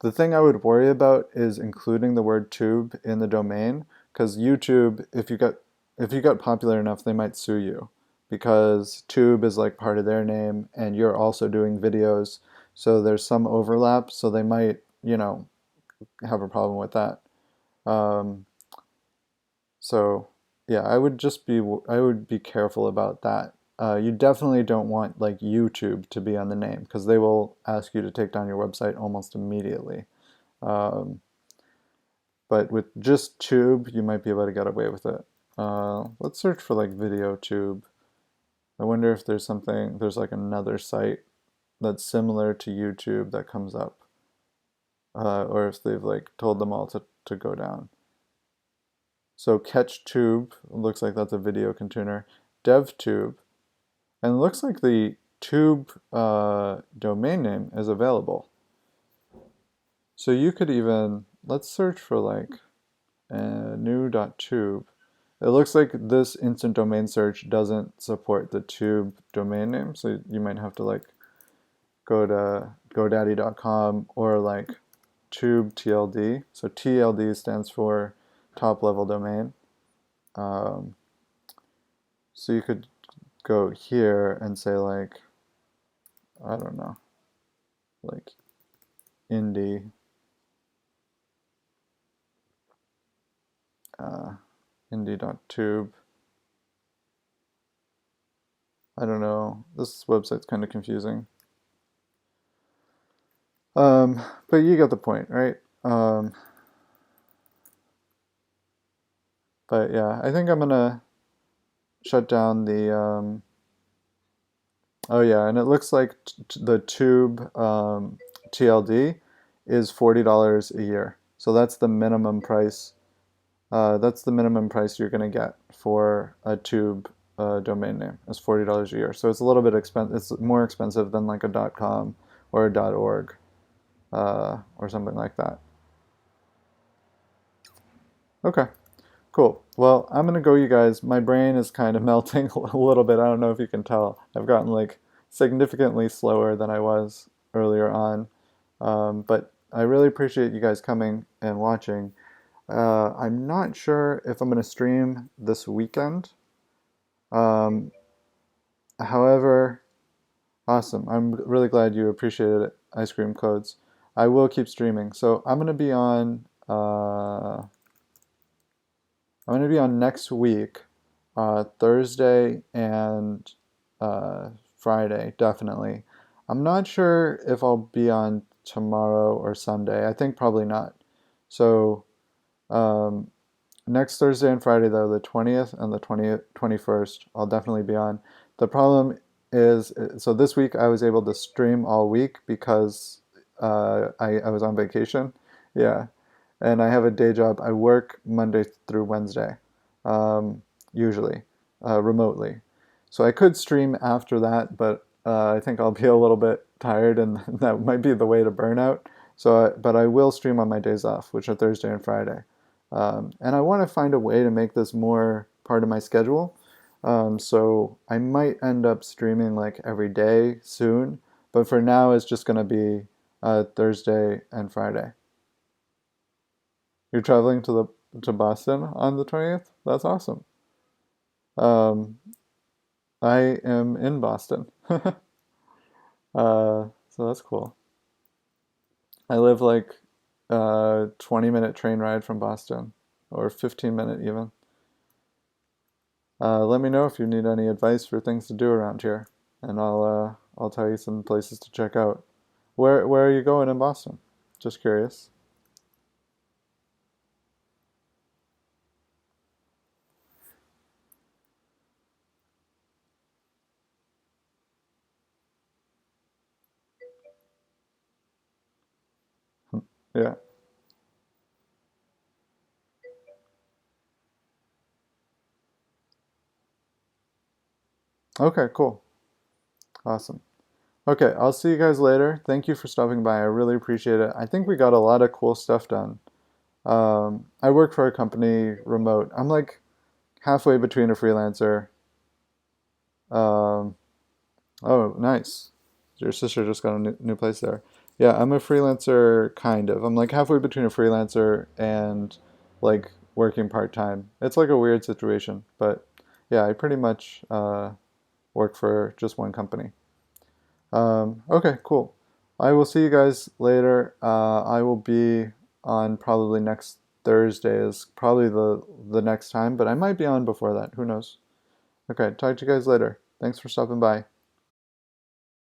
The thing I would worry about is including the word tube in the domain, because YouTube, if you got popular enough, they might sue you because tube is like part of their name and you're also doing videos. So there's some overlap, so they might, have a problem with that. Um, so yeah, I would be careful about that. You definitely don't want like YouTube to be on the name because they will ask you to take down your website almost immediately. Um, but with just tube, you might be able to get away with it. Let's search for like video tube. I wonder if there's like another site that's similar to YouTube that comes up, or if they've like told them all to go down. So CatchTube looks like that's a video container. DevTube, and it looks like the tube domain name is available. So you could even, let's search for like new.tube. It looks like this instant domain search doesn't support the tube domain name, so you might have to like go to godaddy.com or like tube TLD. So TLD stands for top level domain. Um, so you could go here and say like, I don't know, like indie, uh, indie.tube. I don't know. This website's kind of confusing. But you get the point, right? But yeah, I think I'm gonna shut down the. Oh yeah, and it looks like the tube TLD is $40 a year. So that's the minimum price. That's the minimum price you're gonna get for a tube domain name. It's $40 a year. So it's a little bit expensive. It's more expensive than like a .com or a .org or something like that. Okay. Cool. Well, I'm gonna go, you guys. My brain is kind of melting a little bit. I don't know if you can tell. I've gotten like significantly slower than I was earlier on. But I really appreciate you guys coming and watching. I'm not sure if I'm going to stream this weekend. Um, However, awesome. I'm really glad you appreciated it, Ice Cream Codes. I will keep streaming. So I'm gonna be on next week, Thursday and Friday, definitely. I'm not sure if I'll be on tomorrow or Sunday. I think probably not. So um, next Thursday and Friday, though, the 20th and the 21st, I'll definitely be on. The problem is, so this week I was able to stream all week because I was on vacation. Yeah. And I have a day job. I work Monday through Wednesday, usually, remotely. So I could stream after that, but I think I'll be a little bit tired, and that might be the way to burnout. So, but I will stream on my days off, which are Thursday and Friday. And I want to find a way to make this more part of my schedule. So I might end up streaming like every day soon, but for now it's just going to be Thursday and Friday. You're traveling to Boston on the 20th? That's awesome. Um, I am in Boston. So that's cool. I live like a 20-minute train ride from Boston, or 15-minute even. Let me know if you need any advice for things to do around here, and I'll tell you some places to check out. Where are you going in Boston? Just curious. Yeah. Okay, cool. Awesome. Okay, I'll see you guys later. Thank you for stopping by. I really appreciate it. I think we got a lot of cool stuff done. I work for a company remote. I'm like halfway between a freelancer. Um, oh, nice. Your sister just got a new place there. Yeah, I'm a freelancer, kind of. I'm like halfway between a freelancer and like working part-time. It's like a weird situation, but yeah, I pretty much work for just one company. Okay, cool. I will see you guys later. I will be on probably next Thursday is probably the next time, but I might be on before that. Who knows? Okay, talk to you guys later. Thanks for stopping by.